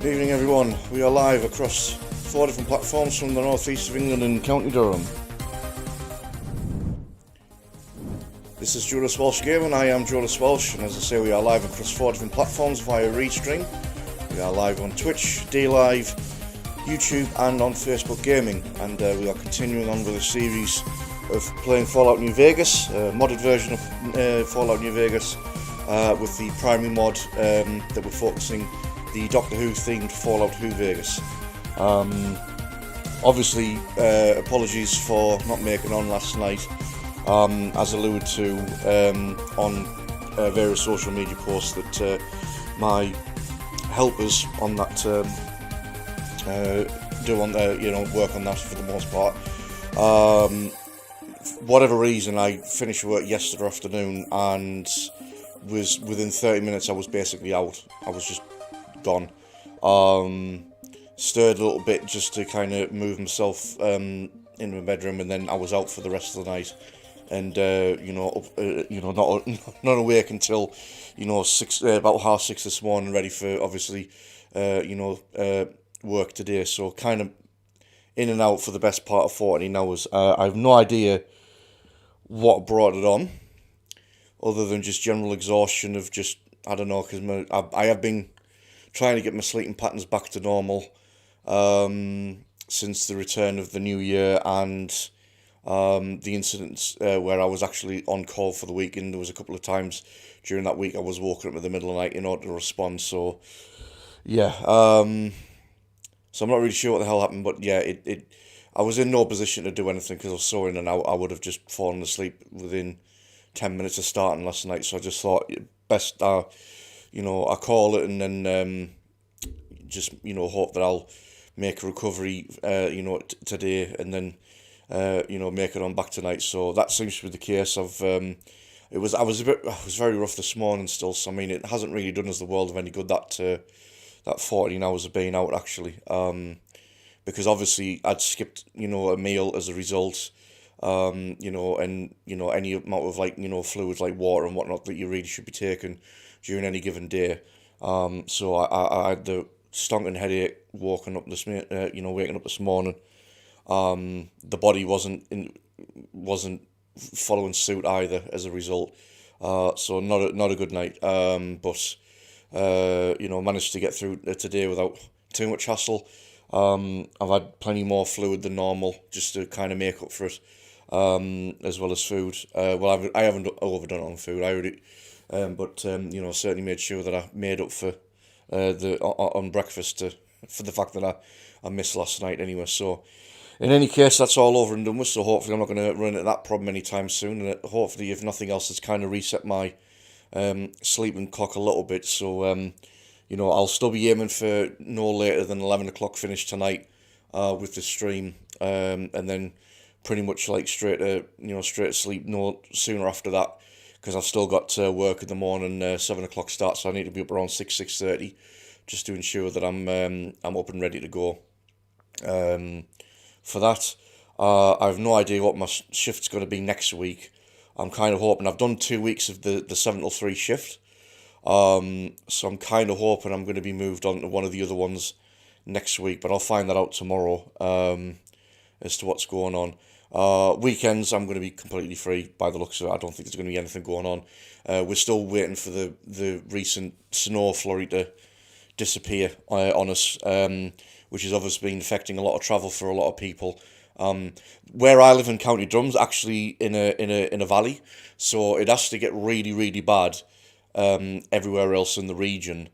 Good evening everyone, we are live across 4 different platforms from the northeast of England and County Durham. This is Judas Walsh Gaming, I am Judas Walsh, and as I say we are live across 4 different platforms via Restream. We are live on Twitch, D-Live, YouTube and on Facebook Gaming, and we are continuing on with a series of playing Fallout New Vegas, a modded version of Fallout New Vegas with the primary mod that we're focusing the Doctor Who themed Fallout New Vegas. Obviously, apologies for not making on last night, as alluded to on various social media posts that my helpers on that do on work on that for the most part. Whatever reason, I finished work yesterday afternoon and was within 30 minutes I was basically out. I was just gone. Stirred a little bit just to kind of move myself in my bedroom, and then I was out for the rest of the night. And not awake until about 6:30 this morning, ready for obviously work today. So kind of in and out for the best part of 14 hours. I have no idea what brought it on, other than just general exhaustion of just, I don't know, because I have been trying to get my sleeping patterns back to normal since the return of the new year and the incidents where I was actually on call for the weekend. There was a couple of times during that week I was woken up in the middle of the night in order to respond. So yeah, so I'm not really sure what the hell happened, but yeah, I was in no position to do anything because I was so in and out. I would have just fallen asleep within 10 minutes of starting last night. So I just thought best I call it and then just hope that I'll make a recovery today and then make it on back tonight. So that seems to be the case. I was very rough this morning still, so I mean it hasn't really done us the world of any good that 14 hours of being out actually, because obviously I'd skipped a meal as a result, and any amount of fluids like water and whatnot that you really should be taking during any given day. So I had the stonking headache waking up this morning. The body wasn't following suit either as a result. So not a good night. But managed to get through today without too much hassle. I've had plenty more fluid than normal just to kind of make up for it, as well as food. I haven't overdone it on food. I already. Certainly made sure that I made up for on breakfast for the fact that I missed last night anyway. So, in any case, that's all over and done with. So hopefully I'm not going to run into that problem anytime soon. And hopefully, if nothing else, it's kind of reset my sleeping clock a little bit. So I'll still be aiming for no later than 11 o'clock finish tonight with the stream, and then pretty much like straight to sleep no sooner after that, because I've still got work in the morning, 7 o'clock start, so I need to be up around 6:30, just to ensure that I'm up and ready to go. For that, I have no idea what my shift's going to be next week. I'm kind of hoping, I've done 2 weeks of the 7 till 3 shift, so I'm kind of hoping I'm going to be moved on to one of the other ones next week, but I'll find that out tomorrow as to what's going on. Weekends I'm going to be completely free by the looks of it. I don't think there's going to be anything going on. We're still waiting for the recent snow flurry to disappear on us, which has obviously been affecting a lot of travel for a lot of people. Where I live in County Durham's actually in a valley, so it has to get really, really bad everywhere else in the region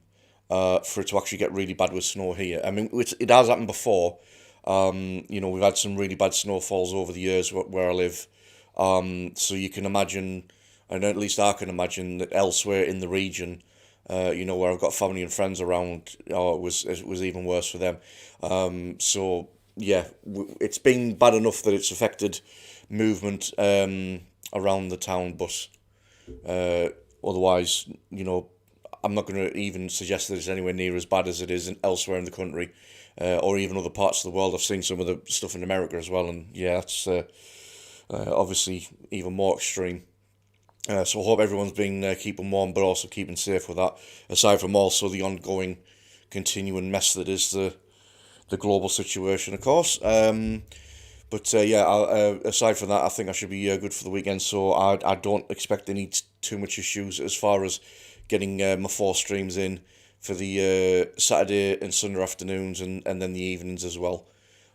for it to actually get really bad with snow here. I mean, it has happened before. We've had some really bad snowfalls over the years where I live. So you can imagine, and at least I can imagine, that elsewhere in the region, where I've got family and friends around, it was even worse for them. So yeah, it's been bad enough that it's affected movement around the town, but otherwise, I'm not going to even suggest that it's anywhere near as bad as it is elsewhere in the country, or even other parts of the world. I've seen some of the stuff in America as well, and yeah, it's obviously even more extreme. So I hope everyone's been keeping warm, but also keeping safe with that, aside from also the ongoing continuing mess that is the global situation, of course. But aside from that, I think I should be good for the weekend. So I don't expect any too much issues as far as getting my 4 streams in for the Saturday and Sunday afternoons and then the evenings as well.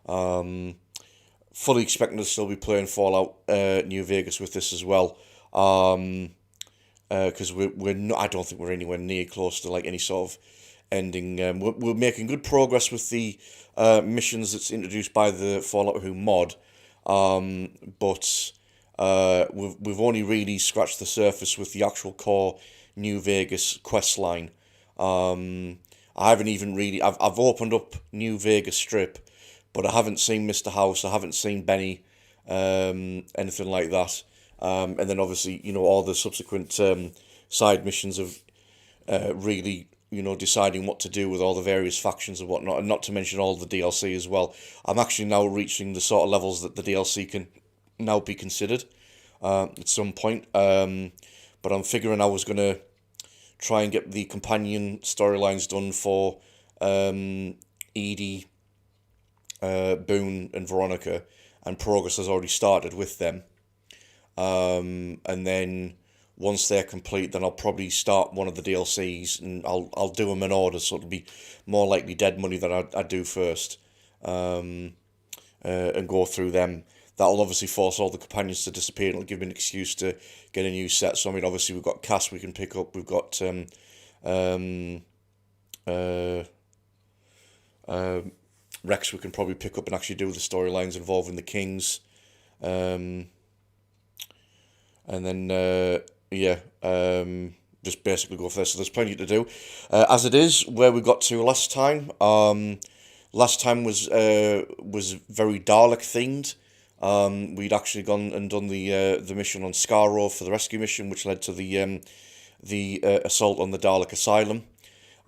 Fully expecting to still be playing Fallout New Vegas with this as well. Because we're not, I don't think we're anywhere near close to like any sort of ending. We're making good progress with the missions that's introduced by the Fallout Who mod, but we've only really scratched the surface with the actual core New Vegas quest line. I haven't even really I've opened up New Vegas Strip, but I haven't seen Mr. House, I haven't seen Benny, anything like that. And then obviously, all the subsequent side missions of really, deciding what to do with all the various factions and whatnot, and not to mention all the DLC as well. I'm actually now reaching the sort of levels that the DLC can now be considered at some point. But I'm figuring I was going to try and get the companion storylines done for Edie, Boone, and Veronica, and progress has already started with them. And then once they're complete, then I'll probably start one of the DLCs, and I'll do them in order, so it'll be more likely Dead Money that I do first, and go through them. That'll obviously force all the companions to disappear, and it'll give me an excuse to get a new set. So I mean, obviously we've got Cass we can pick up, we've got Rex we can probably pick up and actually do the storylines involving the Kings. And then, just basically go for this. So there's plenty to do. As it is, where we got to last time. Last time was very Dalek themed. We'd actually gone and done the mission on Skaro for the rescue mission, which led to the assault on the Dalek Asylum.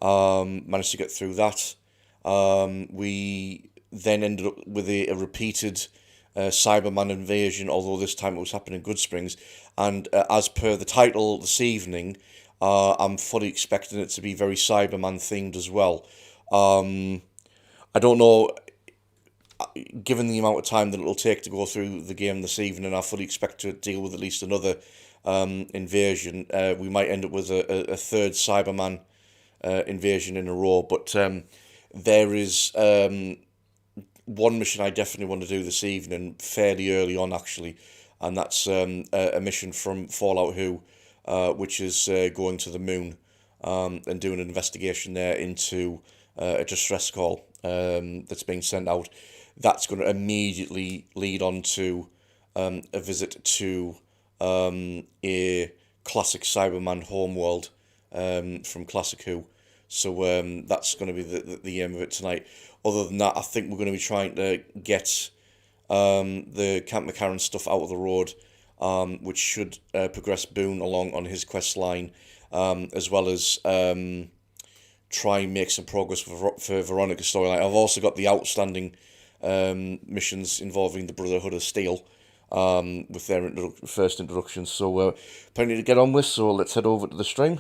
Managed to get through that. We then ended up with a repeated Cyberman invasion, although this time it was happening in Good Springs, and as per the title this evening, I'm fully expecting it to be very Cyberman themed as well. I don't know, given the amount of time that it'll take to go through the game this evening, I fully expect to deal with at least another invasion. We might end up with a third Cyberman invasion in a row, but there is one mission I definitely want to do this evening, fairly early on actually, and that's a mission from Fallout Who, which is going to the moon and doing an investigation there into a distress call that's being sent out. That's going to immediately lead on to a visit to a classic Cyberman homeworld from Classic Who. So that's going to be the aim of it tonight. Other than that, I think we're going to be trying to get the Camp McCarran stuff out of the road, which should progress Boone along on his quest line, as well as try and make some progress for Veronica's storyline. I've also got the outstanding missions involving the Brotherhood of Steel with their first introductions. So plenty to get on with, so let's head over to the stream.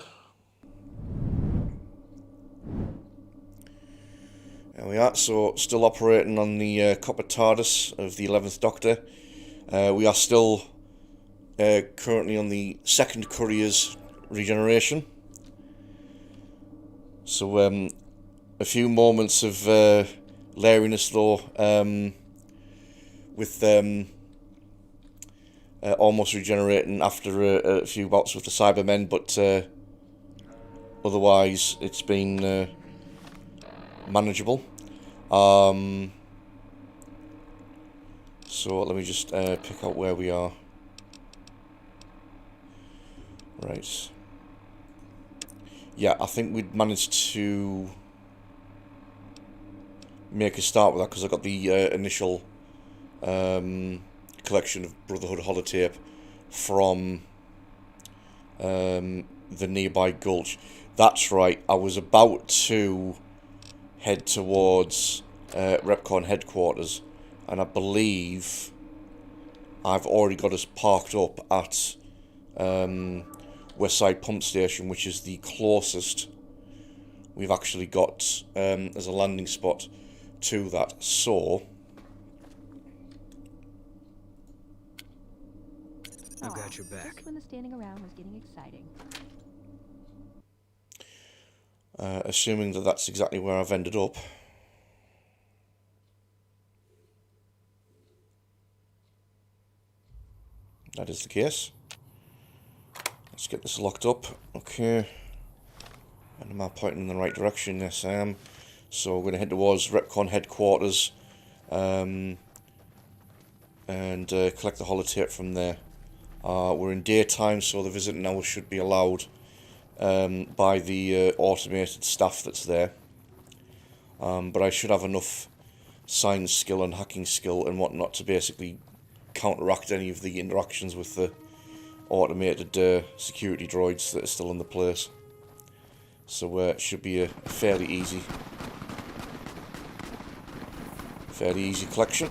There we are, so still operating on the Copper TARDIS of the 11th Doctor. We are still currently on the second courier's regeneration. So a few moments of lariness though, with almost regenerating after a few bouts with the Cybermen, but otherwise it's been manageable. So let me just pick out where we are. Right. Yeah, I think we'd managed to make a start with that because I got the initial collection of Brotherhood holotape from the nearby gulch. That's right, I was about to head towards Repcon headquarters, and I believe I've already got us parked up at Westside Pump Station, which is the closest we've actually got as a landing spot to that. So I've got your back. Just when the standing around was getting exciting. assuming that that's exactly where I've ended up. That is the case. Let's get this locked up. Okay. And am I pointing in the right direction? Yes, I am. So we're going to head towards Repcon headquarters and collect the holotape from there. We're in daytime, so the visiting hours should be allowed by the automated staff that's there. But I should have enough science skill and hacking skill and whatnot to basically counteract any of the interactions with the automated security droids that are still in the place. So it should be a fairly easy collection.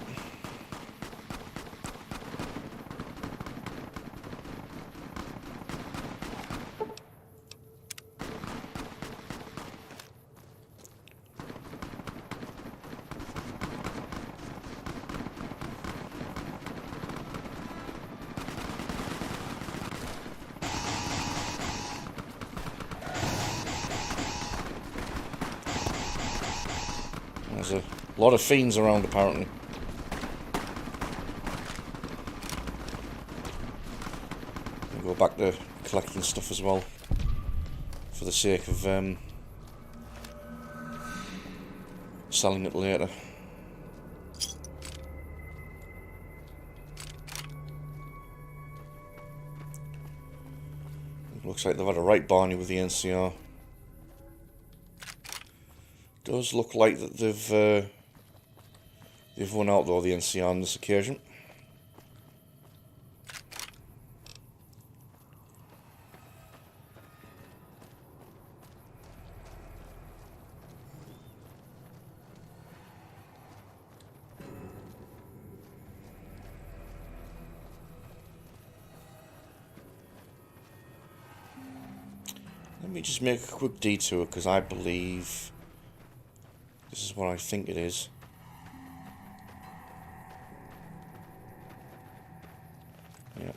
There's a lot of fiends around, apparently. I'll go back to collecting stuff as well, for the sake of selling it later. It looks like they've had a right barney with the NCR. Does look like that they've won out though, the NCR, on this occasion. Let me just make a quick detour, because I believe this is what I think it is. Yeah.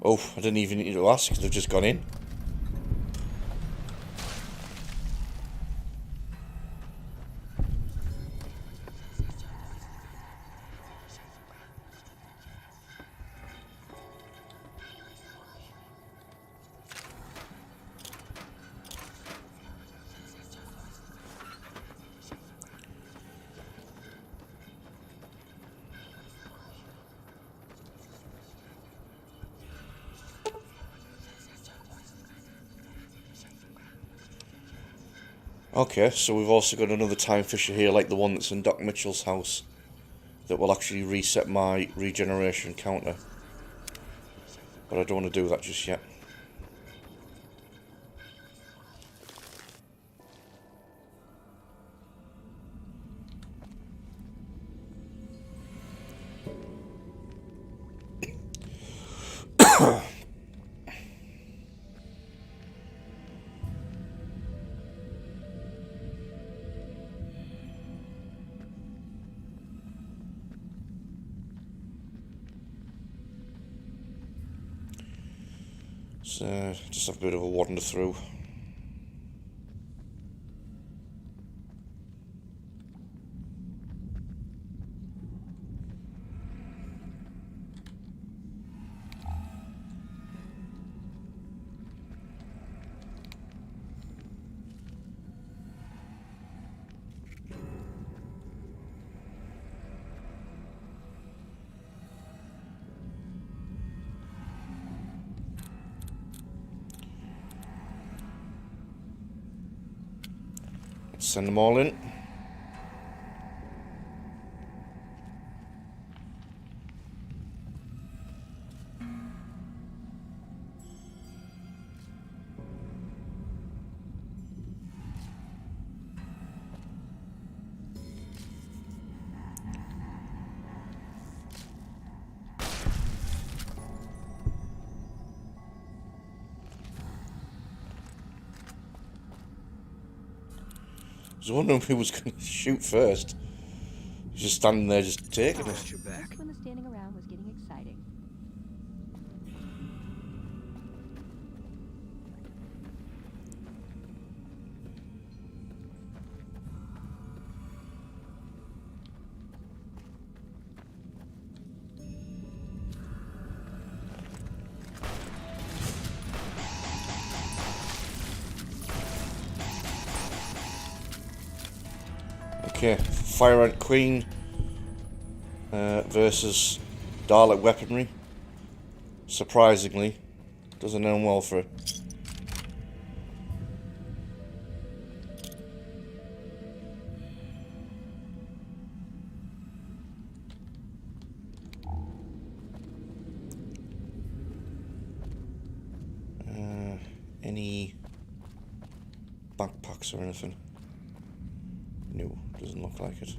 Oh, I didn't even need to ask, they've just gone in. Okay, so we've also got another time fisher here, like the one that's in Doc Mitchell's house, that will actually reset my regeneration counter. But I don't want to do that just yet. So, just have a bit of a wander through. Send them all in. was wondering who was going to shoot first. He was just standing there, just taking it. Got your back. Just when the standing around was getting exciting. Okay, Fire Ant Queen versus Dalek Weaponry. Surprisingly, doesn't end well for it. Any backpacks or anything? No, doesn't look like it.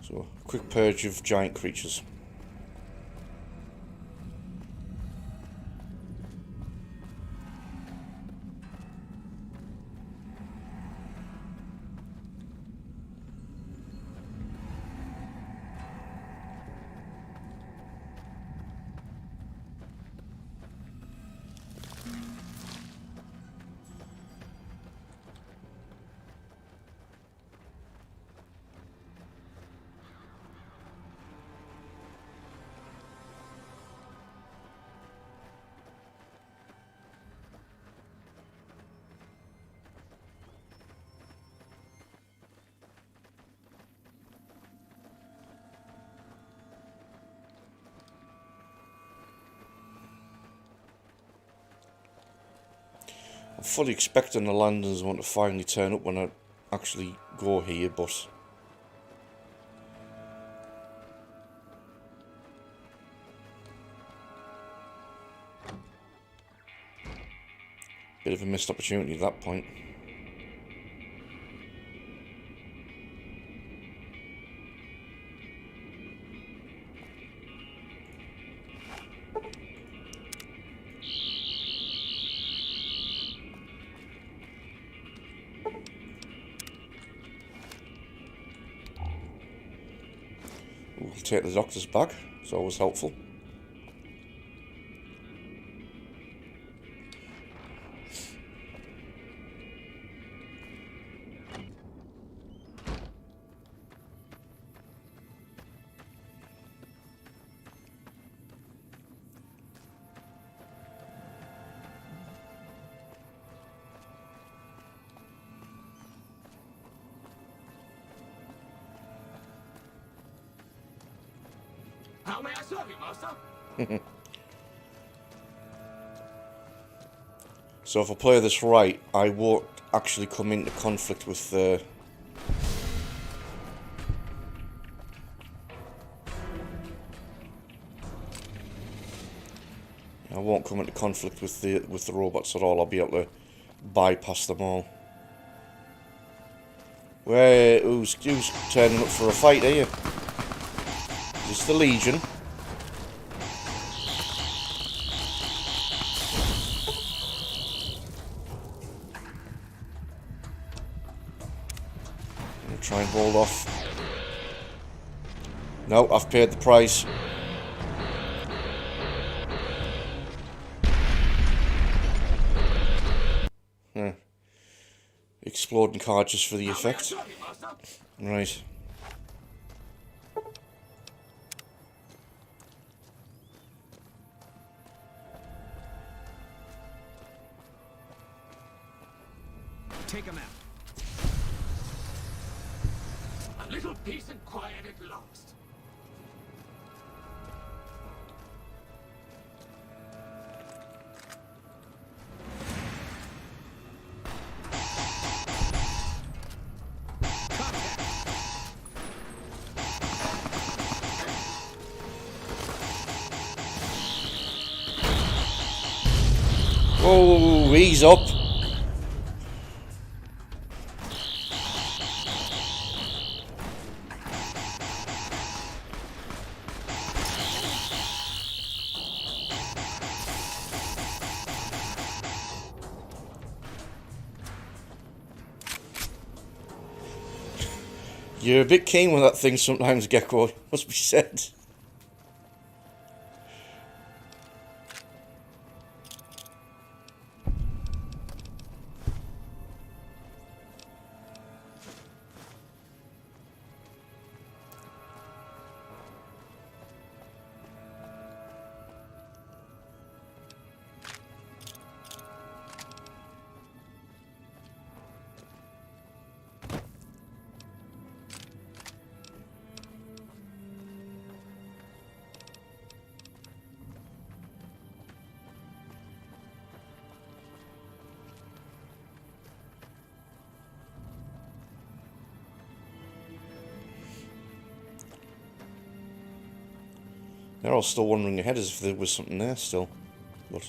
So, a quick purge of giant creatures. I'm fully expecting the landers want to finally turn up when I actually go here, but bit of a missed opportunity at that point. We'll take the doctor's bag, it's always helpful. How may I serve you, master? So if I play this right, I won't actually come into conflict with the robots at all. I'll be able to bypass them all. Who's turning up for a fight, are you? Is this the Legion? I'll try and hold off. No, I've paid the price. Exploding card just for the effect. Right. Take him out. A little peace and quiet at last. Oh, he's up. You're a bit keen with that thing sometimes, Gecko, must be said. They're all still wandering ahead as if there was something there still. But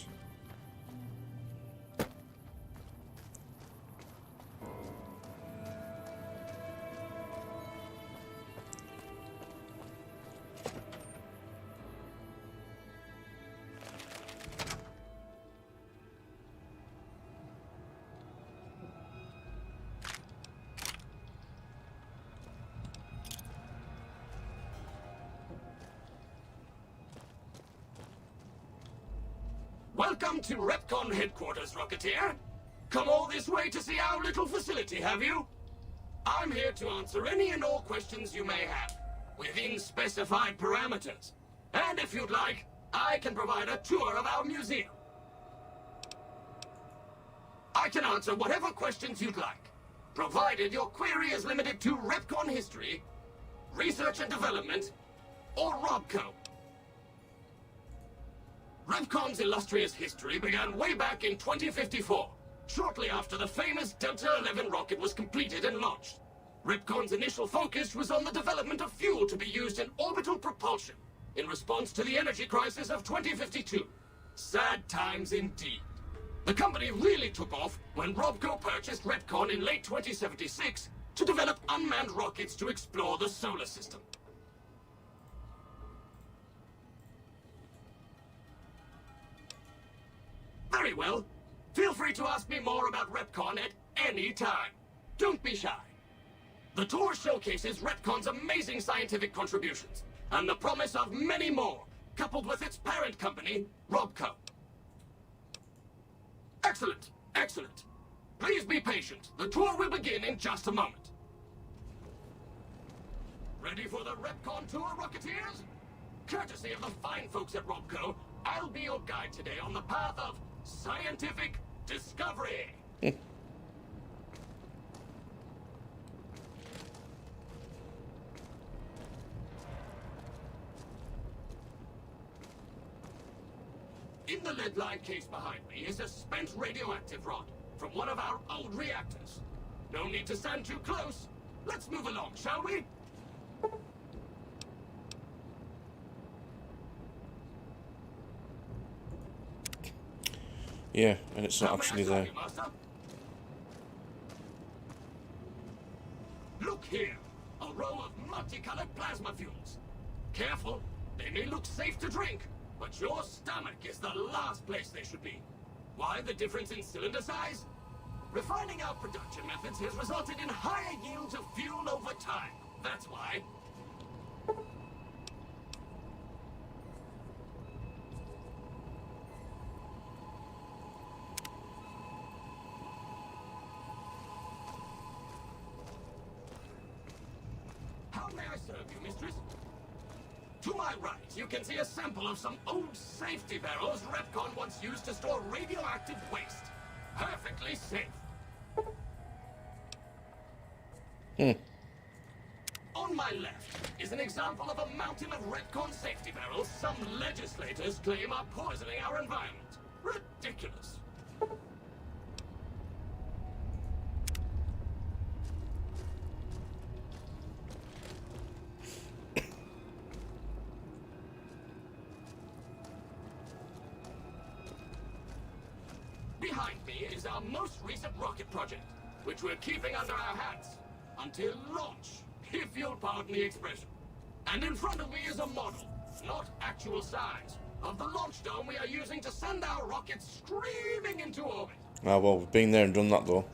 Welcome to Repcon headquarters, Rocketeer. Come all this way to see our little facility, have you? I'm here to answer any and all questions you may have, within specified parameters. And if you'd like, I can provide a tour of our museum. I can answer whatever questions you'd like, provided your query is limited to Repcon history, research and development, or Robco. Repcon's illustrious history began way back in 2054, shortly after the famous Delta-11 rocket was completed and launched. Repcon's initial focus was on the development of fuel to be used in orbital propulsion, in response to the energy crisis of 2052. Sad times indeed. The company really took off when Robco purchased Repcon in late 2076 to develop unmanned rockets to explore the solar system. Very well. Feel free to ask me more about Repcon at any time. Don't be shy. The tour showcases Repcon's amazing scientific contributions, and the promise of many more, coupled with its parent company, Robco. Excellent, excellent. Please be patient. The tour will begin in just a moment. Ready for the Repcon tour, Rocketeers? Courtesy of the fine folks at Robco, I'll be your guide today on the path of scientific discovery. In the lead-lined case behind me is a spent radioactive rod from one of our old reactors. No need to stand too close. Let's move along, shall we? yeah, and it's not actually there. Look here, a row of multicolored plasma fuels. Careful, they may look safe to drink, but your stomach is the last place they should be. Why the difference in cylinder size? Refining our production methods has resulted in higher yields of fuel over time. That's why. How may I serve you, mistress? To my right, you can see a sample of some old safety barrels Repcon once used to store radioactive waste. Perfectly safe. On my left is an example of a mountain of Repcon safety barrels some legislators claim are poisoning our environment. Ridiculous. Behind me is our most recent rocket project, which we're keeping under our hats until launch, if you'll pardon the expression. And in front of me is a model, not actual size, of the launch dome we are using to send our rockets screaming into orbit. Ah, well, we've been there and done that though.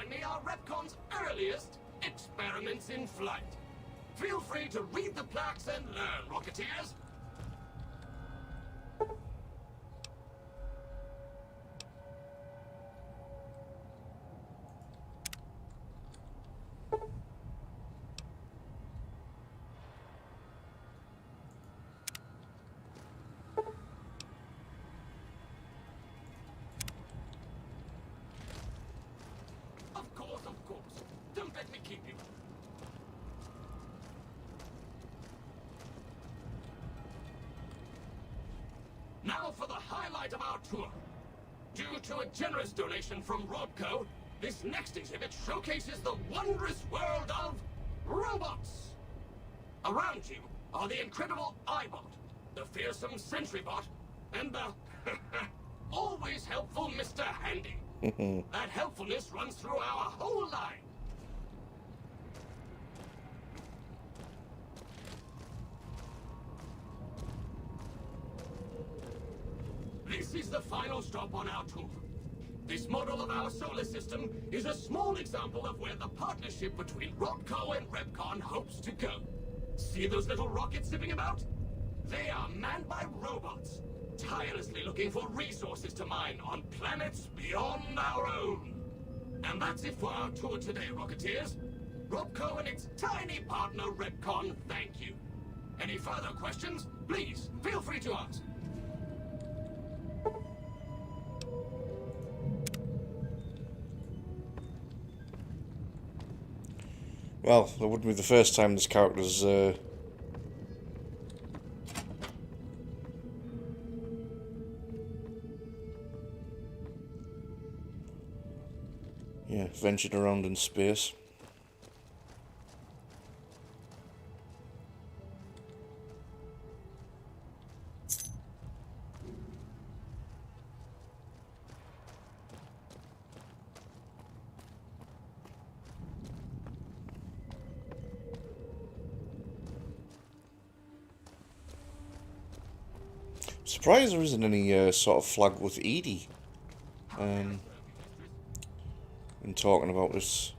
behind me are Repcon's earliest experiments in flight. Feel free to read the plaques and learn, Rocketeers. Of course. Don't let me keep you. Now for the highlight of our tour. Due to a generous donation from Rodco, this next exhibit showcases the wondrous world of robots. Around you are the incredible iBot, the fearsome SentryBot, and the always helpful Mr. Handy. That helpfulness runs through our whole line. This is the final stop on our tour. This model of our solar system is a small example of where the partnership between Rodco and Repcon hopes to go. See those little rockets zipping about? They are manned by robots, tirelessly looking for resources to mine on planets beyond our own. And that's it for our tour today, Rocketeers. Rodco and its tiny partner, Repcon, thank you. Any further questions, please feel free to ask. Well, that wouldn't be the first time this character's ventured around in space. Surprised there isn't any sort of flag with Edie. In talking about this.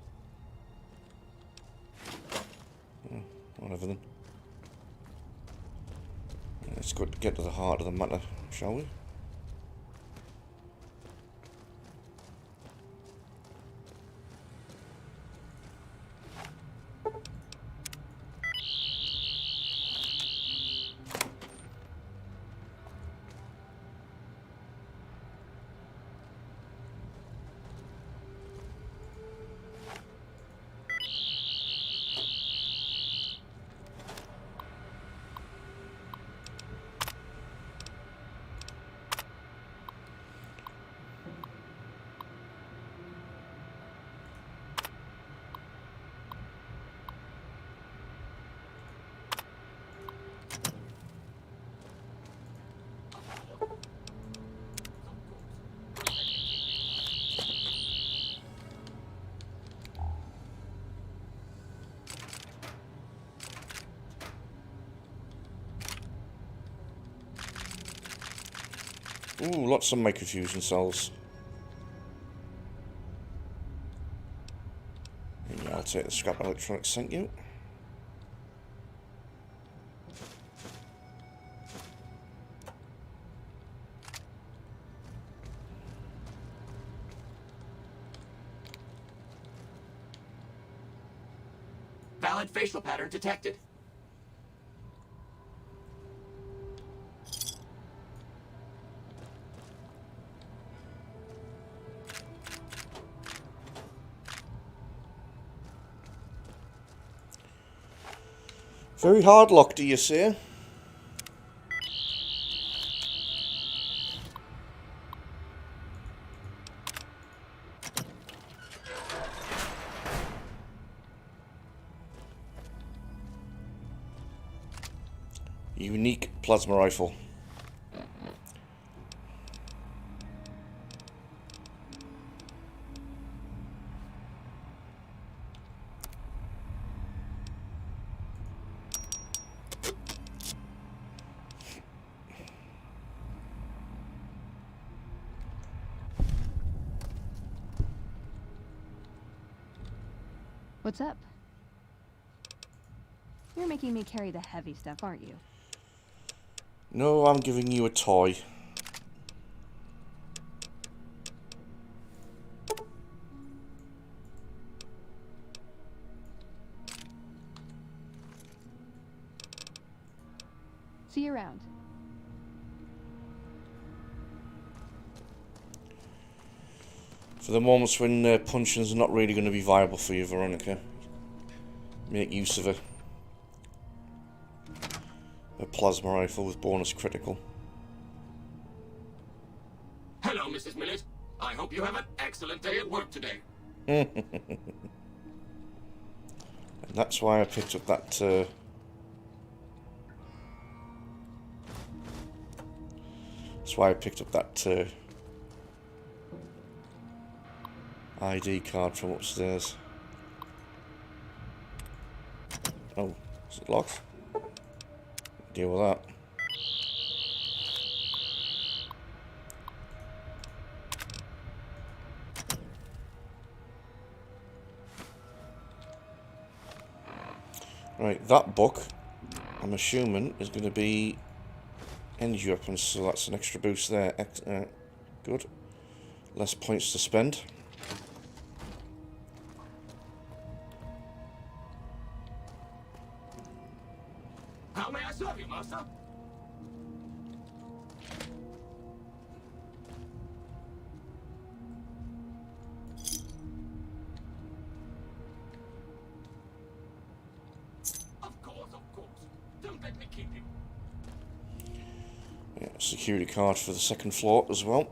Whatever then. Let's get to the heart of the matter, shall we? Ooh, lots of microfusion cells. Yeah, I'll take the scrap electronics, thank you. Valid facial pattern detected. Very hard lock, do you say? Unique plasma rifle. What's up? You're making me carry the heavy stuff, aren't you? No, I'm giving you a toy. See you around. For the moments when punching's not really going to be viable for you, Veronica, make use of it. A plasma rifle with bonus critical. Hello, Mrs. Millet. I hope you have an excellent day at work today. And that's why I picked up that ID card from upstairs. Oh, is it locked? Deal with that. Right, that book, I'm assuming, is going to be energy weapons, so that's an extra boost there. Good. Less points to spend. How may I serve you, master? Of course. Don't let me keep you. Yeah, security card for the second floor as well.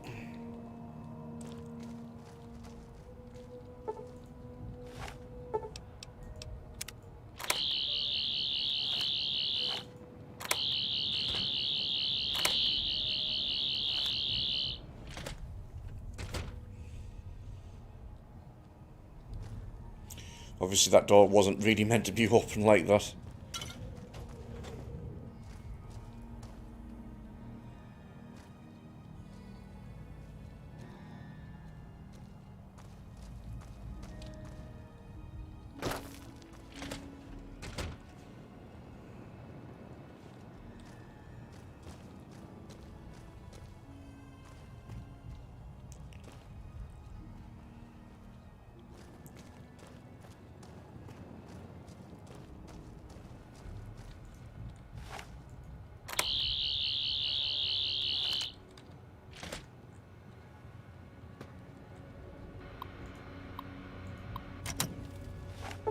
Obviously that door wasn't really meant to be open like that.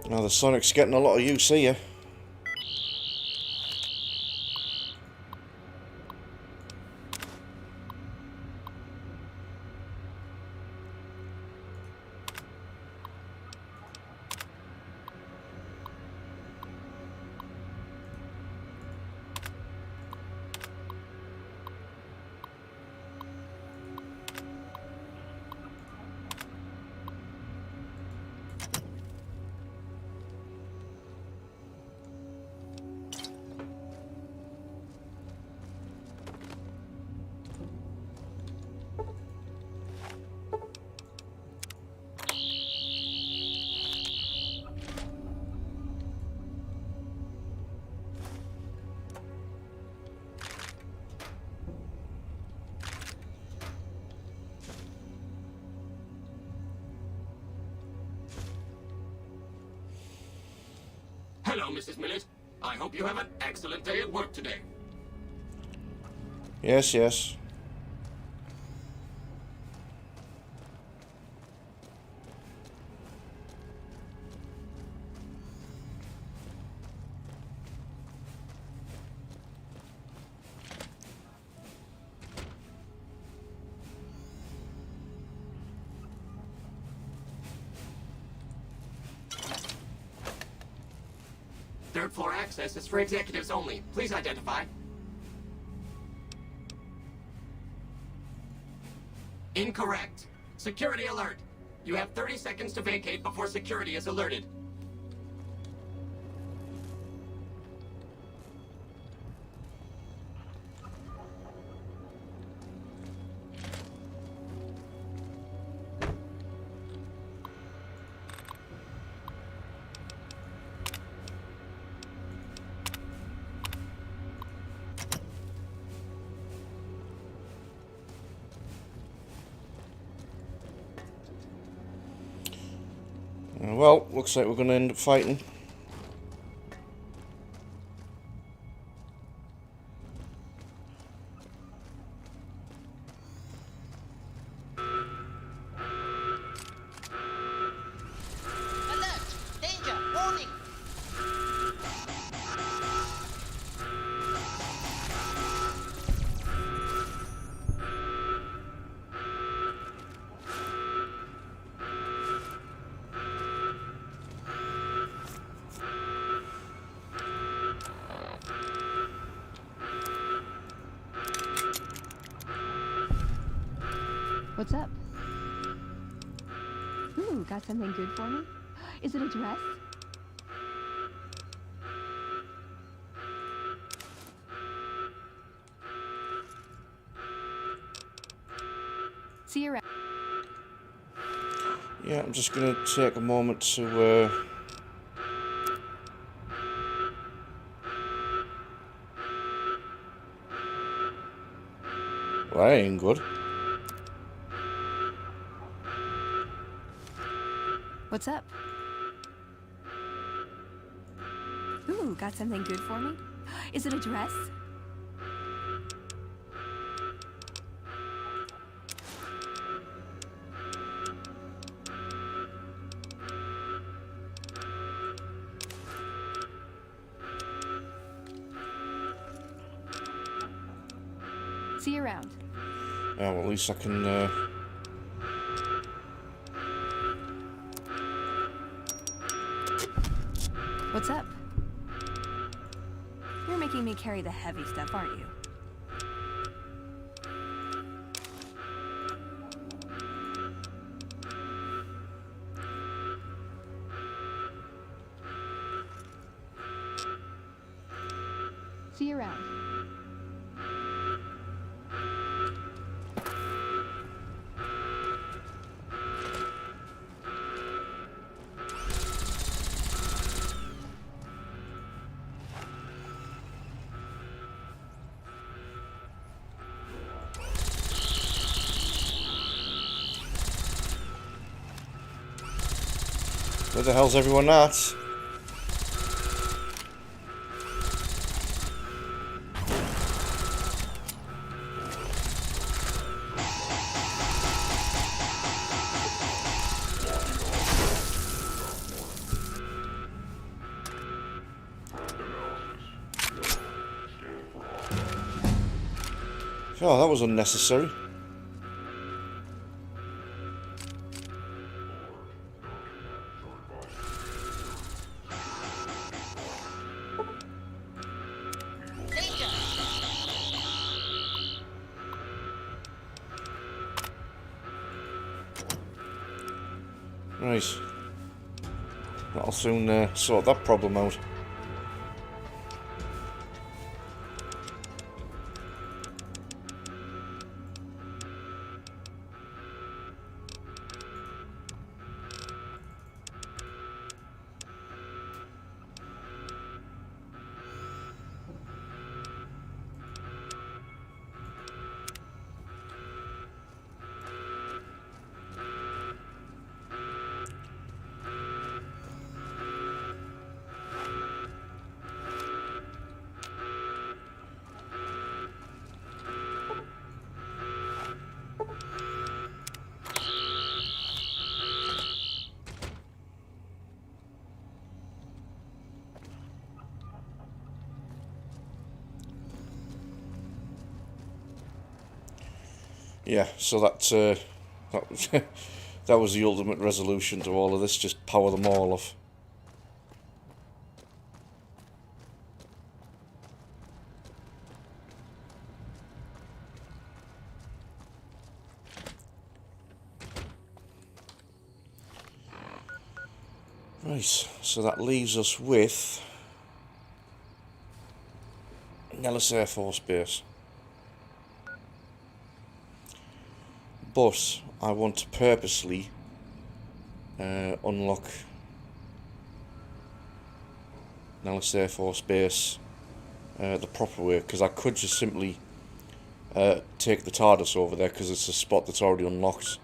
Now the Sonic's getting a lot of use here. Hello, Mrs. Millet. I hope you have an excellent day at work today. Yes, yes. Third floor access is for executives only. Please identify. Incorrect. Security alert. You have 30 seconds to vacate before security is alerted. Well, looks like we're going to end up fighting. Alert! Danger! Warning! What's up? Ooh, got something good for me? Is it a dress? See you around. Yeah, I'm just going to take a moment to... Well, that ain't good. What's up? Ooh, got something good for me? Is it a dress? See you around. Yeah, well, at least I can... What's up? You're making me carry the heavy stuff, aren't you? See you around. Where the hell's everyone at? Oh, that was unnecessary. Danger! Right. That'll soon sort that problem out. Yeah, so that was that was the ultimate resolution to all of this. Just power them all off. Right, so that leaves us with Nellis Air Force Base. But I want to purposely unlock Nellis Air Force Base the proper way, because I could just simply take the TARDIS over there, because it's a spot that's already unlocked,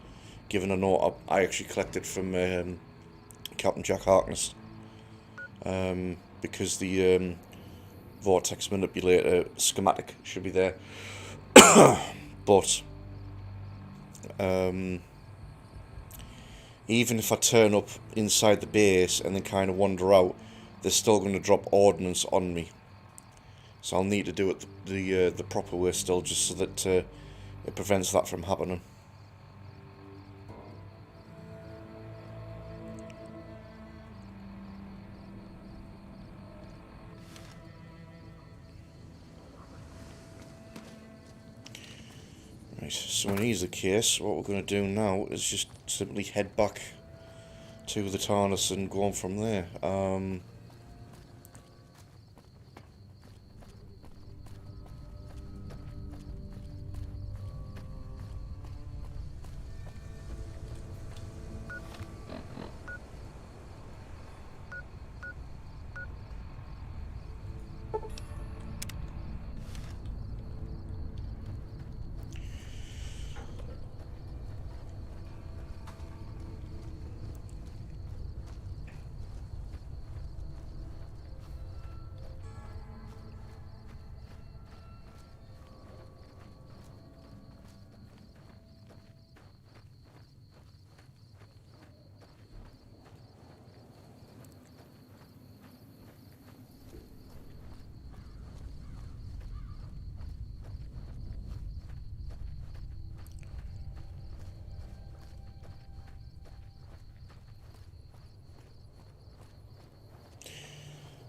given a note I actually collected from Captain Jack Harkness, because the vortex manipulator schematic should be there. But even if I turn up inside the base and then kind of wander out, they're still going to drop ordnance on me. So I'll need to do it the proper way still, just so that it prevents that from happening. Right, so when he's the case, what we're going to do now is just simply head back to the TARDIS and go on from there.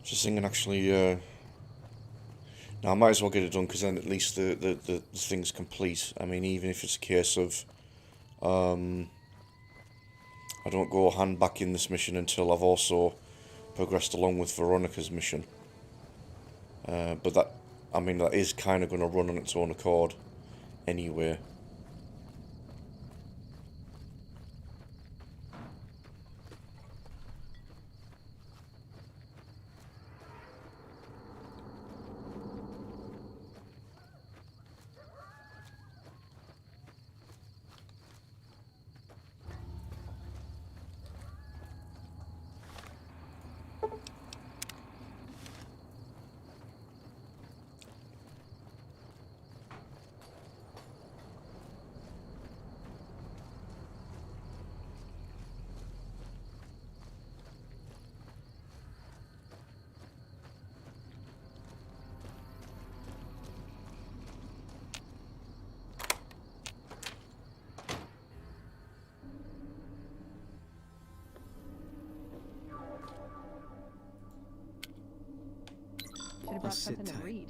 Just thinking, actually, now I might as well get it done, because then at least the thing's complete. I mean, even if it's a case of I don't go hand back in this mission until I've also progressed along with Veronica's mission. But that, I mean, that is kind of going to run on its own accord anyway. Should have brought something to read.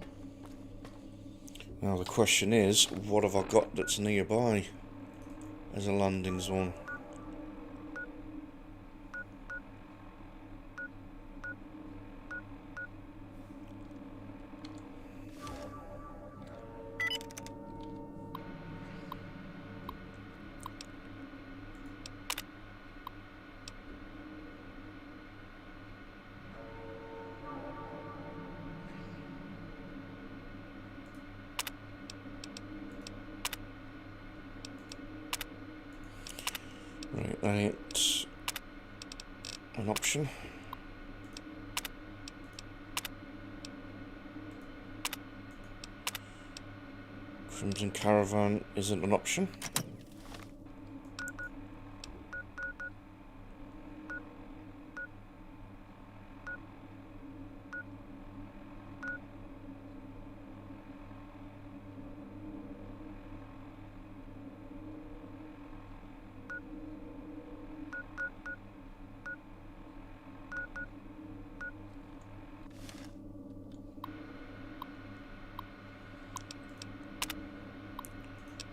Now the question is, what have I got that's nearby as a landing zone? Right, that ain't an option. Crimson Caravan isn't an option.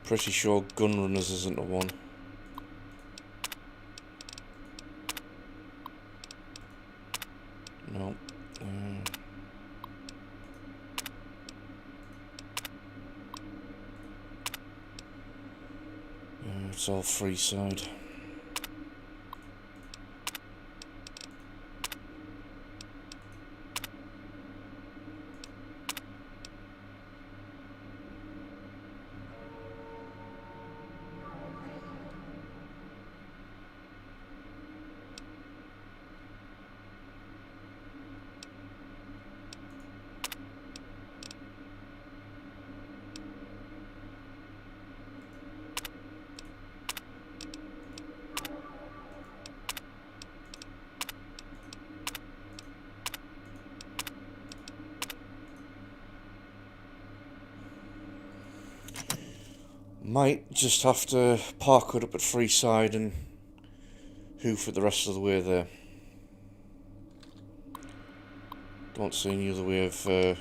Pretty sure Gunrunners isn't the one. No. It's all Freeside. Might just have to park it up at Freeside and hoof it the rest of the way there. Don't see any other way of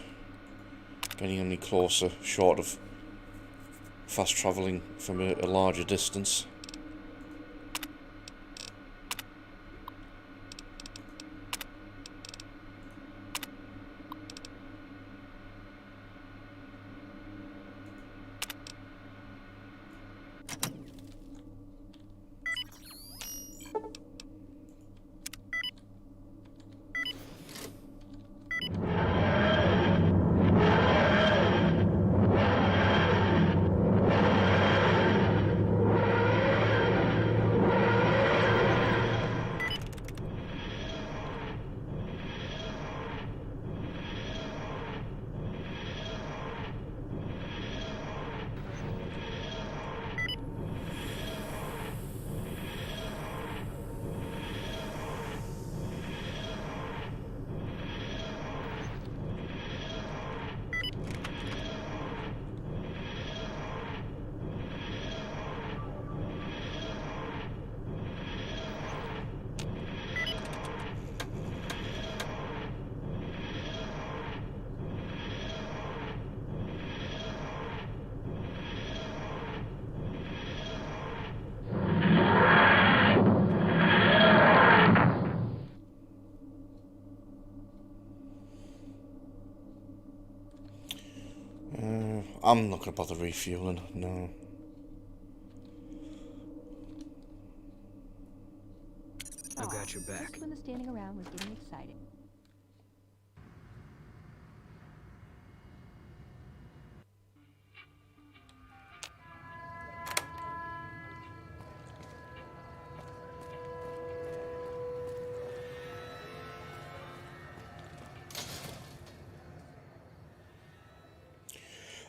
getting any closer, short of fast travelling from a larger distance. I'm not going to bother refueling, no. I've got your back. Just when the standing around was getting exciting.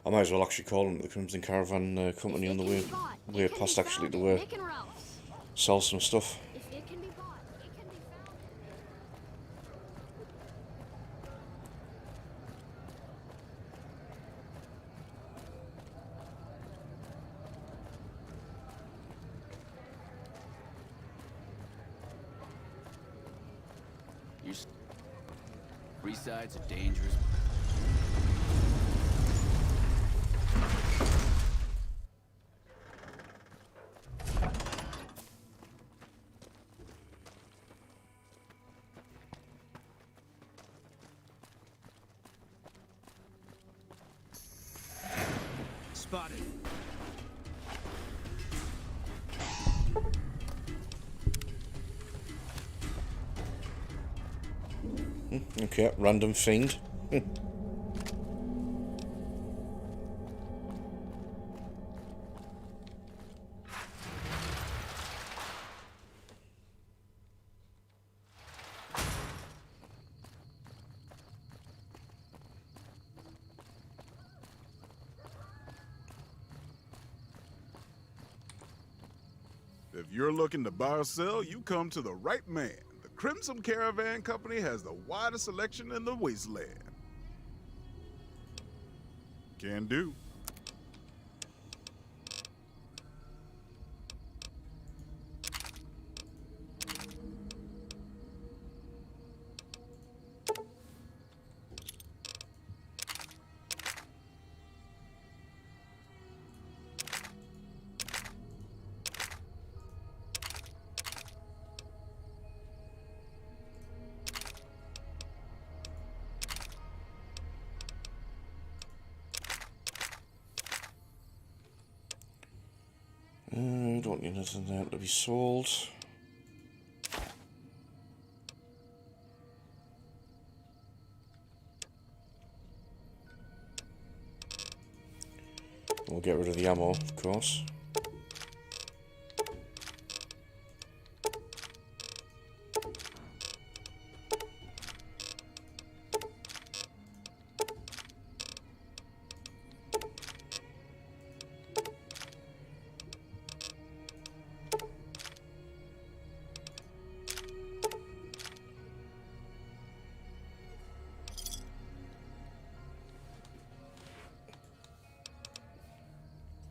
I might as well actually call them the Crimson Caravan Company on the way past actually to sell some stuff. Freeside's a dangerous. Spotted. Okay, random fiend. If you're looking to buy or sell, you come to the right man. The Crimson Caravan Company has the widest selection in the wasteland. Can do. Don't need anything there to be sold. We'll get rid of the ammo, of course.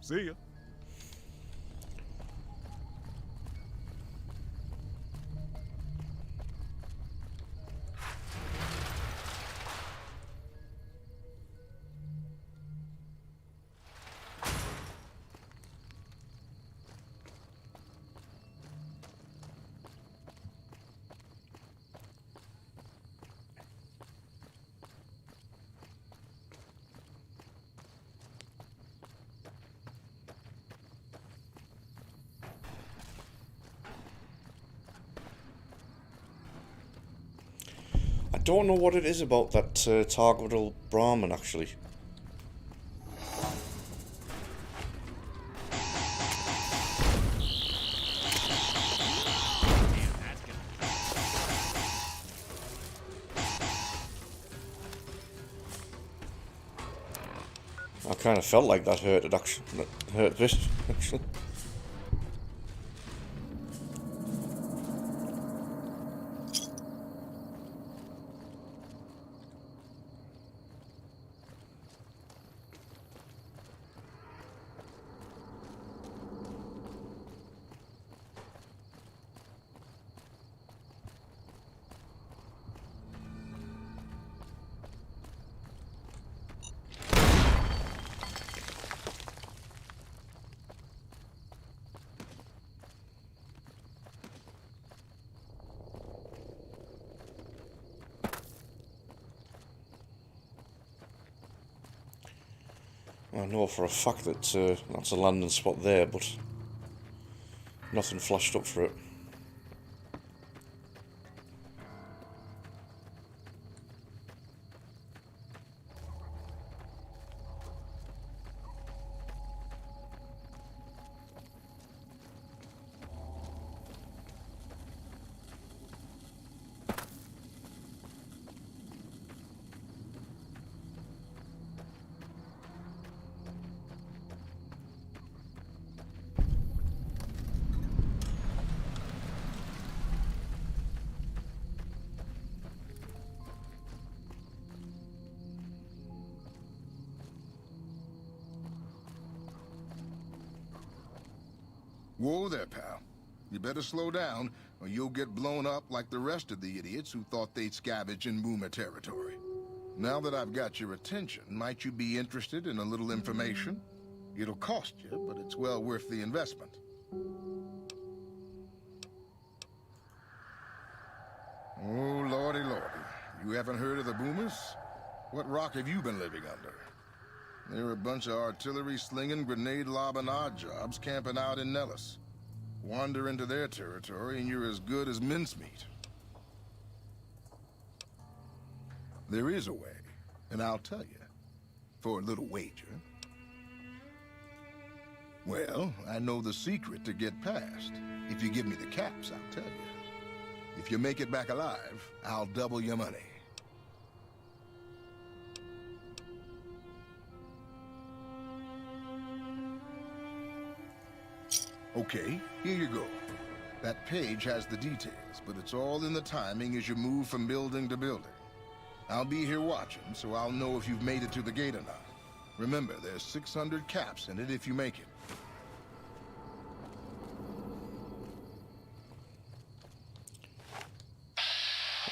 See ya. don't know what it is about that Targetal Brahmin, actually. I kind of felt like that hurt a bit, actually. I know for a fact that that's a landing spot there, but nothing flashed up for it. Whoa there, pal. You better slow down, or you'll get blown up like the rest of the idiots who thought they'd scavenge in Boomer territory. Now that I've got your attention, might you be interested in a little information? It'll cost you, but it's well worth the investment. Oh, lordy, lordy. You haven't heard of the Boomers? What rock have you been living under? They're a bunch of artillery-slinging, grenade-lobbing odd jobs camping out in Nellis. Wander into their territory and you're as good as mincemeat. There is a way, and I'll tell you, for a little wager. Well, I know the secret to get past. If you give me the caps, I'll tell you. If you make it back alive, I'll double your money. Okay, here you go. That page has the details, but it's all in the timing as you move from building to building. I'll be here watching, so I'll know if you've made it to the gate or not. Remember, there's 600 caps in it if you make it.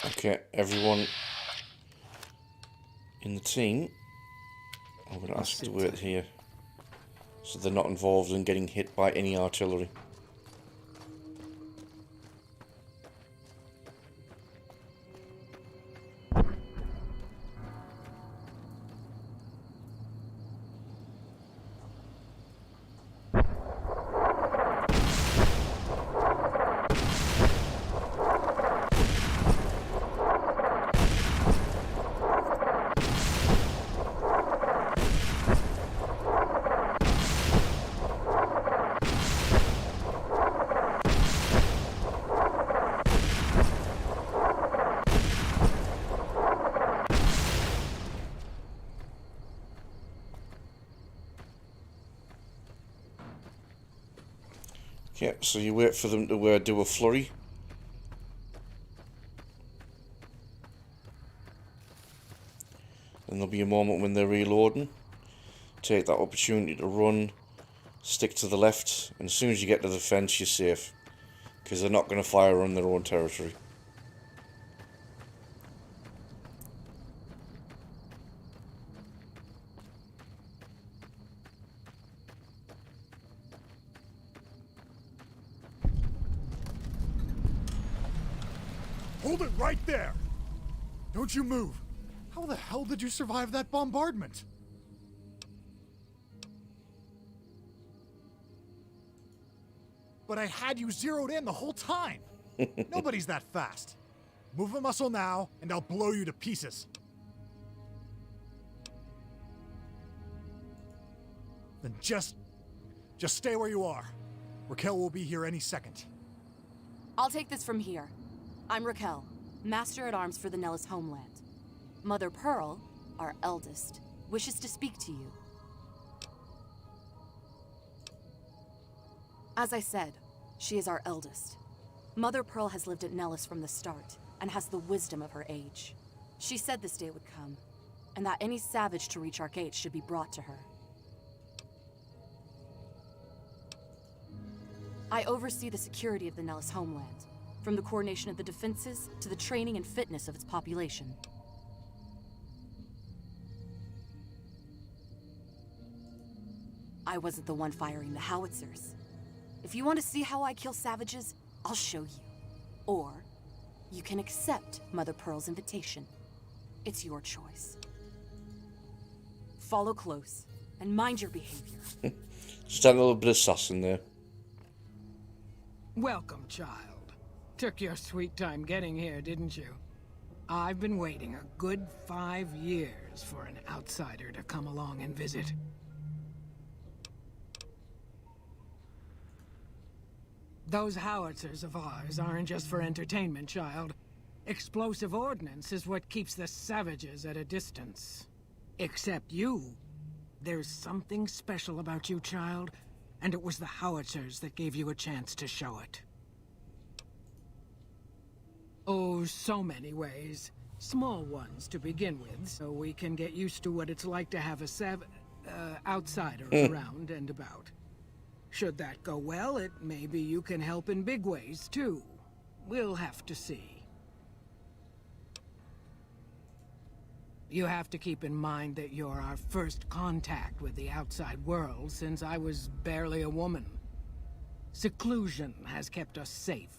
Okay, everyone in the team, I'm going to ask to wait here, so they're not involved in getting hit by any artillery. Yeah, so you wait for them to do a flurry. And there'll be a moment when they're reloading. Take that opportunity to run, stick to the left, and as soon as you get to the fence, you're safe. Because they're not going to fire on their own territory. Hold it right there! Don't you move! How the hell did you survive that bombardment? But I had you zeroed in the whole time! Nobody's that fast. Move a muscle now, and I'll blow you to pieces. Then just stay where you are. Raquel will be here any second. I'll take this from here. I'm Raquel, Master at Arms for the Nellis homeland. Mother Pearl, our eldest, wishes to speak to you. As I said, she is our eldest. Mother Pearl has lived at Nellis from the start, and has the wisdom of her age. She said this day would come, and that any savage to reach our gates should be brought to her. I oversee the security of the Nellis homeland, from the coordination of the defenses to the training and fitness of its population. I wasn't the one firing the howitzers. If you want to see how I kill savages, I'll show you. Or, you can accept Mother Pearl's invitation. It's your choice. Follow close, and mind your behavior. Just had a little bit of sass in there. Welcome, child. Took your sweet time getting here, didn't you? I've been waiting a good 5 years for an outsider to come along and visit. Those howitzers of ours aren't just for entertainment, child. Explosive ordnance is what keeps the savages at a distance. Except you. There's something special about you, child, and it was the howitzers that gave you a chance to show it. Oh, so many ways. Small ones to begin with, so we can get used to what it's like to have a outsider around and about. Should that go well, maybe you can help in big ways, too. We'll have to see. You have to keep in mind that you're our first contact with the outside world since I was barely a woman. Seclusion has kept us safe,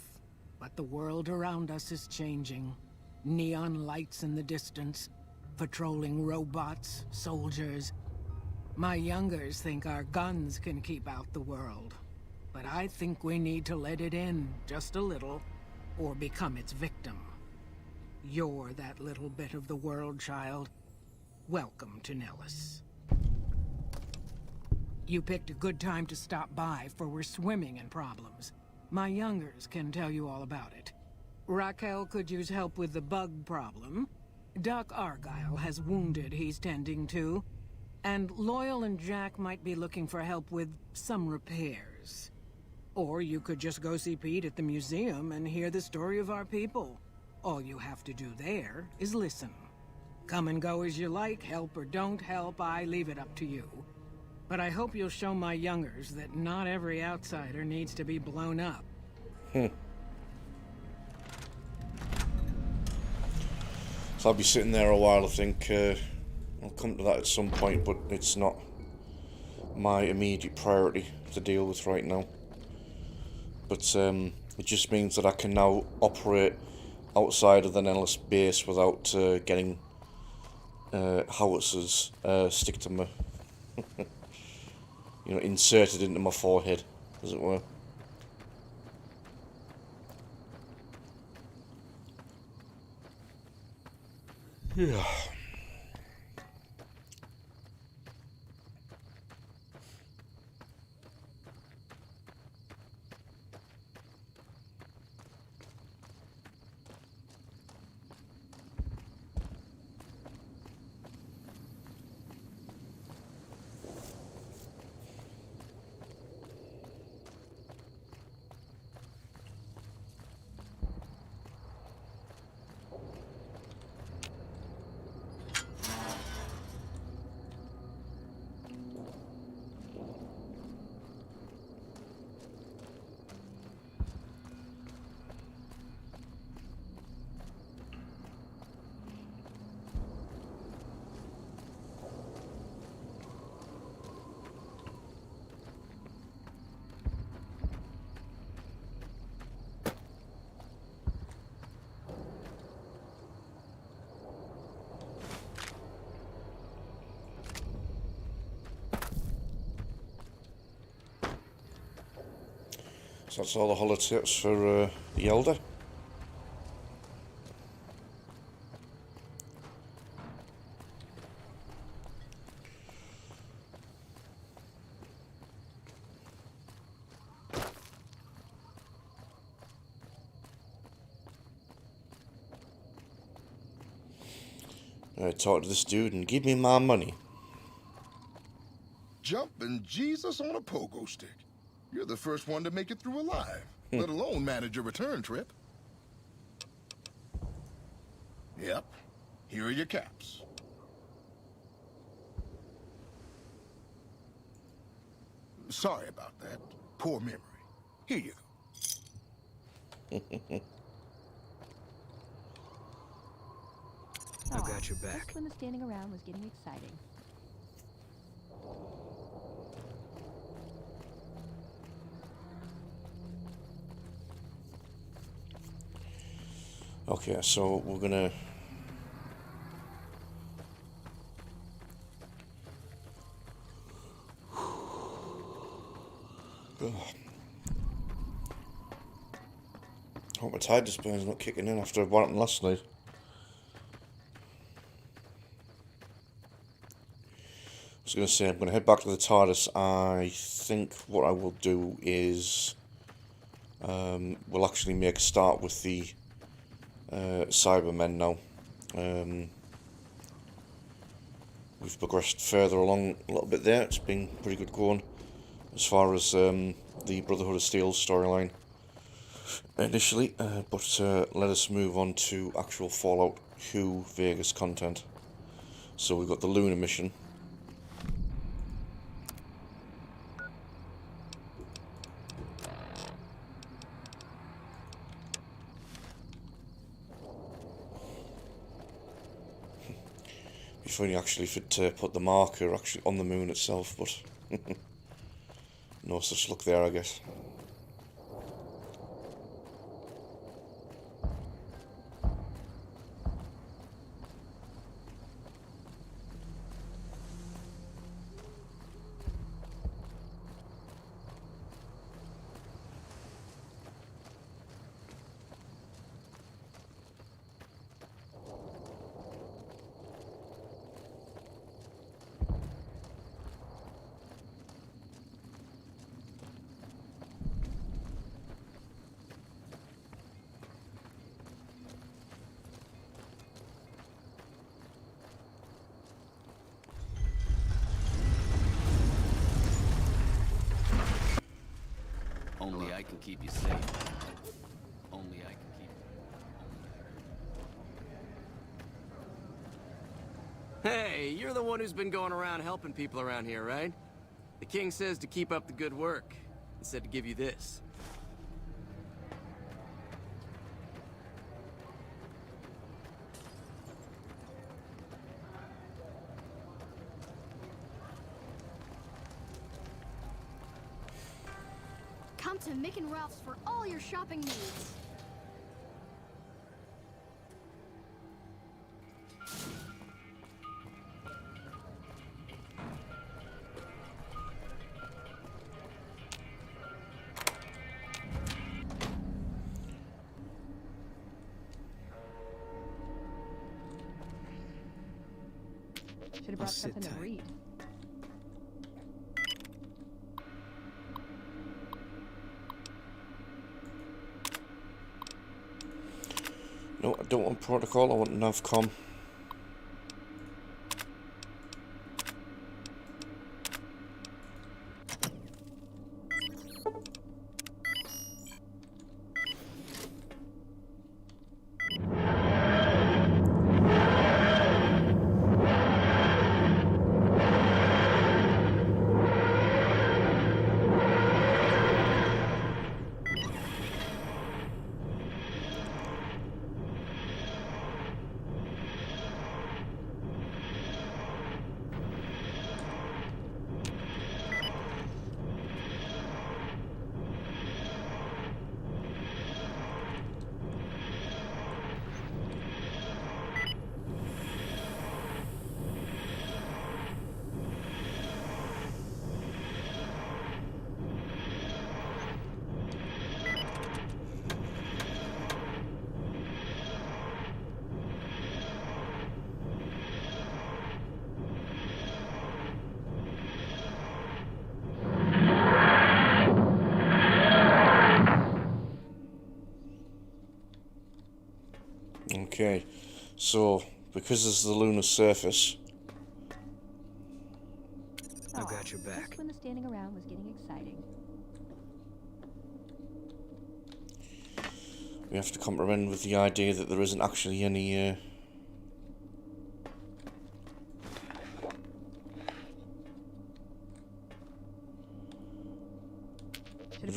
but the world around us is changing. Neon lights in the distance, patrolling robots, soldiers. My youngers think our guns can keep out the world, but I think we need to let it in just a little, or become its victim. You're that little bit of the world, child. Welcome to Nellis. You picked a good time to stop by, for we're swimming in problems. My youngers can tell you all about it. Raquel could use help with the bug problem. Doc Argyle has wounded he's tending to. And Loyal and Jack might be looking for help with some repairs. Or you could just go see Pete at the museum and hear the story of our people. All you have to do there is listen. Come and go as you like, help or don't help, I leave it up to you. But I hope you'll show my youngers that not every outsider needs to be blown up. So I'll be sitting there a while, I think. I'll come to that at some point, but it's not my immediate priority to deal with right now. But it just means that I can now operate outside of the Nellis base without getting howitzers stick to my, inserted into my forehead, as it were. Yeah. So that's all the holotips for the Elder. Talk to this dude and give me my money. Jumping Jesus on a pogo stick. You're the first one to make it through alive, let alone manage a return trip. Yep. Here are your caps. Sorry about that. Poor memory. Here you go. I got your back. Just when the standing around was getting exciting. Okay, so we're gonna... hope my tide displays not kicking in after what happened last night. I was going to say, I'm going to head back to the TARDIS. I think what I will do is we'll actually make a start with the Cybermen now. We've progressed further along a little bit there. It's been pretty good going as far as the Brotherhood of Steel storyline initially, but let us move on to actual Fallout New Vegas content. So we've got the Lunar mission. Be funny actually if it put the marker actually on the moon itself, but no such luck there, I guess. Only I can keep you safe. Only I can keep you. Hey, you're the one who's been going around helping people around here, right? The king says to keep up the good work. He said to give you this. Come to Mick and Ralph's for all your shopping needs. Should have brought something to read. No, I don't want protocol, I want NavCom. Okay, so because there's the lunar surface. I've got your back. Just when the standing around was getting exciting. We have to comprehend with the idea that there isn't actually any there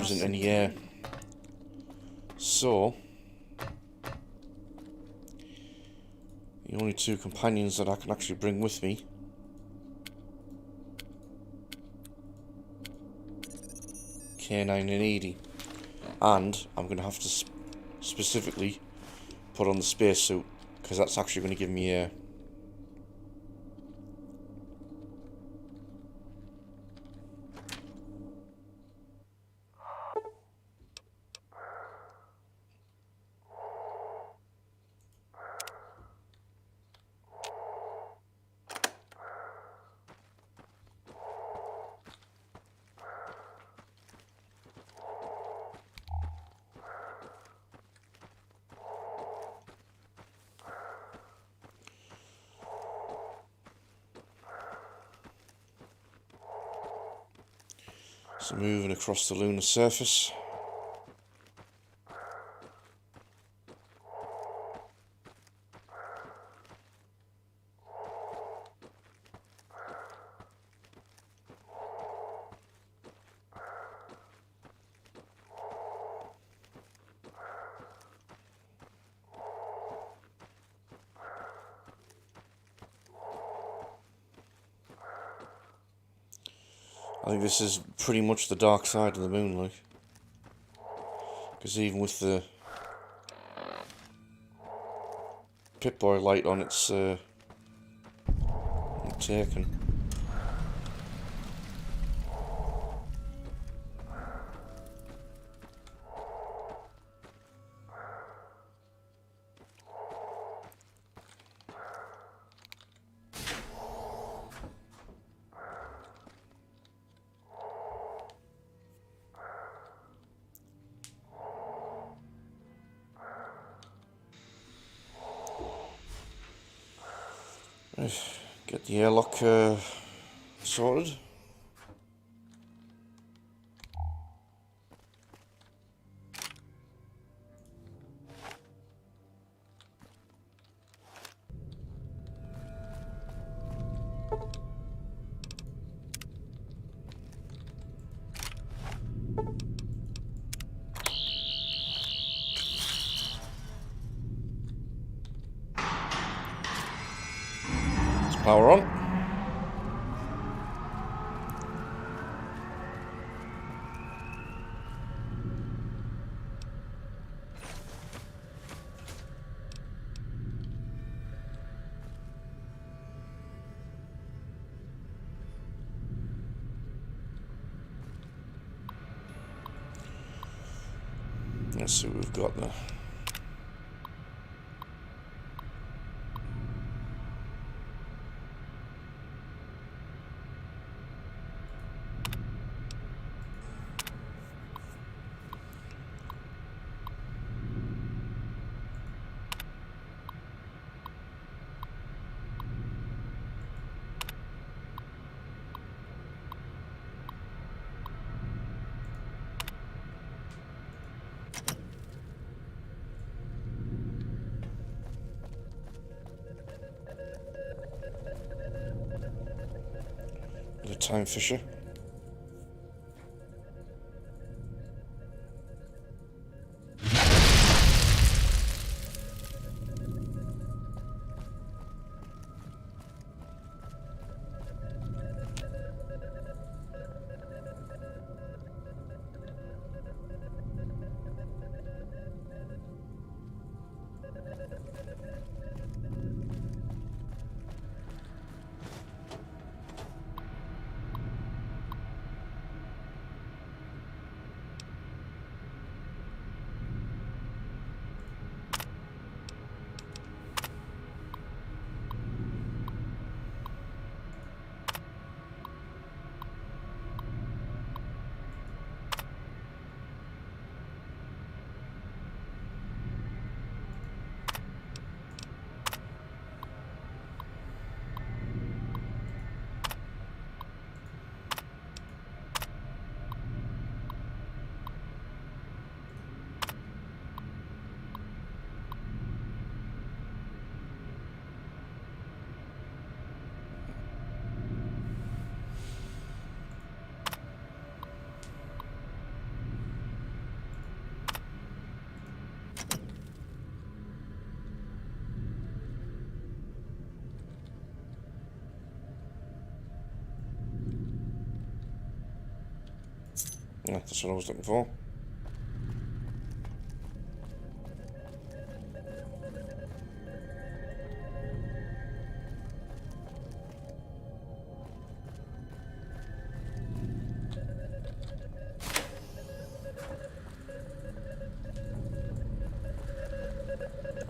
isn't any air. So the only two companions that I can actually bring with me K9 and Edie, and I'm going to have to specifically put on the spacesuit because that's actually going to give me air. So moving across the lunar surface. I think this is pretty much the dark side of the moon, like. Because even with the Pip-Boy light on, it's taken. Get the airlock sorted. Power on. Let's see what we've got there. The time fisher. Yeah, that's what I was looking for.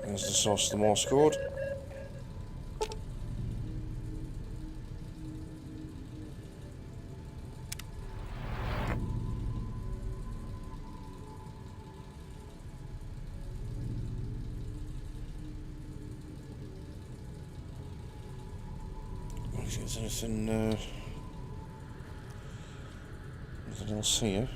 There's the source of the Morse code. Is there anything else here?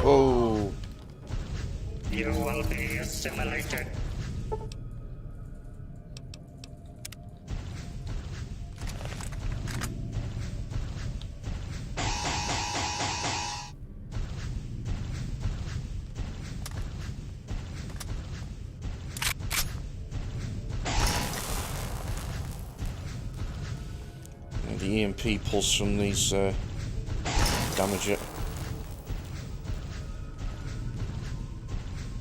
Oh! You will be assimilated. And the EMP pulse from these damage it.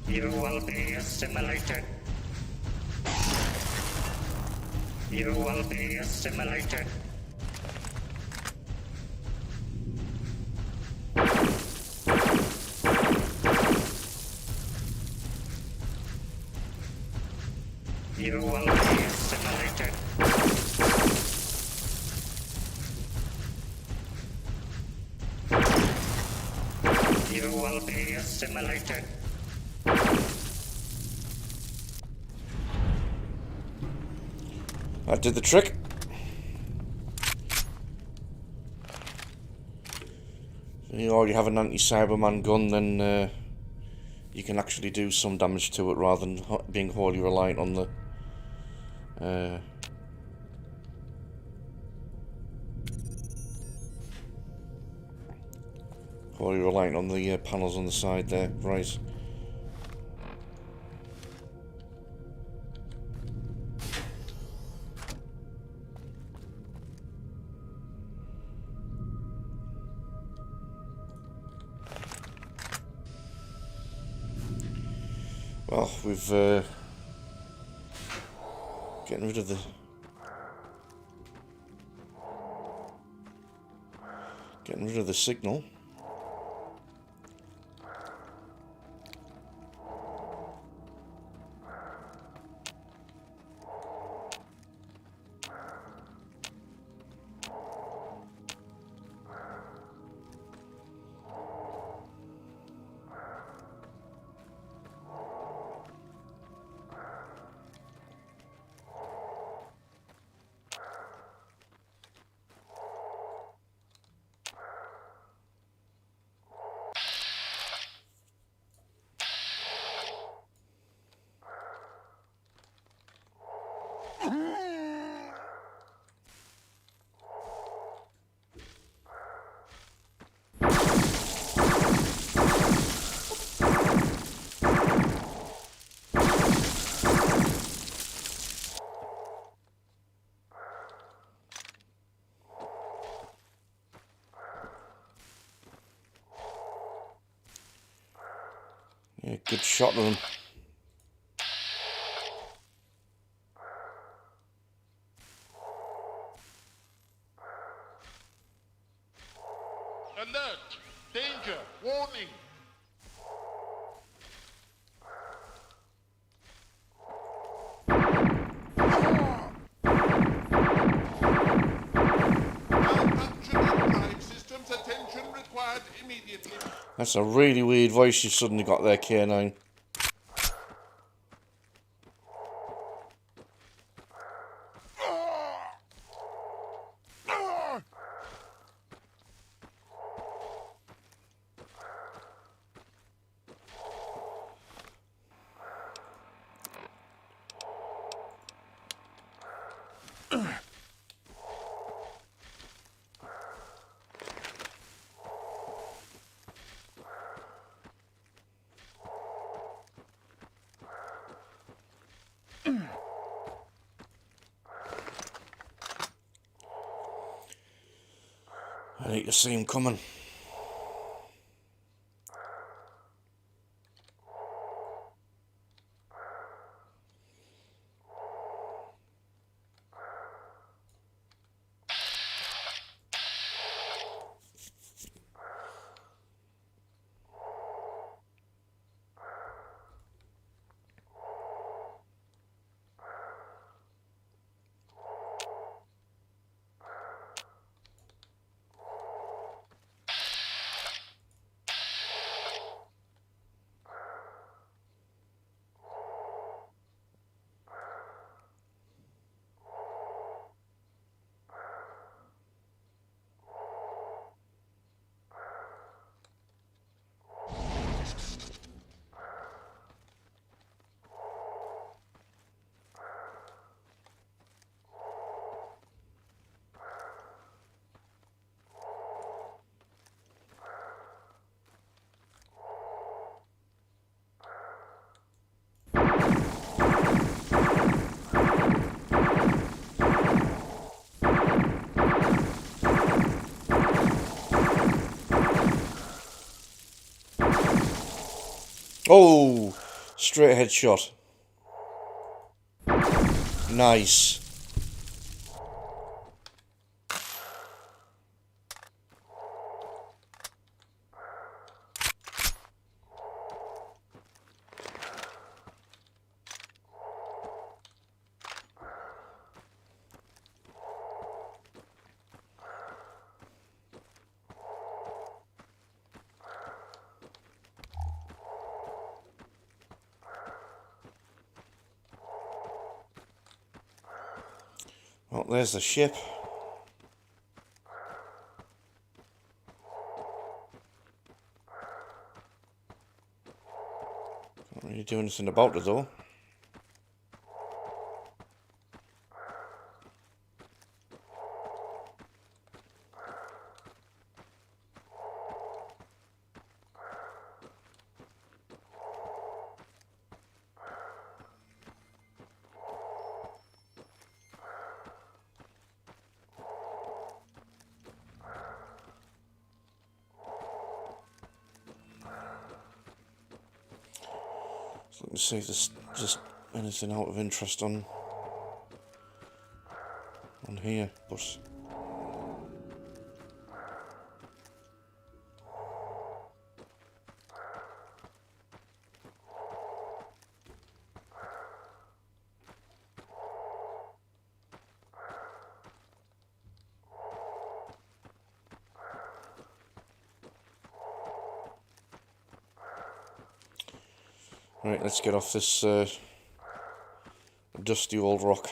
You will be assimilated. You will be assimilated. You will be assimilated. You will be assimilated. That did the trick. If you already have an anti-Cyberman gun, then you can actually do some damage to it rather than being wholly reliant on the panels on the side there. Right. Well, we've getting rid of the signal. Yeah, good shot of them. Alert! Danger! Warning! Malfunctioning drive systems. Attention required immediately. That's a really weird voice you've suddenly got there, K9. I need to see him coming. Oh, straight headshot. Nice. Oh, there's the ship. Can't really do anything about it though. So let me see if there's just anything out of interest on here, but right, let's get off this dusty old rock.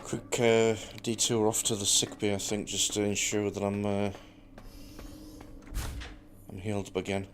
Quick detour off to the sick bay, I think, just to ensure that I'm healed up again.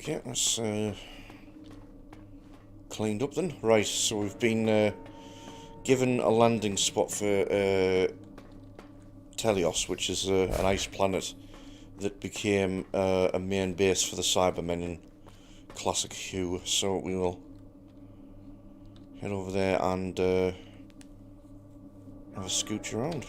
Okay, that's cleaned up then. Right, so we've been given a landing spot for Telios, which is an ice planet that became a main base for the Cybermen in Classic Hue. So we will head over there and have a scooch around.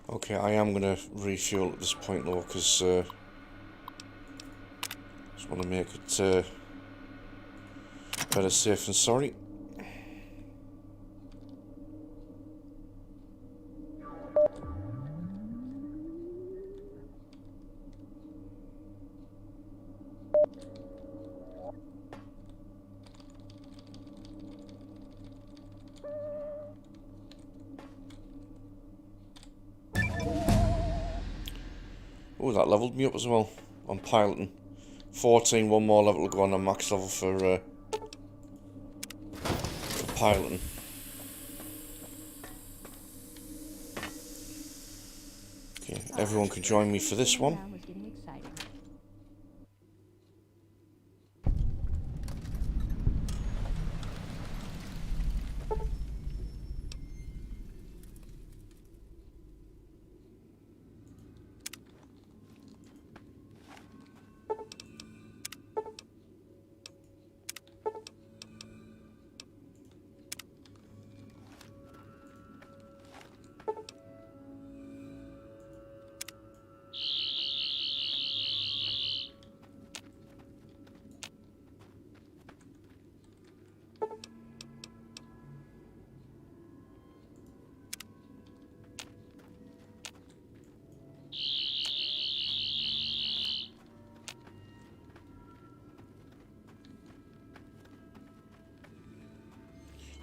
Okay, I am going to refuel at this point though, because just want to make it better safe than sorry. Oh, that leveled me up as well. I'm piloting. 14, one more level to go on the max level for piloting. Okay, everyone can join me for this one.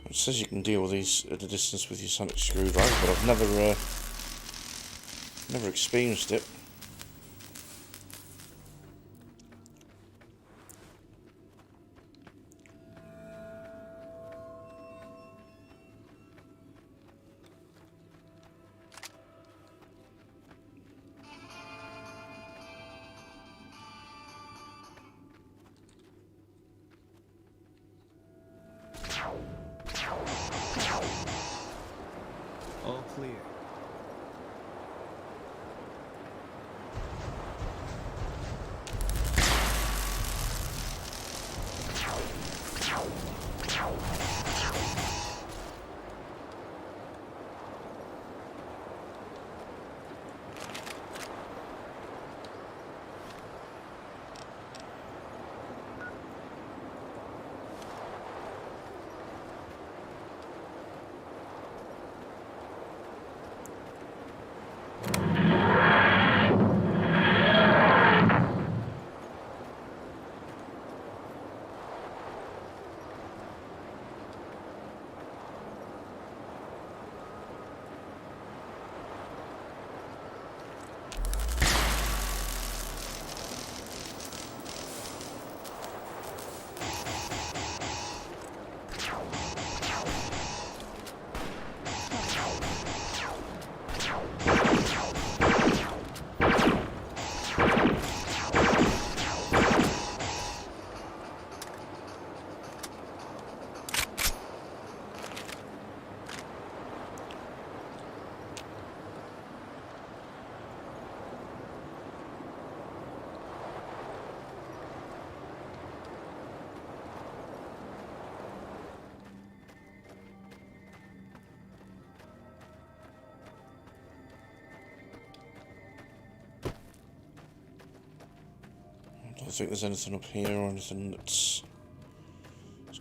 It says you can deal with these at a distance with your sonic screwdriver, but I've never experienced it. All clear. don't think there's anything up here or anything that's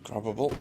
grabbable.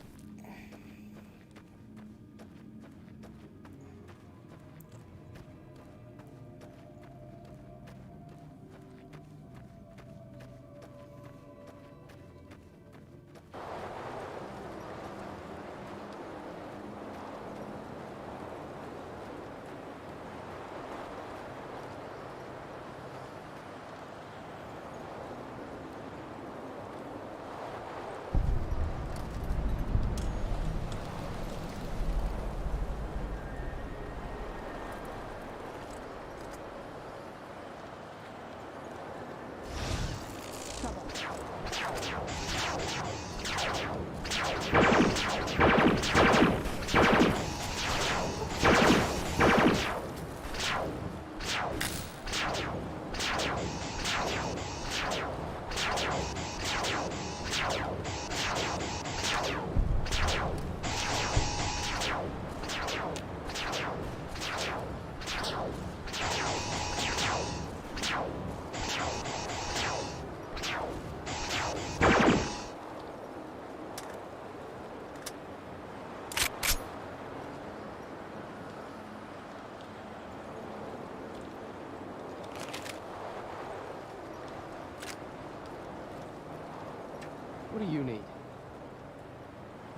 What do you need?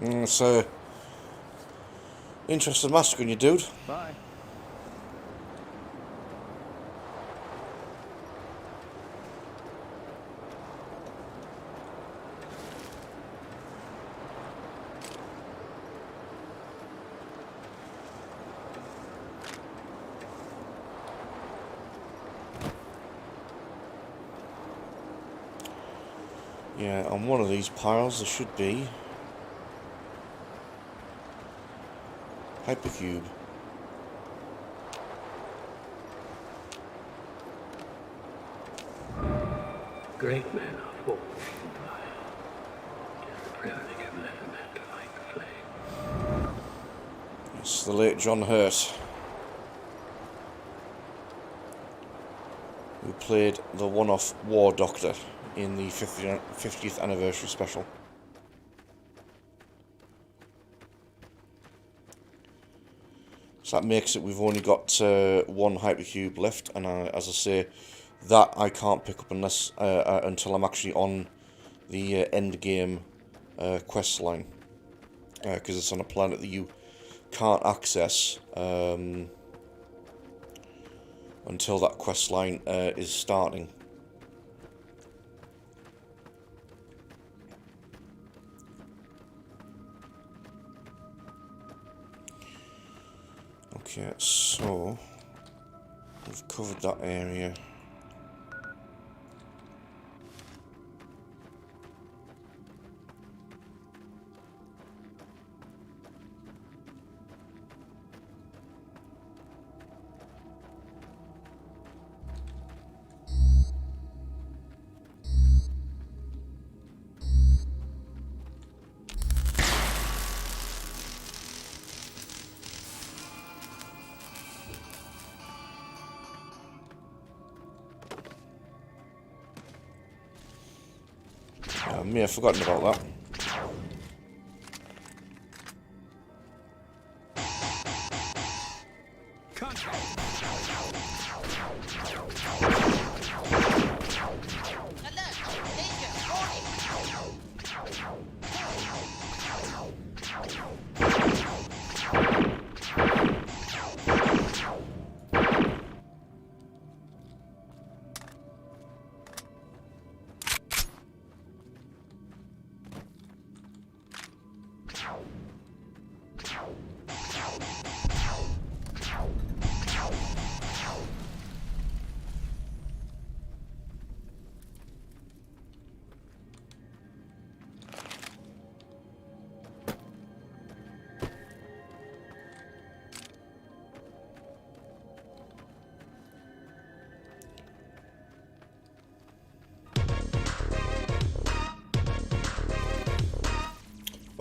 It's interesting massacring you, dude. Bye. Yeah, on one of these piles there should be hypercube. Great men are forged in fire. It is the privilege of lesser men to light the flame. It's the late John Hurt, who played the one-off War Doctor in the 50th anniversary special. So that makes it we've only got one hypercube left, and as I say, that I can't pick up unless until I'm actually on the end game quest line, because it's on a planet that you can't access until that quest line is starting. Okay, so we've covered that area. I may have forgotten about that.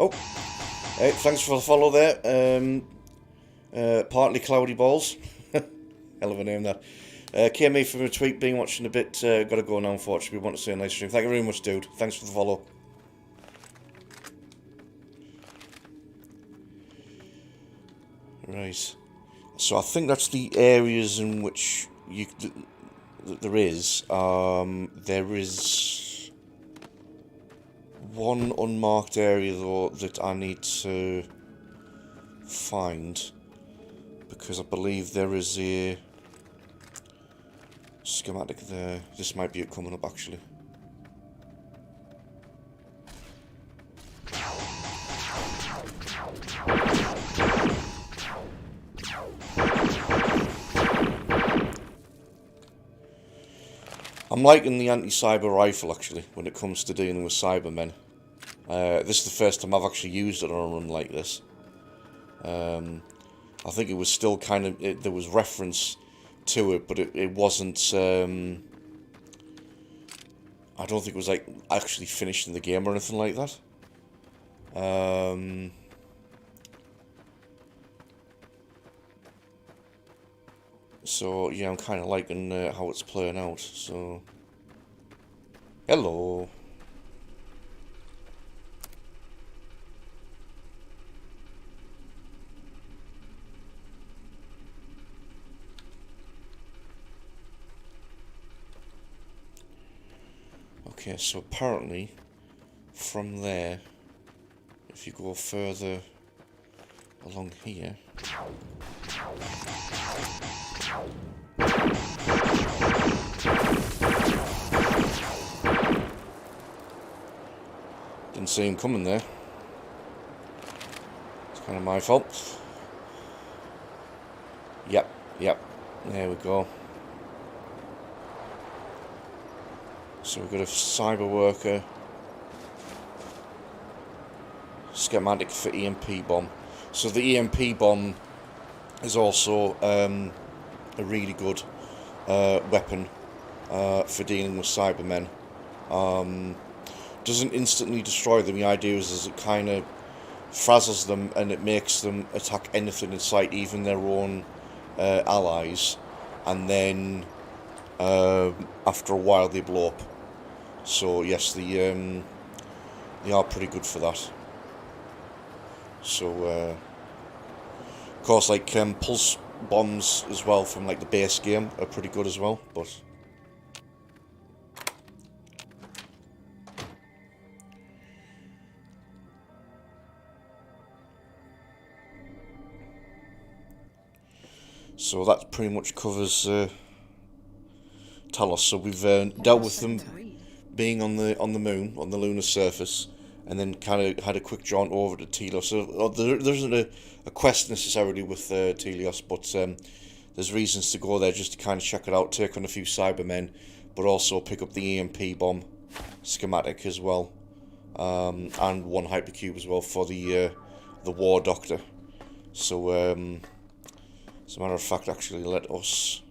Oh, hey, thanks for the follow there. Partly Cloudy Balls. Hell of a name that. KME from a tweet, been watching a bit, gotta go now unfortunately, want to say a nice stream. Thank you very much, dude. Thanks for the follow. Right. So I think that's the areas in which you there is. There is one unmarked area though that I need to find, because I believe there is a schematic there. This might be it coming up actually. I'm liking the anti-cyber rifle actually when it comes to dealing with Cybermen. This is the first time I've actually used it on a run like this. I think it was still kind of, there was reference to it, but it wasn't, I don't think it was like actually finished in the game or anything like that. So yeah, I'm kind of liking how it's playing out. So, hello. Okay, so apparently from there, if you go further along here, didn't see him coming there. It's kind of my fault. Yep, there we go. So we've got a cyber worker schematic for EMP bomb. So the EMP bomb is also a really good weapon for dealing with Cybermen. Doesn't instantly destroy them. The idea is it kind of frazzles them and it makes them attack anything in sight, even their own allies, and then after a while they blow up. So yes, they are pretty good for that. So of course, like pulse bombs as well from like the base game are pretty good as well, but so that pretty much covers Talos. So we've dealt with them being on the moon, on the lunar surface, and then kind of had a quick jaunt over to Telos. So there isn't a quest necessarily with Telios, but there's reasons to go there just to kind of check it out, take on a few Cybermen, but also pick up the EMP bomb schematic as well, and one hypercube as well for the War Doctor. So as a matter of fact, actually, let us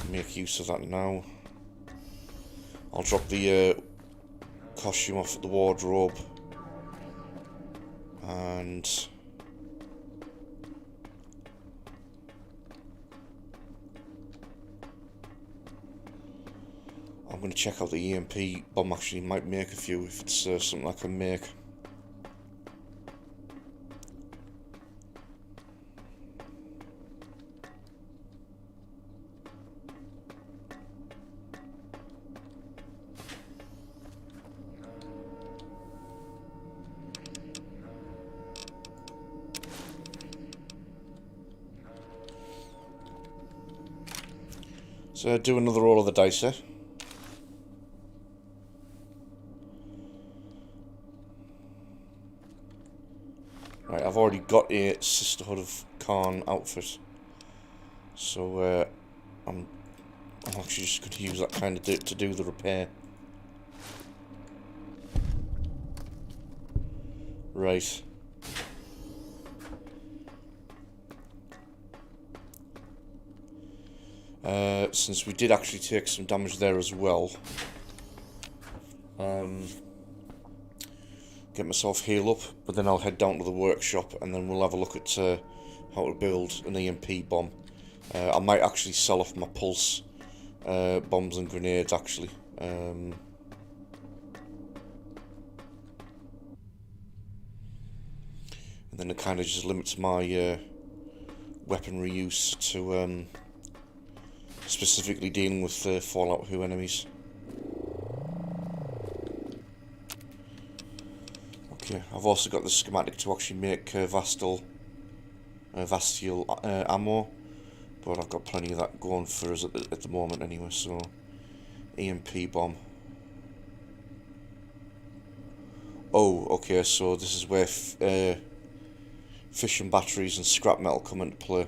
make use of that now. I'll drop the costume off at the wardrobe, and I'm going to check out the EMP bomb. Actually, might make a few if it's something I can make. So do another roll of the dice there. Right, I've already got a Sisterhood of Khan outfit, so I'm actually just going to use that kind of to do the repair. Right. Since we did actually take some damage there as well, get myself heal up, but then I'll head down to the workshop and then we'll have a look at how to build an EMP bomb. I might actually sell off my pulse bombs and grenades, actually. And then it kind of just limits my weaponry use to specifically dealing with Fallout 2 enemies. Okay, I've also got the schematic to actually make Vastial ammo, but I've got plenty of that going for us at the moment anyway, so EMP bomb. Oh, okay, so this is where fission batteries and scrap metal come into play.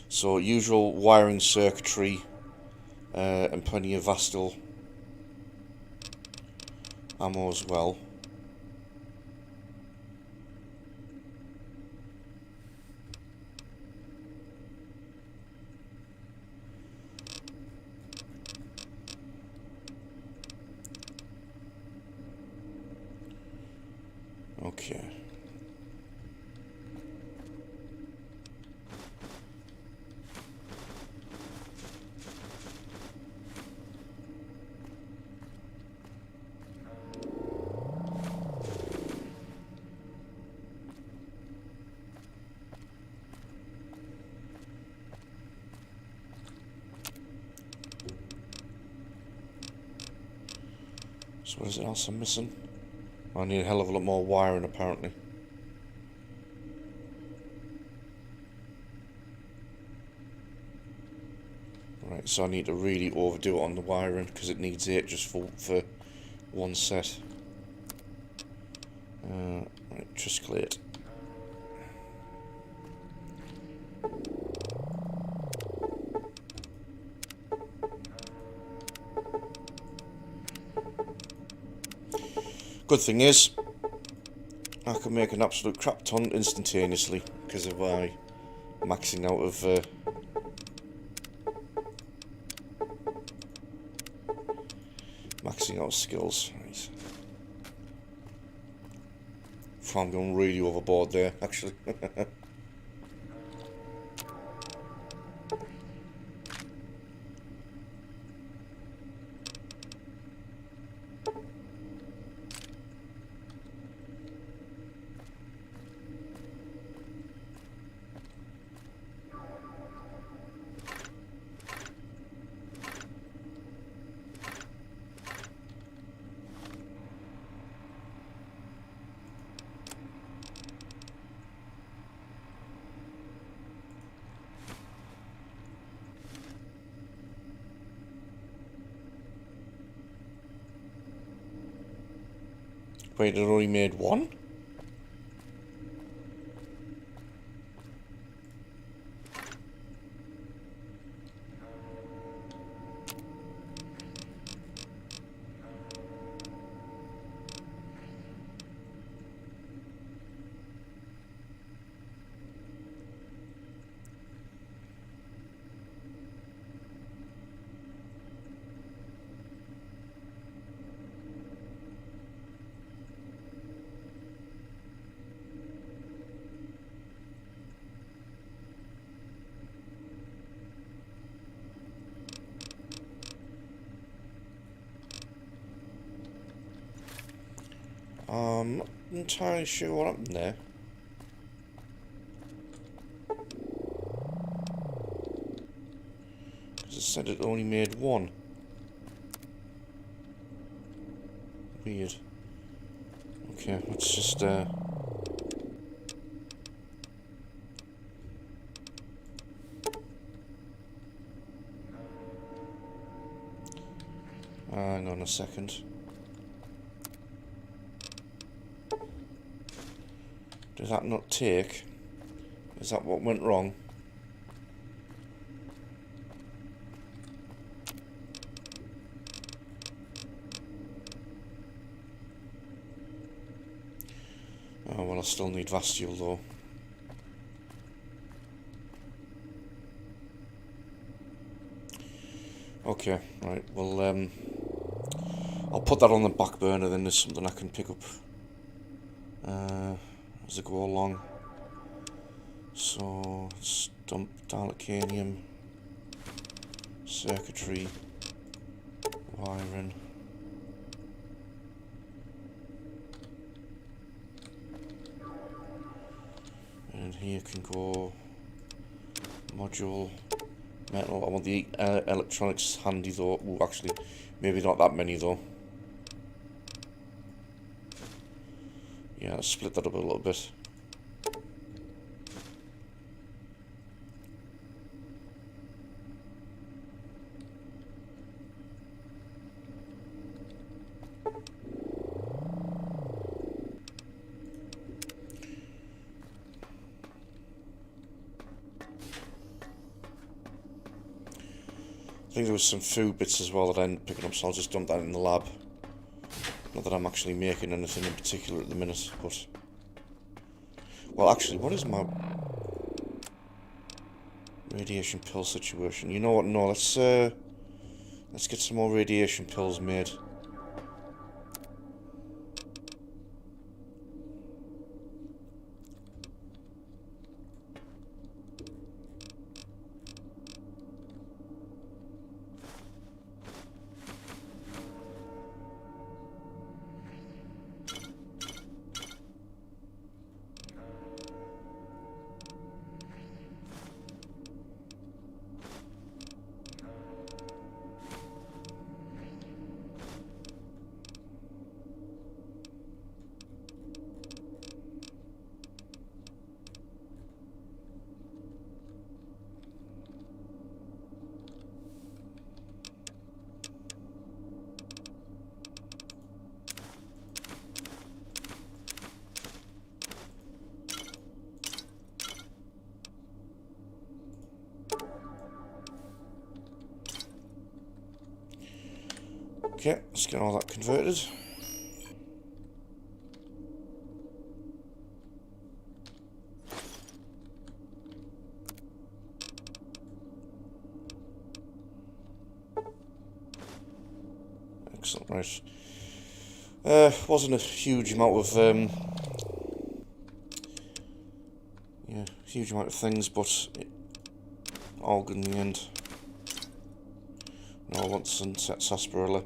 So usual wiring circuitry and plenty of Vastial ammo as well. Okay. So what is it else I'm missing? I need a hell of a lot more wiring, apparently. Right, so I need to really overdo it on the wiring, because it needs 8 just for one set. Right, triskelate. Good thing is, I can make an absolute crap ton instantaneously because of my maxing out of skills. Right. I'm going really overboard there, actually. Wait, it only made one? I'm not entirely sure what happened there. Because it said it only made one. Weird. Okay, let's just hang on a second. Does that not take? Is that what went wrong? Oh well, I still need Vastial though. Okay, right, well I'll put that on the back burner, then there's something I can pick up as I go along. So, let's dump Dalekanium, circuitry, wiring. And here can go module, metal. I want the electronics handy though. Ooh, actually, maybe not that many though. Yeah, let's split that up a little bit. I think there was some food bits as well that I ended up picking up, so I'll just dump that in the lab. Not that I'm actually making anything in particular at the minute, but... Well, actually, what is my radiation pill situation? You know what? No, let's get some more radiation pills made. Okay, let's get all that converted. Excellent, right. Wasn't a huge amount of huge amount of things, but all good in the end. No, I want Sunset Sarsaparilla.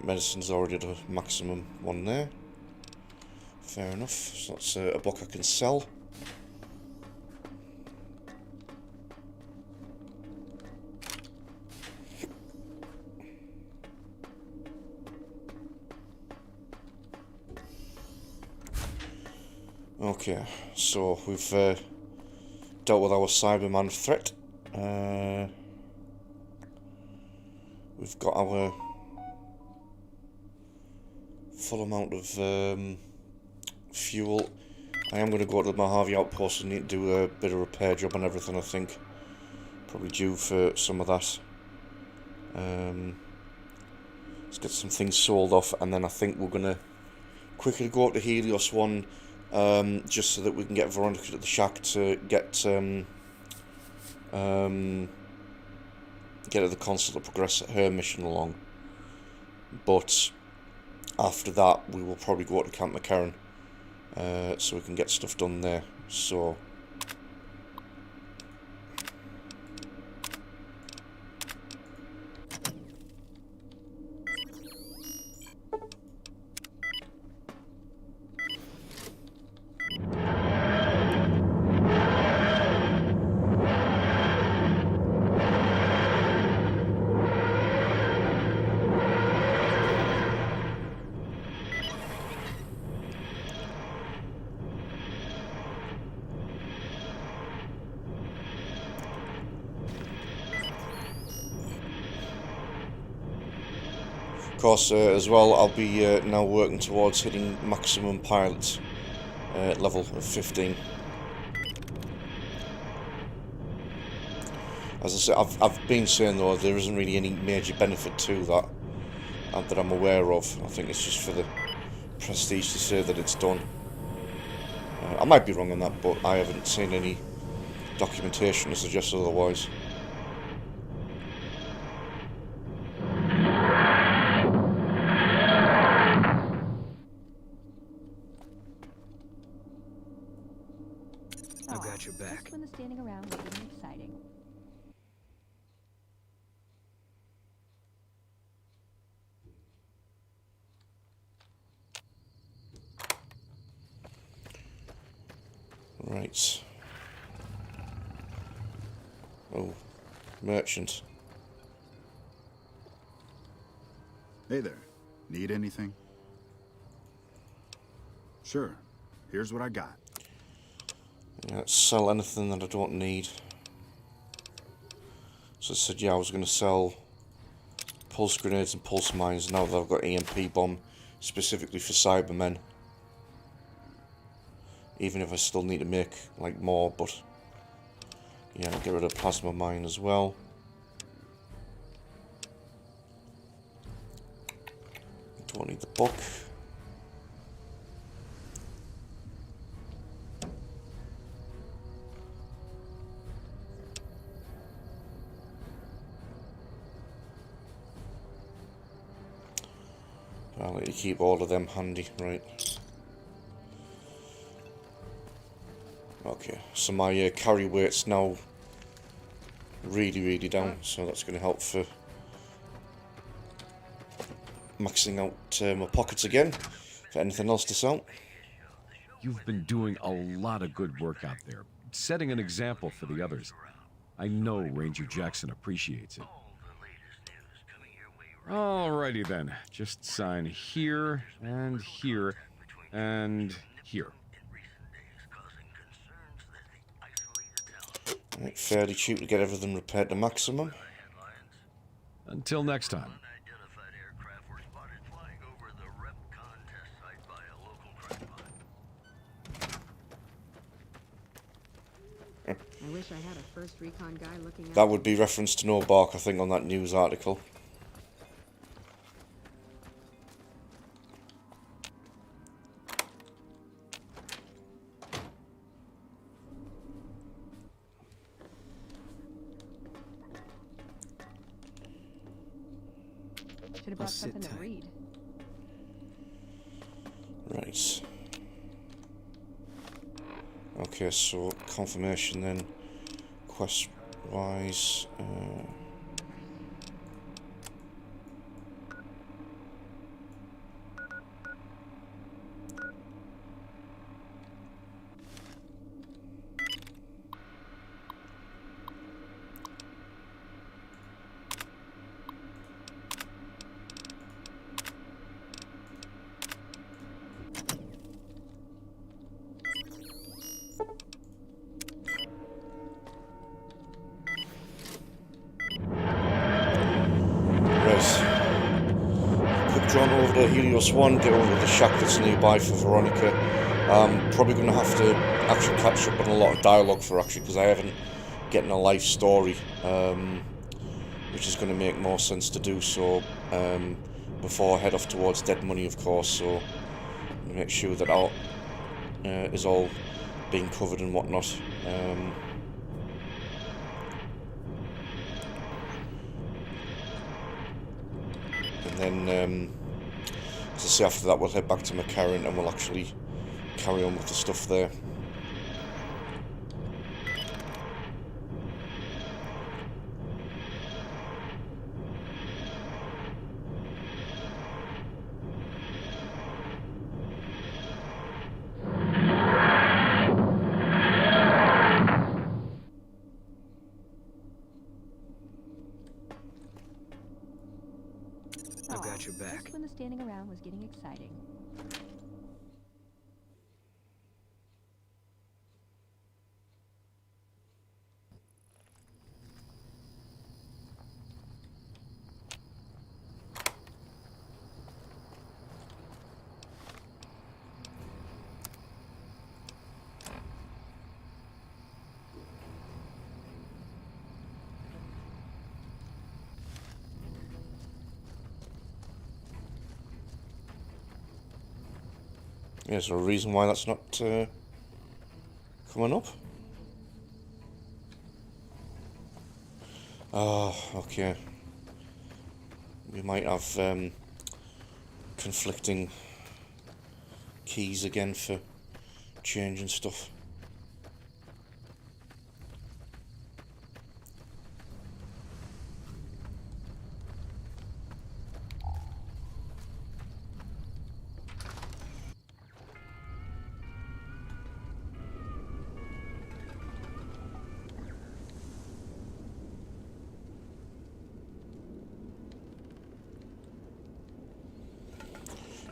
Medicine's already at a maximum one there. Fair enough. So that's a book I can sell. Okay, so we've dealt with our Cyberman threat. We've got our full amount of fuel. I am going to go to the Mojave outpost and need to do a bit of repair job and everything, I think. Probably due for some of that. Let's get some things sold off, and then I think we're going to quickly go up to Helios 1, just so that we can get Veronica at the shack to get to the console to progress her mission along. But after that, we will probably go to Camp McCarran, so we can get stuff done there. So of course, as well, I'll be now working towards hitting maximum pilot level of 15. As I said, I've been saying though, there isn't really any major benefit to that that I'm aware of. I think it's just for the prestige to say that it's done. I might be wrong on that, but I haven't seen any documentation to suggest otherwise. I've got your back. This one is standing around looking exciting. Right. Oh, merchant. Hey there. Need anything? Sure. Here's what I got. Yeah, sell anything that I don't need. So I said, yeah, I was going to sell pulse grenades and pulse mines now that I've got EMP bomb specifically for Cybermen. Even if I still need to make like more, but yeah, I'll get rid of plasma mine as well. Don't need the book. I'll let you keep all of them handy, right? Okay, so my carry weight's now really down, so that's going to help for maxing out my pockets again for anything else to sell. You've been doing a lot of good work out there, setting an example for the others. I know Ranger Jackson appreciates it. Alrighty then, just sign here, and here, and here. Right, fairly cheap to get everything repaired to maximum. Until next time. I wish I had a first recon guy looking at That would be reference to no bark, I think, on that news article. Should have brought something to read. Right. Okay, so confirmation then, quest-wise. Quick drawn over to Helios 1, get over to the shack that's nearby for Veronica. Probably going to have to actually catch up on a lot of dialogue for actually, because I haven't getting a life story, which is going to make more sense to do so before I head off towards Dead Money, of course, so make sure that all is all being covered and whatnot. And then, as I say, after that we'll head back to McCarran and we'll actually carry on with the stuff there. I've got your back. Just when the standing around was getting exciting. Yeah, is there a reason why that's not Coming up. Oh, okay. We might have conflicting keys again for changing stuff.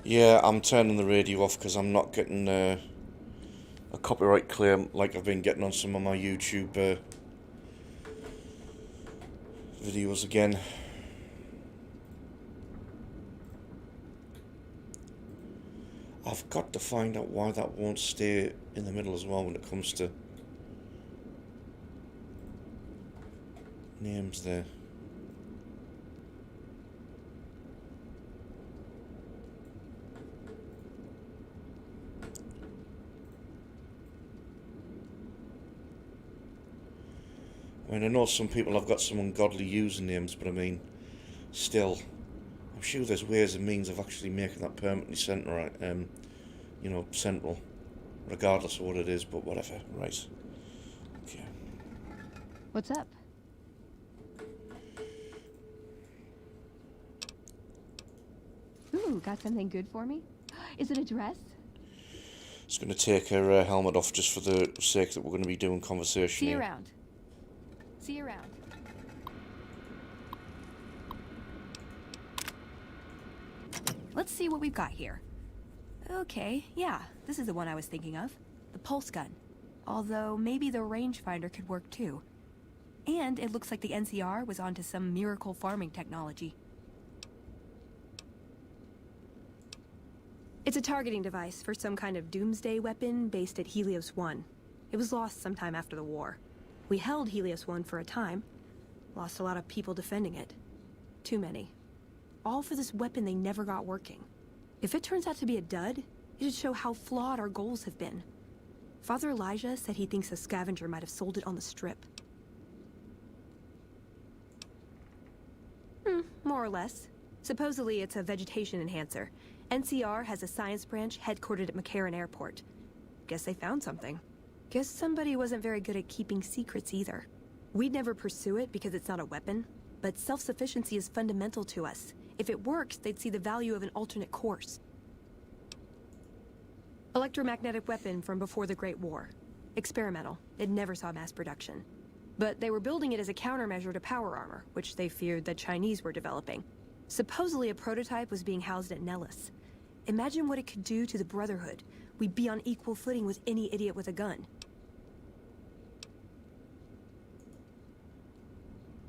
Yeah, I'm turning the radio off because I'm not getting a copyright claim like I've been getting on some of my YouTube videos again. I've got to find out why that won't stay in the middle as well when it comes to names there. I mean, I know some people have got some ungodly usernames, but I mean, still, I'm sure there's ways and means of actually making that permanently central, you know, central, regardless of what it is, but whatever, right. Okay. What's up? Ooh, got something good for me? Is it a dress? It's going to take her helmet off just for the sake that we're going to be doing conversation See you here. around. See you around. Let's see what we've got here. Okay, yeah, this is the one I was thinking of. The pulse gun. Although, maybe the rangefinder could work too. And it looks like the NCR was onto some miracle farming technology. It's a targeting device for some kind of doomsday weapon based at Helios 1. It was lost sometime after the war. We held Helios 1 for a time. Lost a lot of people defending it. Too many. All for this weapon they never got working. If it turns out to be a dud, it'd show how flawed our goals have been. Father Elijah said he thinks a scavenger might have sold it on the strip. More or less. Supposedly it's a vegetation enhancer. NCR has a science branch headquartered at McCarran Airport. Guess they found something. Guess somebody wasn't very good at keeping secrets either. We'd never pursue it because it's not a weapon, but self-sufficiency is fundamental to us. If it works, they'd see the value of an alternate course. Electromagnetic weapon from before the Great War. Experimental. It never saw mass production. But they were building it as a countermeasure to power armor, which they feared the Chinese were developing. Supposedly a prototype was being housed at Nellis. Imagine what it could do to the Brotherhood. We'd be on equal footing with any idiot with a gun.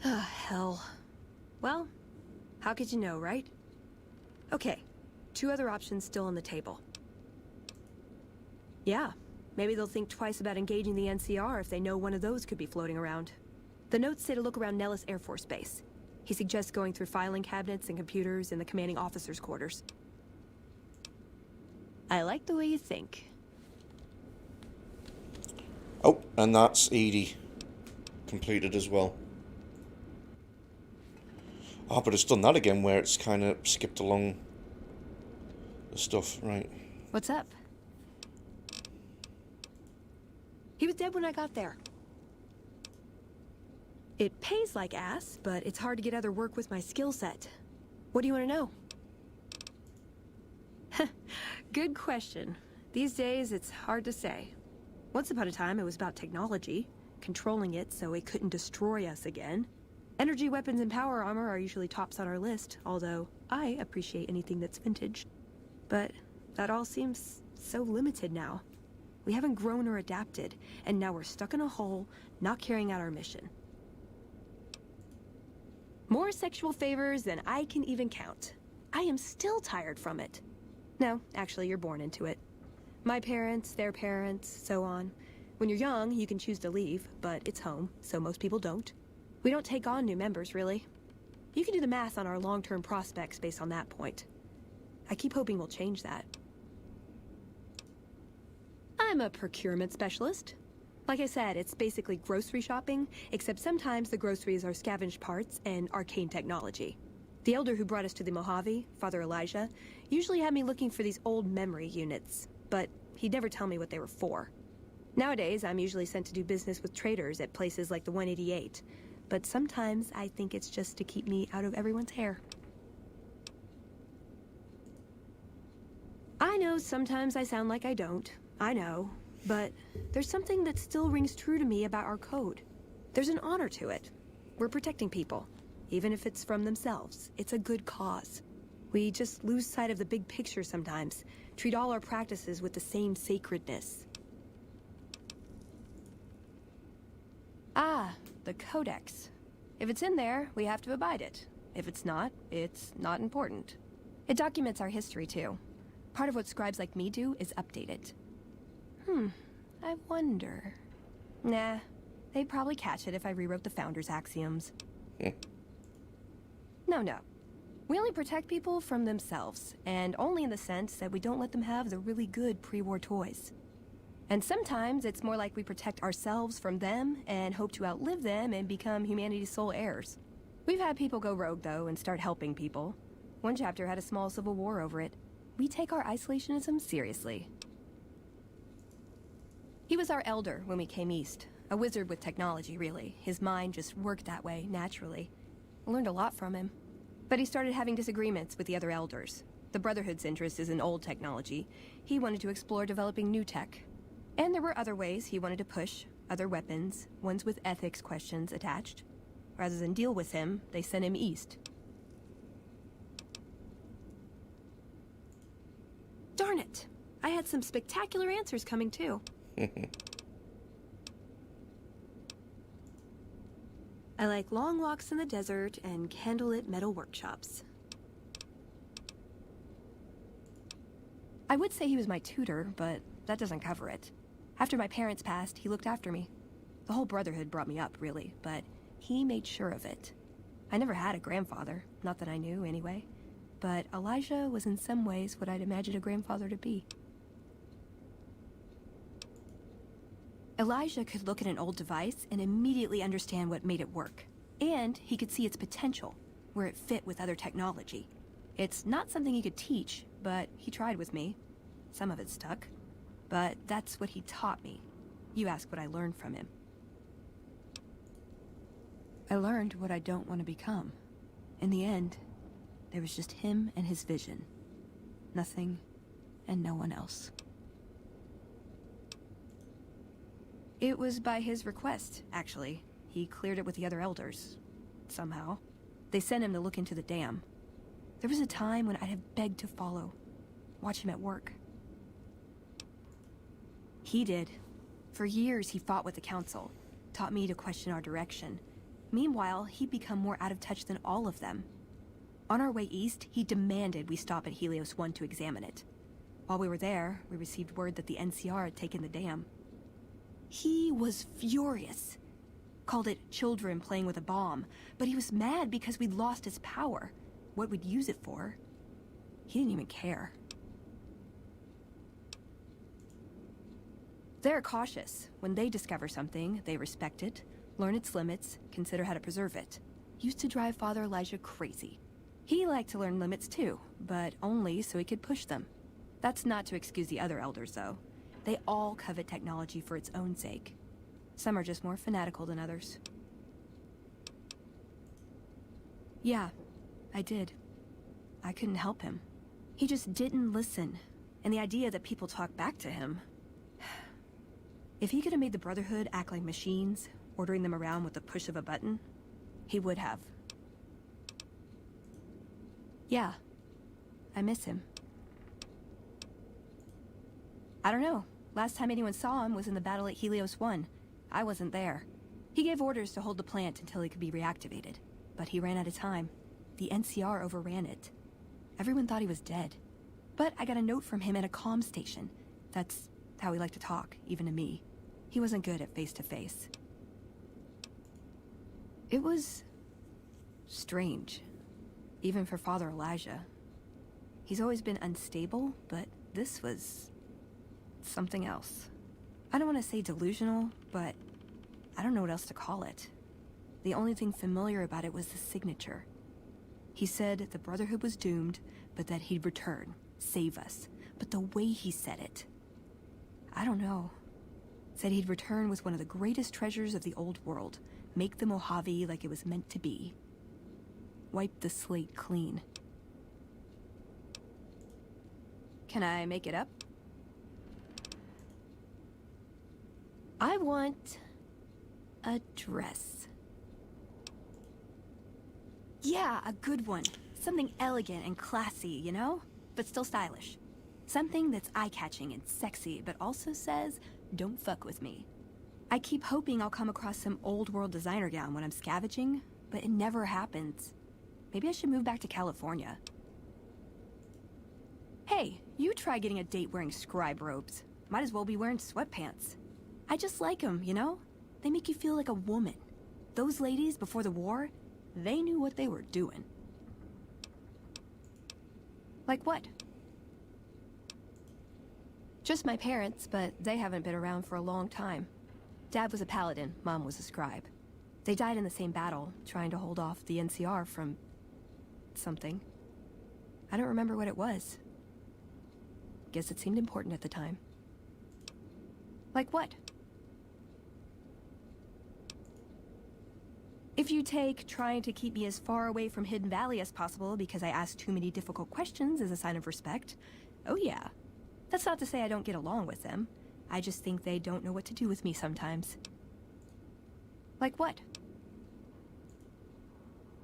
Ah, hell. Well, how could you know, right? Okay, 2 other options still on the table. Yeah, maybe they'll think twice about engaging the NCR if they know one of those could be floating around. The notes say to look around Nellis Air Force Base. He suggests going through filing cabinets and computers in the commanding officer's quarters. I like the way you think. Oh, and that's Edie completed as well. Oh, but it's done that again where it's kind of skipped along the stuff, right? What's up? He was dead when I got there. It pays like ass, but it's hard to get other work with my skill set. What do you want to know? Good question. These days, it's hard to say. Once upon a time, it was about technology, controlling it so it couldn't destroy us again. Energy weapons and power armor are usually tops on our list, although I appreciate anything that's vintage. But that all seems so limited now. We haven't grown or adapted, and now we're stuck in a hole, not carrying out our mission. More sexual favors than I can even count. I am still tired from it. No, actually, you're born into it. My parents, their parents, so on. When you're young, you can choose to leave, but it's home, so most people don't. We don't take on new members, really. You can do the math on our long-term prospects based on that point. I keep hoping we'll change that. I'm a procurement specialist. Like I said, it's basically grocery shopping, except sometimes the groceries are scavenged parts and arcane technology. The elder who brought us to the Mojave, Father Elijah, usually had me looking for these old memory units, but he'd never tell me what they were for. Nowadays, I'm usually sent to do business with traders at places like the 188, but sometimes I think it's just to keep me out of everyone's hair. I know sometimes I sound like I don't. I know. But there's something that still rings true to me about our code. There's an honor to it. We're protecting people. Even if it's from themselves, it's a good cause. We just lose sight of the big picture sometimes. Treat all our practices with the same sacredness. Ah, the Codex. If it's in there, we have to abide it. If it's not important. It documents our history, too. Part of what scribes like me do is update it. I wonder... Nah, they'd probably catch it if I rewrote the Founder's axioms. No. We only protect people from themselves, and only in the sense that we don't let them have the really good pre-war toys. And sometimes it's more like we protect ourselves from them and hope to outlive them and become humanity's sole heirs. We've had people go rogue, though, and start helping people. One chapter had a small civil war over it. We take our isolationism seriously. He was our elder when we came east. A wizard with technology, really. His mind just worked that way, naturally. I learned a lot from him. But he started having disagreements with the other elders. The Brotherhood's interest is in old technology. He wanted to explore developing new tech. And there were other ways he wanted to push, other weapons, ones with ethics questions attached. Rather than deal with him, they sent him east. Darn it! I had some spectacular answers coming, too. I like long walks in the desert and candlelit metal workshops. I would say he was my tutor, but that doesn't cover it. After my parents passed, he looked after me. The whole Brotherhood brought me up, really, but he made sure of it. I never had a grandfather, not that I knew, anyway. But Elijah was in some ways what I'd imagined a grandfather to be. Elijah could look at an old device and immediately understand what made it work. And he could see its potential, where it fit with other technology. It's not something he could teach, but he tried with me. Some of it stuck. But that's what he taught me. You ask what I learned from him. I learned what I don't want to become. In the end, there was just him and his vision. Nothing and no one else. It was by his request, actually. He cleared it with the other elders. Somehow. They sent him to look into the dam. There was a time when I'd have begged to follow. Watch him at work. He did. For years, he fought with the council. Taught me to question our direction. Meanwhile, he'd become more out of touch than all of them. On our way east, he demanded we stop at Helios 1 to examine it. While we were there, we received word that the NCR had taken the dam. He was furious. Called it children playing with a bomb, but he was mad because we'd lost its power. What we'd use it for. He didn't even care. They're cautious. When they discover something, they respect it, learn its limits, consider how to preserve it. Used to drive Father Elijah crazy. He liked to learn limits too, but only so he could push them. That's not to excuse the other elders, though. They all covet technology for its own sake. Some are just more fanatical than others. Yeah, I did. I couldn't help him. He just didn't listen. And the idea that people talk back to him... If he could have made the Brotherhood act like machines, ordering them around with the push of a button, he would have. Yeah, I miss him. I don't know. Last time anyone saw him was in the battle at Helios 1. I wasn't there. He gave orders to hold the plant until it could be reactivated. But he ran out of time. The NCR overran it. Everyone thought he was dead. But I got a note from him at a comm station. That's how he liked to talk, even to me. He wasn't good at face-to-face. It was... strange. Even for Father Elijah. He's always been unstable, but this was... something else. I don't want to say delusional, but I don't know what else to call it. The only thing familiar about it was the signature. He said the Brotherhood was doomed, but that he'd return, save us. But the way he said it, I don't know. Said he'd return with one of the greatest treasures of the old world, make the Mojave like it was meant to be. Wipe the slate clean. Can I make it up? I want a dress. Yeah, a good one. Something elegant and classy, you know? But still stylish. Something that's eye-catching and sexy, but also says, don't fuck with me. I keep hoping I'll come across some old-world designer gown when I'm scavenging, but it never happens. Maybe I should move back to California. Hey, you try getting a date wearing scribe robes. Might as well be wearing sweatpants. I just like them, you know? They make you feel like a woman. Those ladies, before the war, they knew what they were doing. Like what? Just my parents, but they haven't been around for a long time. Dad was a paladin, Mom was a scribe. They died in the same battle, trying to hold off the NCR from... something. I don't remember what it was. Guess it seemed important at the time. Like what? If you take trying to keep me as far away from Hidden Valley as possible because I ask too many difficult questions as a sign of respect, oh yeah. That's not to say I don't get along with them. I just think they don't know what to do with me sometimes. Like what?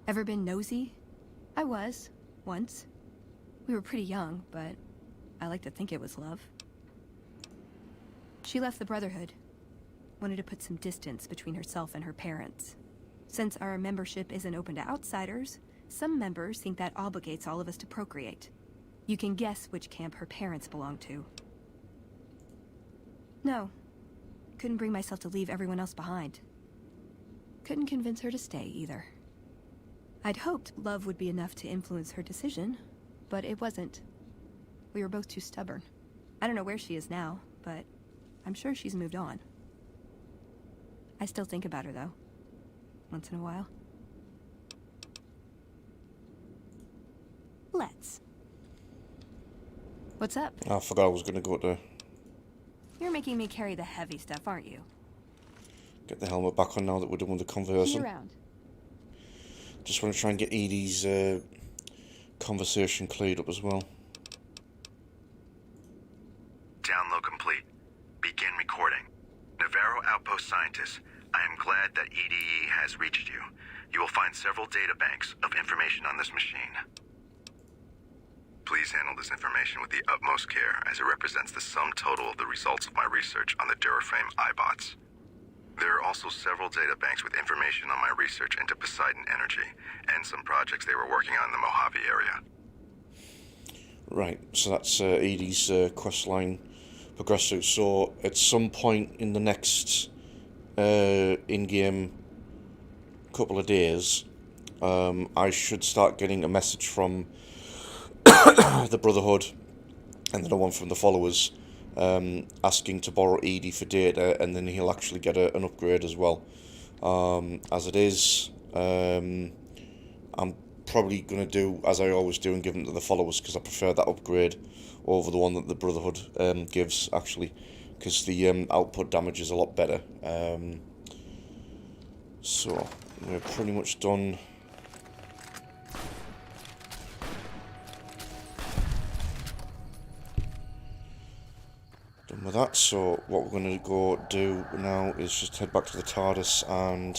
Ever been nosy? I was, once. We were pretty young, but I like to think it was love. She left the Brotherhood. Wanted to put some distance between herself and her parents. Since our membership isn't open to outsiders, some members think that obligates all of us to procreate. You can guess which camp her parents belong to. No. Couldn't bring myself to leave everyone else behind. Couldn't convince her to stay, either. I'd hoped love would be enough to influence her decision, but it wasn't. We were both too stubborn. I don't know where she is now, but I'm sure she's moved on. I still think about her, though. Once in a while. Let's. What's up? I forgot I was going to go to You're making me carry the heavy stuff, aren't you? get the helmet back on now that we're done with the conversing. See you around. Just want to try and get Edie's conversation cleared up as well. Download complete. Begin recording. Navarro Outpost Scientist, I am glad that EDE has reached you. You will find several data banks of information on this machine. Please handle this information with the utmost care, as it represents the sum total of the results of my research on the Duraframe iBots. There are also several data banks with information on my research into Poseidon Energy, and some projects they were working on in the Mojave area. Right, so that's Edie's quest line progressed through. So at some point in the next in-game couple of days, I should start getting a message from the Brotherhood and then one from the followers asking to borrow Edie for data, and then he'll actually get an upgrade as well. As it is, I'm probably going to do as I always do and give them to the followers, because I prefer that upgrade over the one that the Brotherhood gives, actually, because the output damage is a lot better. So we're pretty much done. Done with that. So what we're going to go do now is just head back to the TARDIS and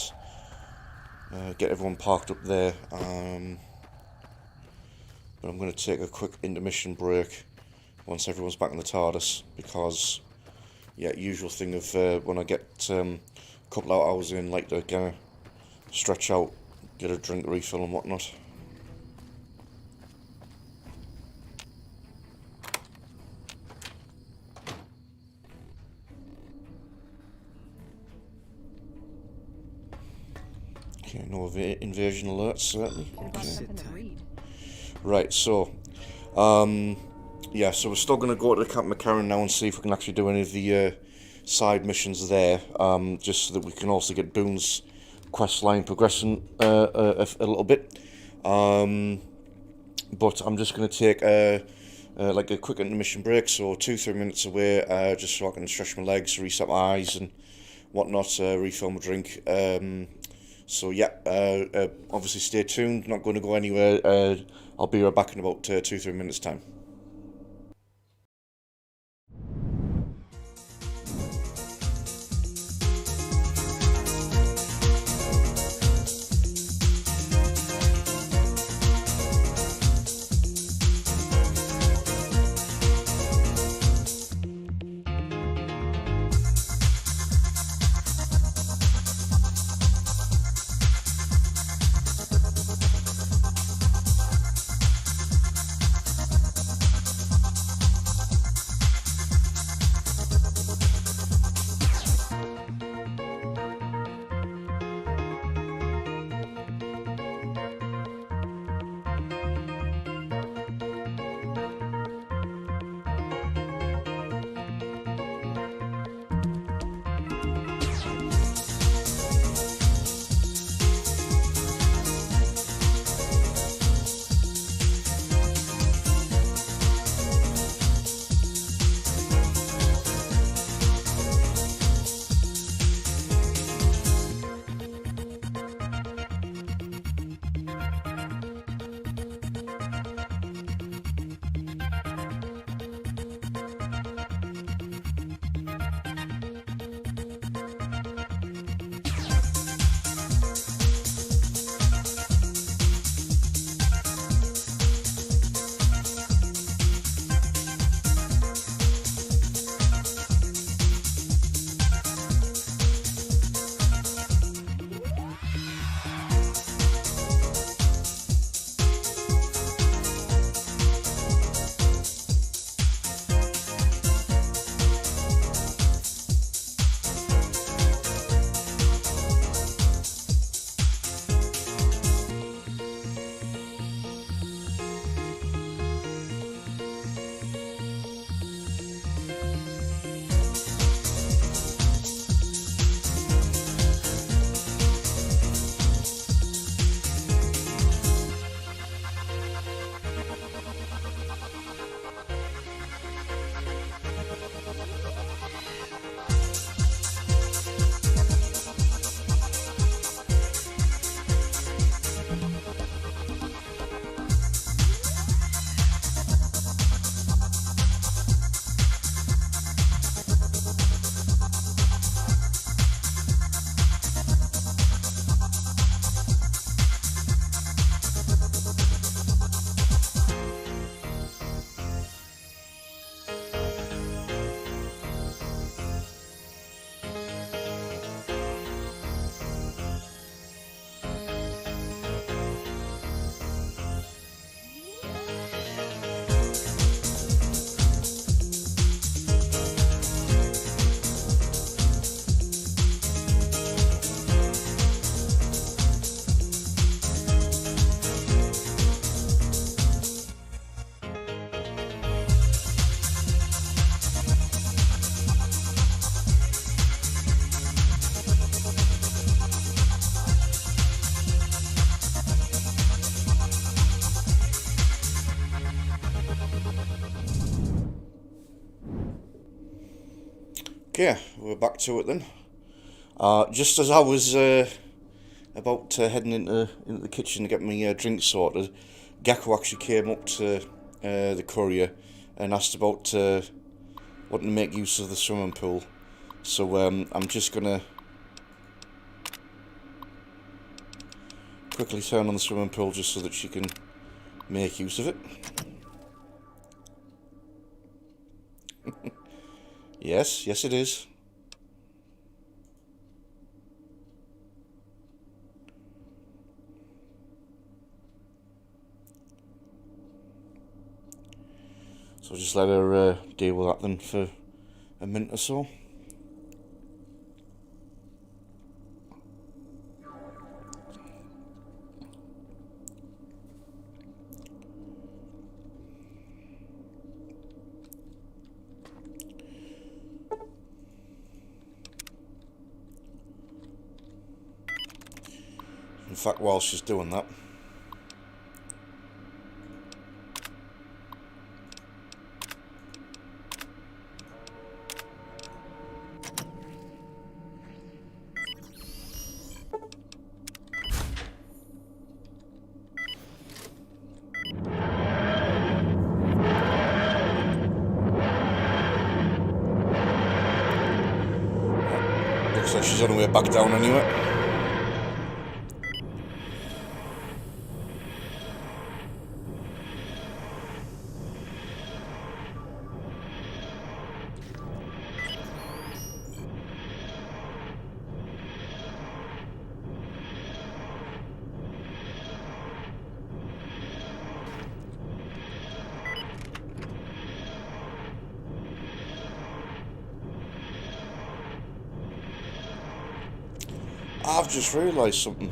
get everyone parked up there. But I'm going to take a quick intermission break once everyone's back in the TARDIS, because yeah, usual thing of when I get a couple of hours in, like to kind of stretch out, get a drink refill and whatnot. Okay, no invasion alerts, certainly. Okay. Right, so yeah, so we're still going to go to the Camp McCarran now and see if we can actually do any of the side missions there, just so that we can also get Boone's quest line progressing a little bit. But I'm just going to take like a quick intermission break, so 2-3 minutes away, just so I can stretch my legs, reset my eyes and whatnot, refill my drink. So yeah, obviously stay tuned, not going to go anywhere. I'll be right back in about 2-3 minutes time. Okay, we're back to it then. Just as I was about heading into the kitchen to get my drink sorted, Gecko actually came up to the courier and asked about wanting to make use of the swimming pool. So I'm just gonna quickly turn on the swimming pool just so that she can make use of it. Yes, it is. So just let her deal with that then for a minute or so. fact, while she's doing that, looks like she's on her way back down anyway. I've just realised something.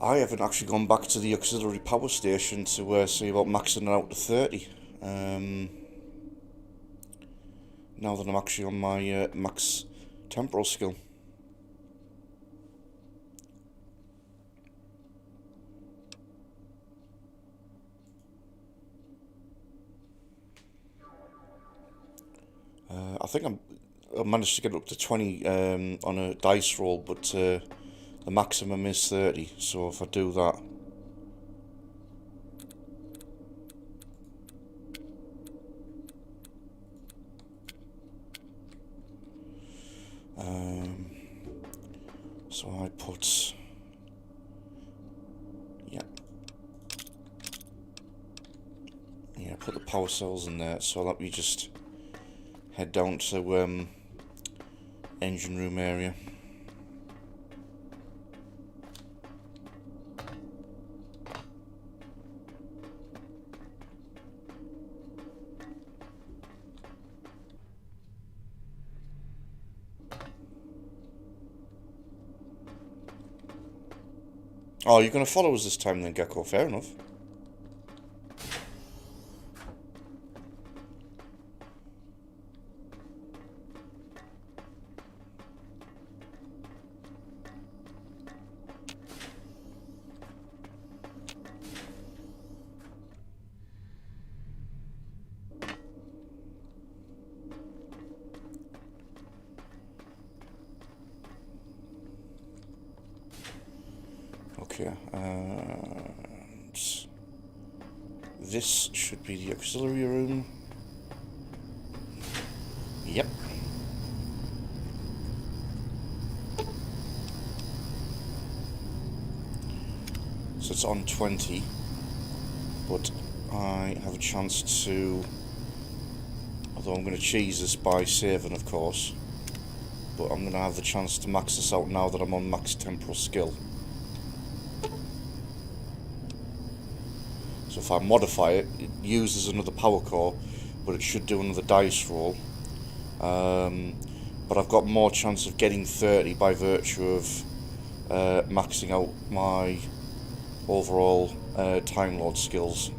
I haven't actually gone back to the auxiliary power station to see about maxing it out to 30. Now that I'm actually on my max temporal skill. I think I managed to get up to 20 on a dice roll, but the maximum is 30, so if I do that, so I put, yeah, put the power cells in there, so let me just head down to engine room area. Oh, you're going to follow us this time then, Gecko. Fair enough. Okay, and this should be the auxiliary room. Yep. So it's on 20, but I have a chance to, although I'm going to cheese this by saving, of course, but I'm going to have the chance to max this out now that I'm on max temporal skill. So if I modify it, it uses another power core, but it should do another dice roll. But I've got more chance of getting 30 by virtue of maxing out my overall Time Lord skills.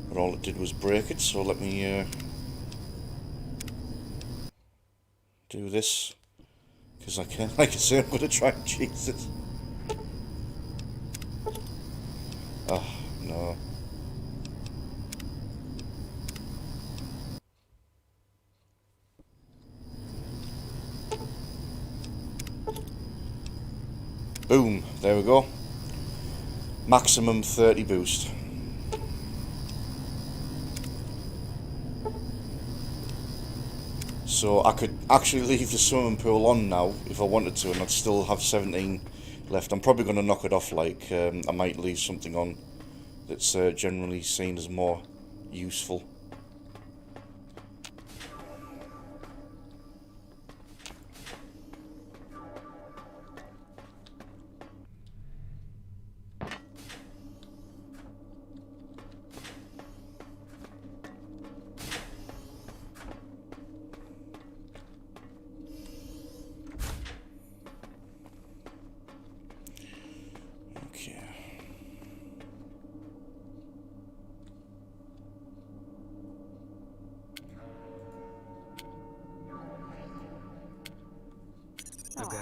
But all it did was break it, so let me do this, because I can, like I say, I'm going to try and cheese it. Oh, no. Boom, there we go. Maximum 30 boost. So I could actually leave the swimming pool on now if I wanted to, and I'd still have 17 left. I'm probably going to knock it off, like, I might leave something on that's generally seen as more useful.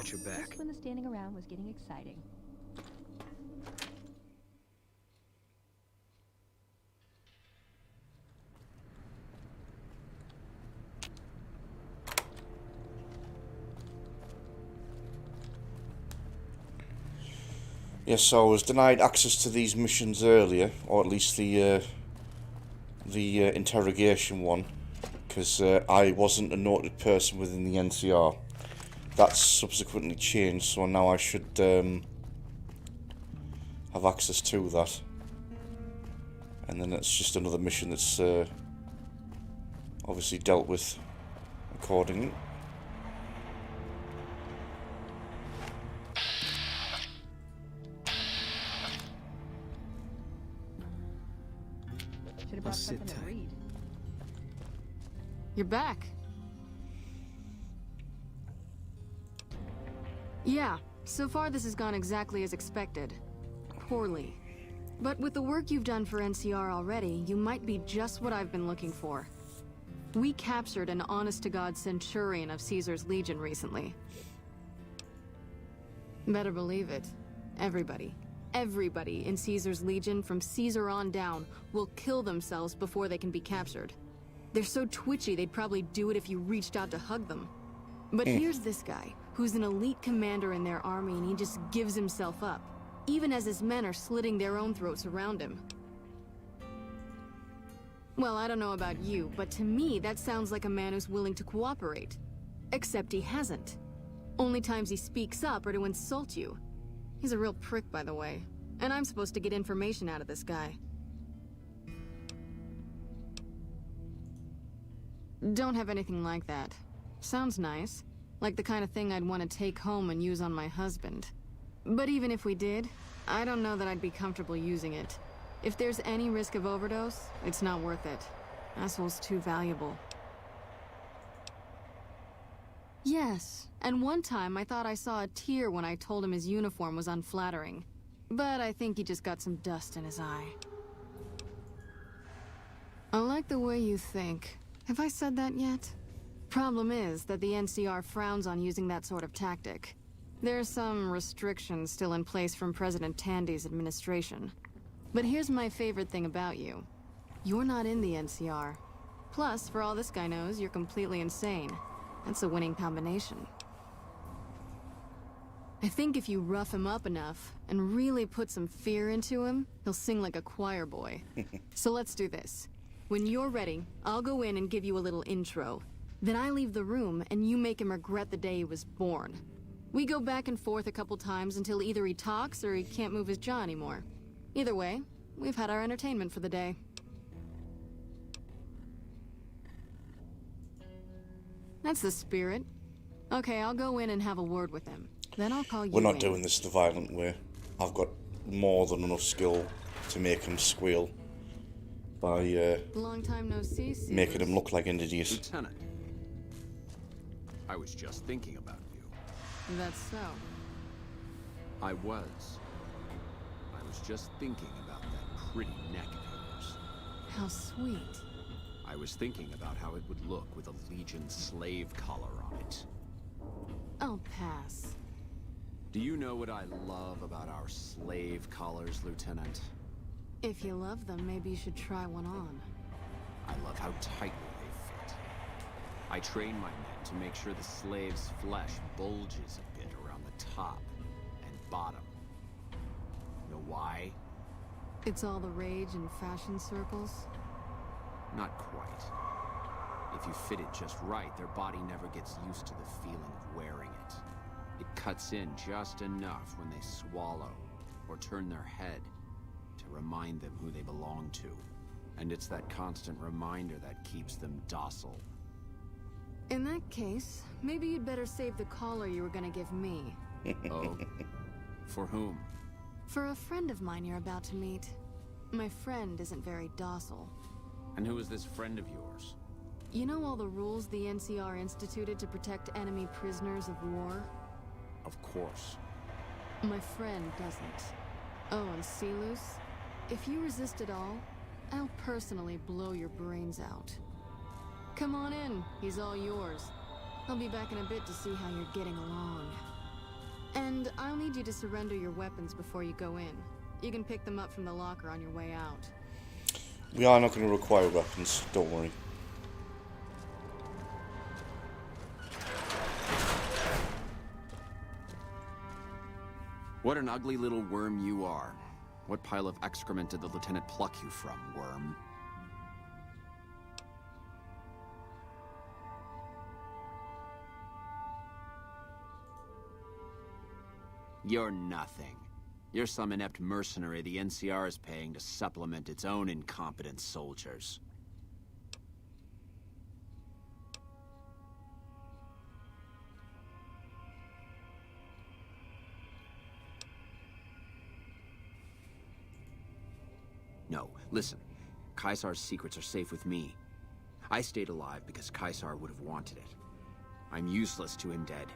got your back. Just when the standing around was getting exciting. Yes, so I was denied access to these missions earlier, or at least the interrogation one, because I wasn't a noted person within the NCR. That's subsequently changed, so now I should have access to that. And then it's just another mission that's obviously dealt with accordingly. Should have brought something to read. You're back. Yeah, so far this has gone exactly as expected. Poorly. But with the work you've done for NCR already, you might be just what I've been looking for. We captured an honest-to-God Centurion of Caesar's Legion recently. Better believe it. Everybody in Caesar's Legion, from Caesar on down, will kill themselves before they can be captured. They're so twitchy they'd probably do it if you reached out to hug them. But here's this guy, who's an elite commander in their army, and he just gives himself up, even as his men are slitting their own throats around him. Well, I don't know about you, but to me that sounds like a man who's willing to cooperate. Except he hasn't. Only times he speaks up are to insult you. He's a real prick, by the way. And I'm supposed to get information out of this guy. Don't have anything like that. Sounds nice. Like the kind of thing I'd want to take home and use on my husband. But even if we did, I don't know that I'd be comfortable using it. If there's any risk of overdose, it's not worth it. Asshole's too valuable. Yes, and one time I thought I saw a tear when I told him his uniform was unflattering. But I think he just got some dust in his eye. I like the way you think. Have I said that yet? Problem is that the NCR frowns on using that sort of tactic. There's some restrictions still in place from President Tandy's administration. But here's my favorite thing about you. You're not in the NCR. Plus, for all this guy knows, you're completely insane. That's a winning combination. I think if you rough him up enough, and really put some fear into him, he'll sing like a choir boy. So let's do this. When you're ready, I'll go in and give you a little intro. Then I leave the room, and you make him regret the day he was born. We go back and forth a couple times until either he talks or he can't move his jaw anymore. Either way, we've had our entertainment for the day. That's the spirit. Okay, I'll go in and have a word with him. Then I'll call you We're not in. doing this the violent way. I've got more than enough skill to make him squeal by Long time no see, Caesar. making him look like an idiot. Lieutenant, I was just thinking about you. That's so. I was just thinking about that pretty neck of yours. How sweet. I was thinking about how it would look with a Legion slave collar on it. I'll pass. Do you know what I love about our slave collars, Lieutenant? If you love them, maybe you should try one on. I love how tightly they fit. I train my men to make sure the slave's flesh bulges a bit around the top and bottom. Know why? It's all the rage in fashion circles. Not quite. If you fit it just right, their body never gets used to the feeling of wearing it. It cuts in just enough when they swallow or turn their head to remind them who they belong to. And it's that constant reminder that keeps them docile. In that case, maybe you'd better save the collar you were gonna give me. Oh? For whom? For a friend of mine you're about to meet. My friend isn't very docile. And who is this friend of yours? You know all the rules the NCR instituted to protect enemy prisoners of war? Of course. My friend doesn't. Oh, and Celus? If you resist at all, I'll personally blow your brains out. Come on in, he's all yours. I'll be back in a bit to see how you're getting along. And I'll need you to surrender your weapons before you go in. You can pick them up from the locker on your way out. We are not going to require weapons, don't worry. What an ugly little worm you are. What pile of excrement did the lieutenant pluck you from, worm? You're nothing. You're some inept mercenary the NCR is paying to supplement its own incompetent soldiers. No, listen. Caesar's secrets are safe with me. I stayed alive because Caesar would have wanted it. I'm useless to him dead.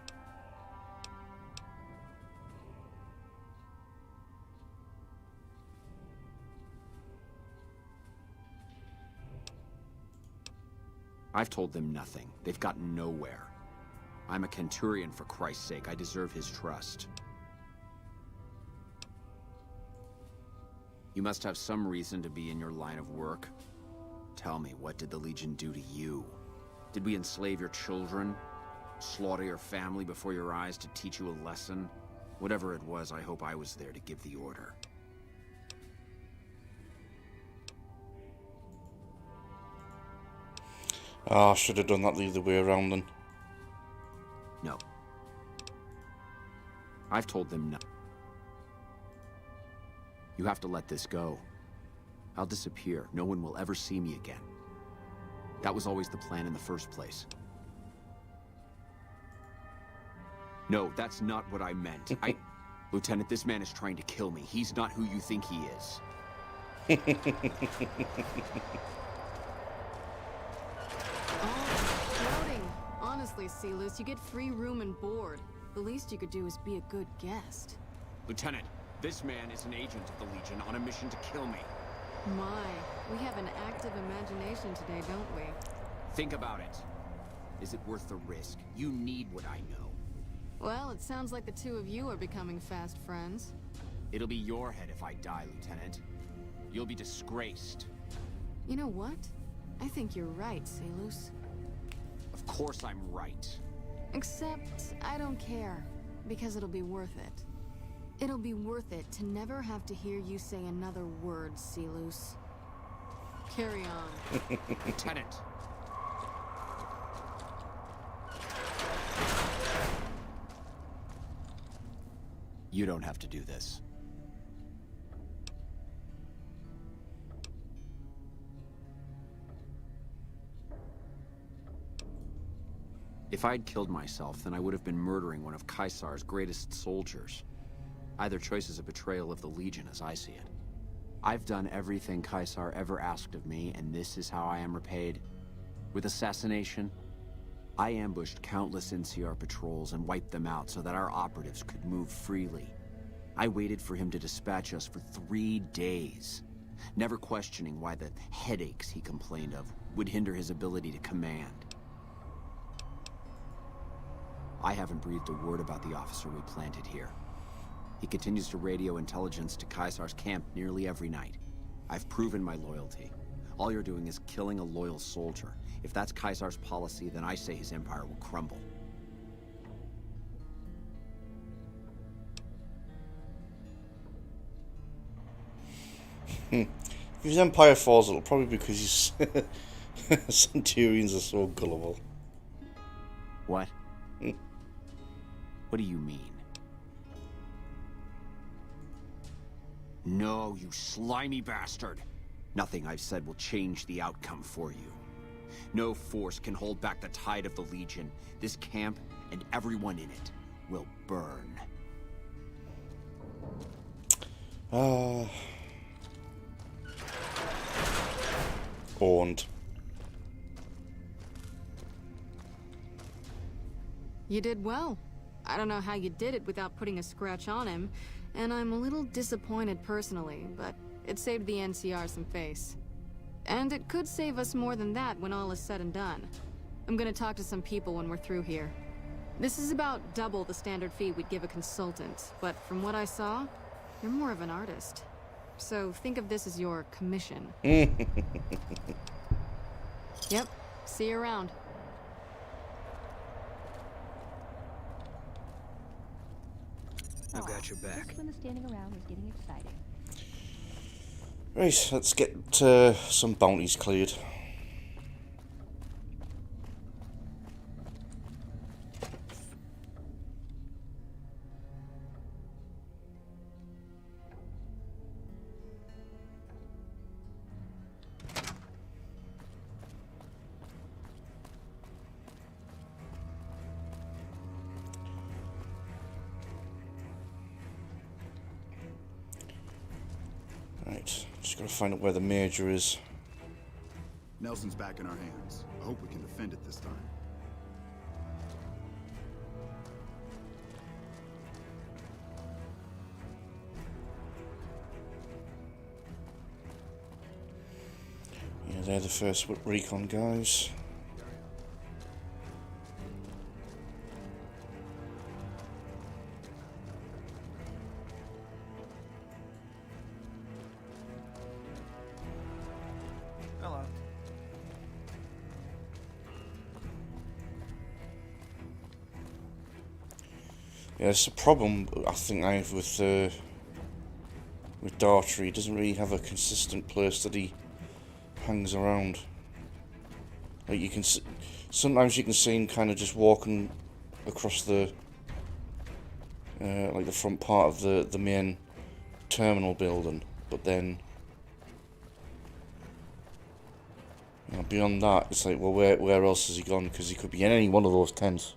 I've told them nothing. They've gotten nowhere. I'm a Centurion, for Christ's sake. I deserve his trust. You must have some reason to be in your line of work. Tell me, what did the Legion do to you? Did we enslave your children? Slaughter your family before your eyes to teach you a lesson? Whatever it was, I hope I was there to give the order. Ah, I should have done that the other way around then. No. I've told them no. You have to let this go. I'll disappear. No one will ever see me again. That was always the plan in the first place. No, that's not what I meant. Lieutenant, this man is trying to kill me. He's not who you think he is. Floating. Honestly, Celus, you get free room and board. The least you could do is be a good guest. Lieutenant, this man is an agent of the Legion on a mission to kill me. My, we have an active imagination today, don't we? Think about it. Is it worth the risk? You need what I know. Well, it sounds like the two of you are becoming fast friends. It'll be your head if I die, Lieutenant. You'll be disgraced. You know what? I think you're right, Celus. Of course I'm right. Except, I don't care. Because it'll be worth it. It'll be worth it to never have to hear you say another word, Celus. Carry on. Lieutenant! You don't have to do this. If I'd killed myself, then I would have been murdering one of Caesar's greatest soldiers. Either choice is a betrayal of the Legion, as I see it. I've done everything Caesar ever asked of me, and this is how I am repaid. With assassination, I ambushed countless NCR patrols and wiped them out so that our operatives could move freely. I waited for him to dispatch us for 3 days, never questioning why the headaches he complained of would hinder his ability to command. I haven't breathed a word about the officer we planted here. He continues to radio intelligence to Caesar's camp nearly every night. I've proven my loyalty. All you're doing is killing a loyal soldier. If that's Caesar's policy, then I say his empire will crumble. If his empire falls, it'll probably be because his Centurions are so gullible. What? What do you mean? No, you slimy bastard! Nothing I've said will change the outcome for you. No force can hold back the tide of the Legion. This camp and everyone in it will burn. Owned. You did well. I don't know how you did it without putting a scratch on him, and I'm a little disappointed personally, but it saved the NCR some face. And it could save us more than that when all is said and done. I'm gonna talk to some people when we're through here. This is about double the standard fee we'd give a consultant, but from what I saw, you're more of an artist. So think of this as your commission. Yep, see you around. I've got your back. Just when the standing around was getting exciting. Right, let's get some bounties cleared. Right, just gotta find out where the major is. Nelson's back in our hands. I hope we can defend it this time. Yeah, they're the first recon guys. Hello. Yeah, it's a problem I think I have with Dartrey. He doesn't really have a consistent place that he hangs around. Like you can, sometimes you can see him kind of just walking across the, like the front part of the main terminal building, but then, you know, beyond that, it's like, well, where else has he gone? Because he could be in any one of those tents.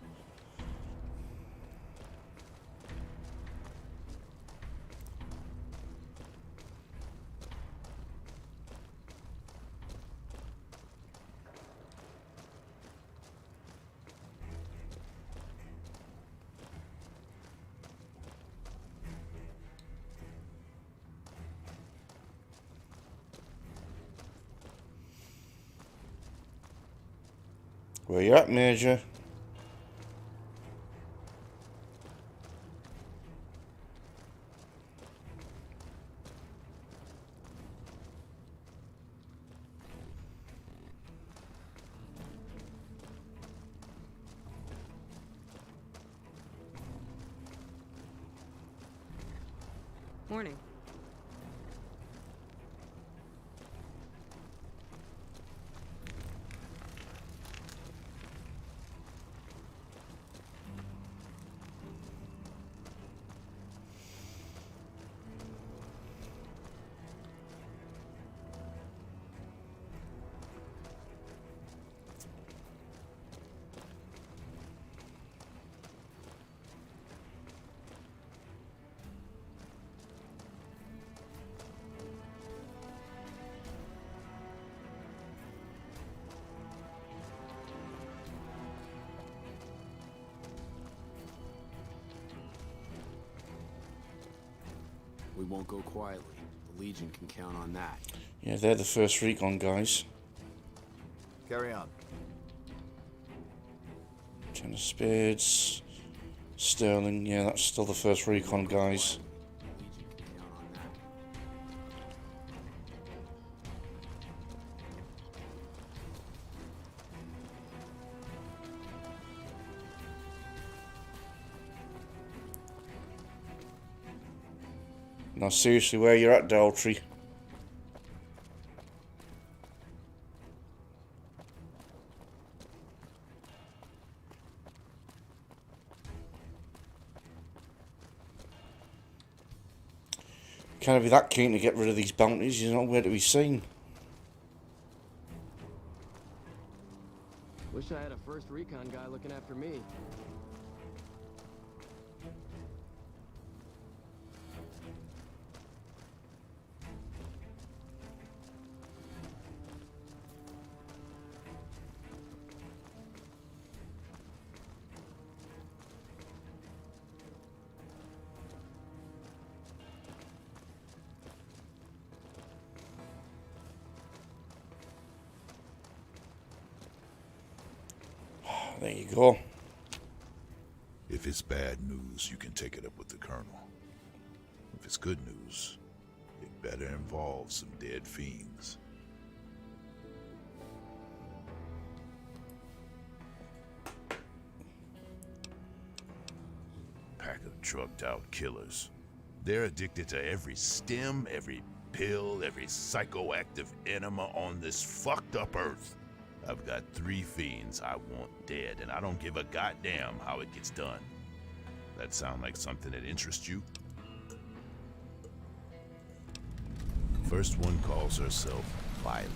Where you at, Major? Morning. We won't go quietly. The Legion can count on that. Yeah, they're the first recon guys. Carry on. Ten of Spades. Sterling, yeah, that's still the first recon guys. Now seriously, where you're at, Daltrey? Can't be that keen to get rid of these bounties, you're not where to be seen. Wish I had a first recon guy looking after me. There you go. If it's bad news, you can take it up with the Colonel. If it's good news, it better involve some dead fiends. Pack of drugged-out killers. They're addicted to every stem, every pill, every psychoactive enema on this fucked up earth. I've got 3 fiends I want dead, and I don't give a goddamn how it gets done. That sound like something that interests you? First one calls herself Violet.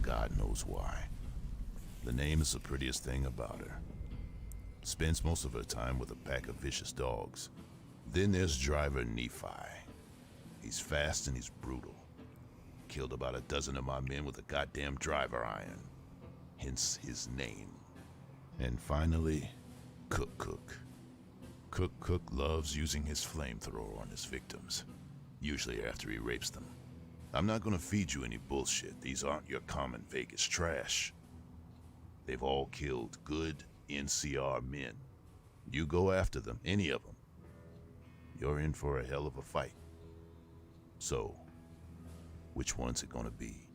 God knows why. The name is the prettiest thing about her. Spends most of her time with a pack of vicious dogs. Then there's driver Nephi. He's fast and he's brutal. Killed about a dozen of my men with a goddamn driver iron. Hence his name. And finally, Cook. Cook loves using his flamethrower on his victims. Usually after he rapes them. I'm not gonna feed you any bullshit. These aren't your common Vegas trash. They've all killed good NCR men. You go after them, any of them. You're in for a hell of a fight. So, which one's it gonna be?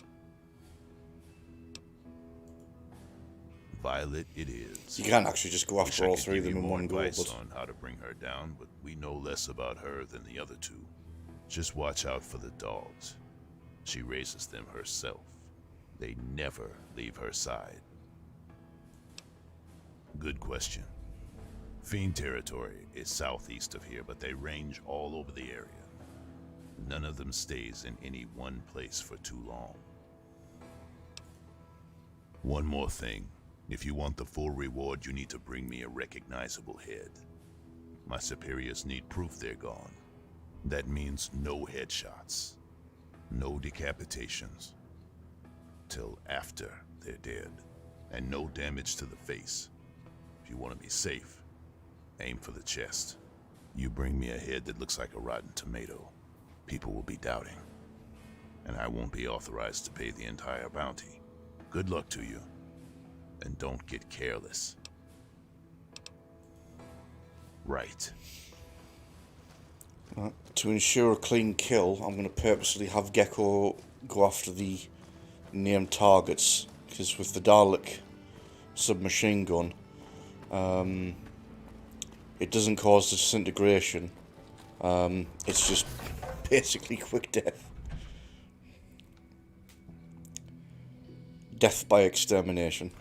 Violet it is. You can't actually just go after all 3 of them in one go, advice but... on how to bring her down, but we know less about her than the other 2. Just watch out for the dogs. She raises them herself. They never leave her side. Good question. Fiend territory is southeast of here, but they range all over the area. None of them stays in any one place for too long. One more thing. If you want the full reward, you need to bring me a recognizable head. My superiors need proof they're gone. That means no headshots, no decapitations, till after they're dead, and no damage to the face. If you want to be safe, aim for the chest. You bring me a head that looks like a rotten tomato, people will be doubting, and I won't be authorized to pay the entire bounty. Good luck to you, and don't get careless. Right. To ensure a clean kill, I'm going to purposely have Gecko go after the named targets, because with the Dalek submachine gun, it doesn't cause disintegration. It's just basically quick death. Death by extermination.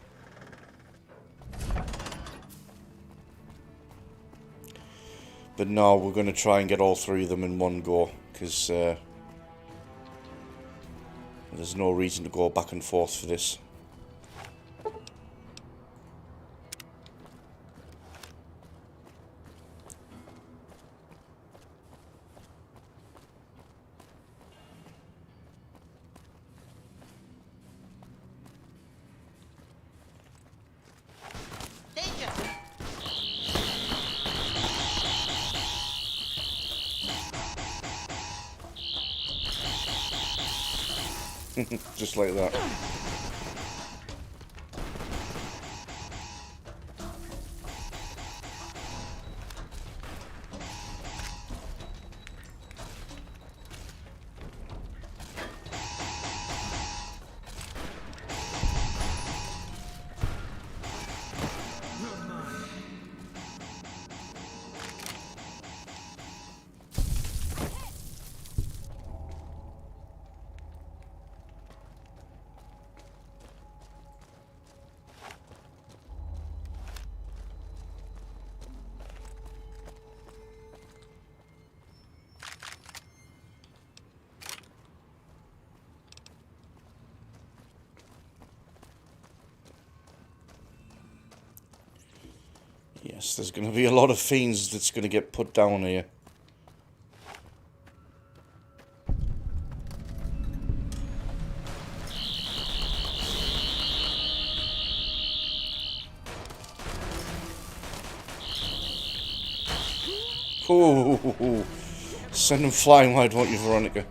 But no, we're going to try and get all 3 of them in one go, because there's no reason to go back and forth for this. Just like that. Yes, there's going to be a lot of fiends that's going to get put down here. Oh, send them flying wide, won't you, Veronica?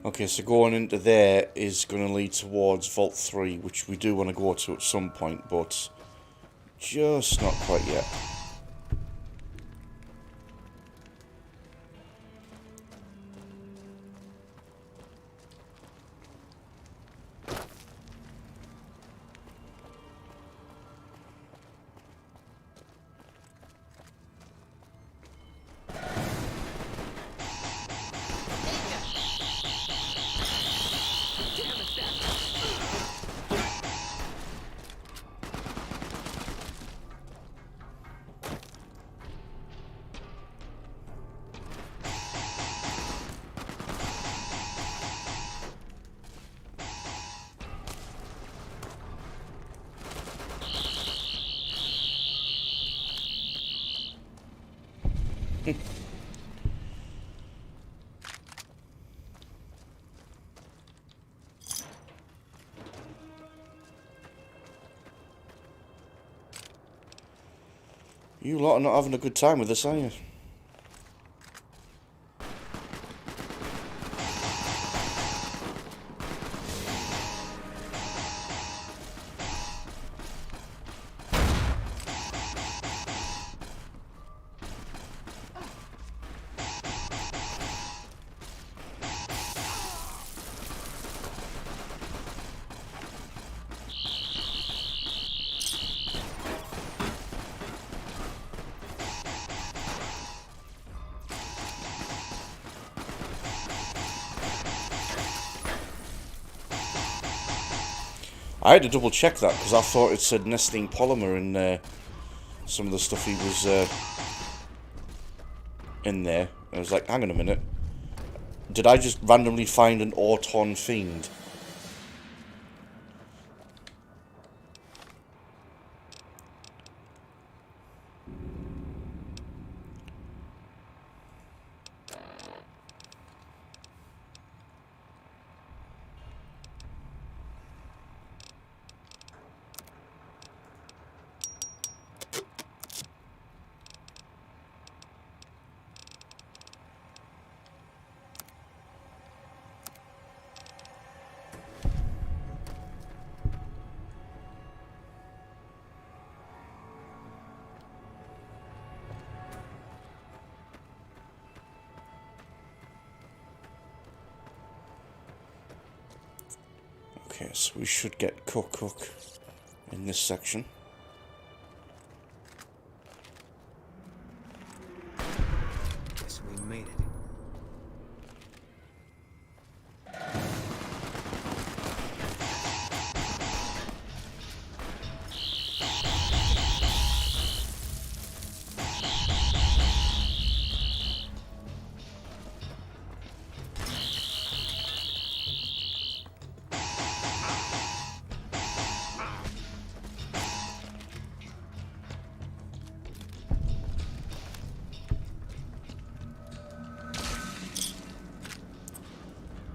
Okay, so going into there is going to lead towards Vault 3, which we do want to go to at some point, but just not quite yet. You lot are not having a good time with this, are you? I had to double check that because I thought it said nesting polymer in some of the stuff he was in there. I was like, hang on a minute. Did I just randomly find an Auton Fiend? Okay, so we should get Cook in this section. Guess we made it.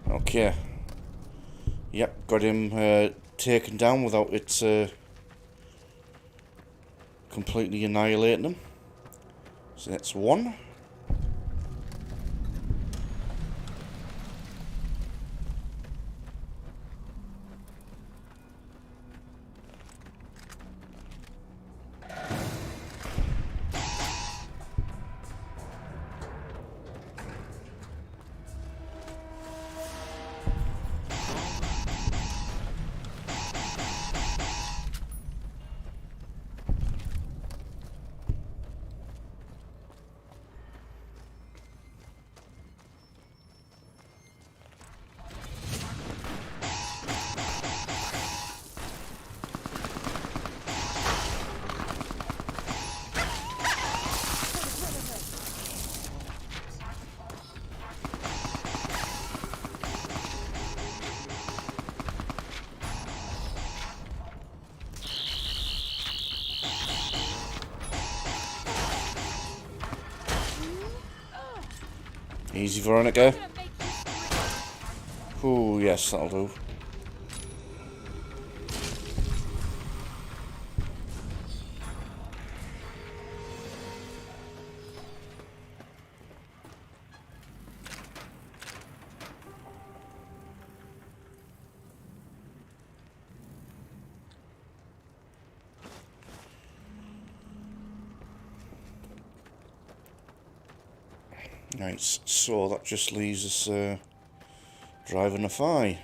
Okay. Yep, got him taken down without it completely annihilating him. So that's one. Easy, Veronica. Ooh, yes, that'll do. Right, so that just leaves us driving a Phi.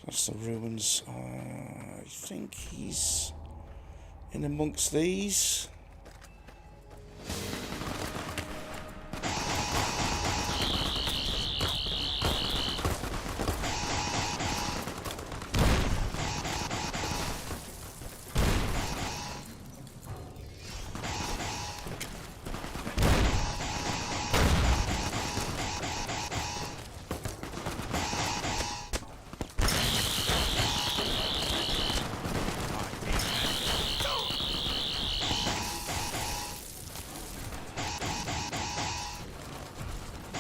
That's the ruins. I think he's in amongst these.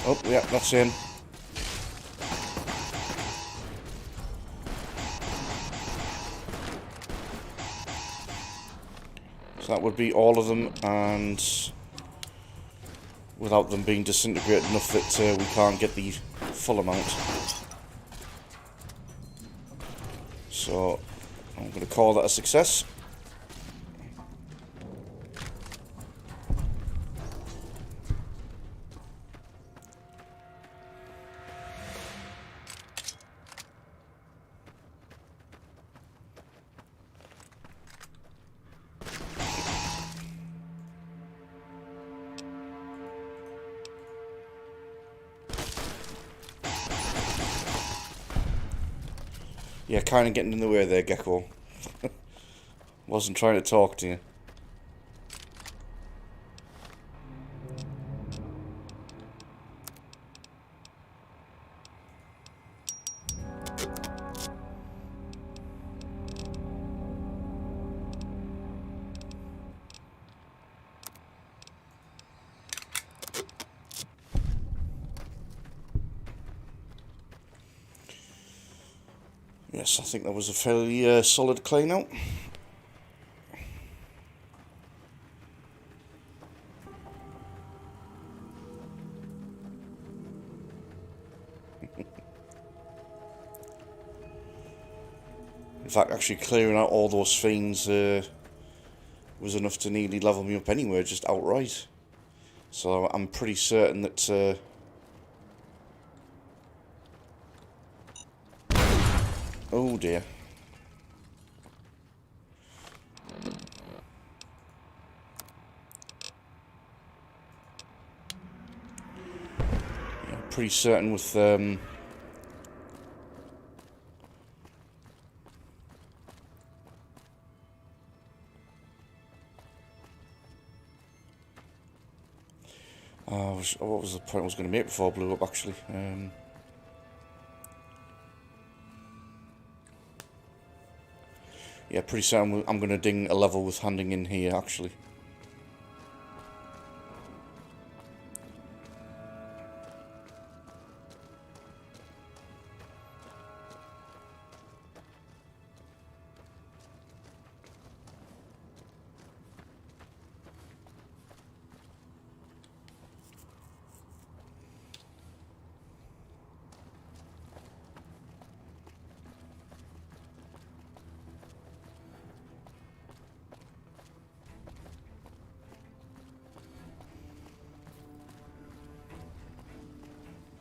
Oh, yeah, that's him. So that would be all of them, and without them being disintegrated enough that we can't get the full amount. So I'm going to call that a success. Yeah, kind of getting in the way there, Gecko. Wasn't trying to talk to you. Yes, I think that was a fairly solid clean out. In fact, actually clearing out all those fiends was enough to nearly level me up anyway, just outright. So I'm pretty certain that... Oh dear. Yeah, pretty certain with... what was the point I was going to make before I blew up, actually? Yeah, pretty soon I'm going to ding a level with handing in here, actually.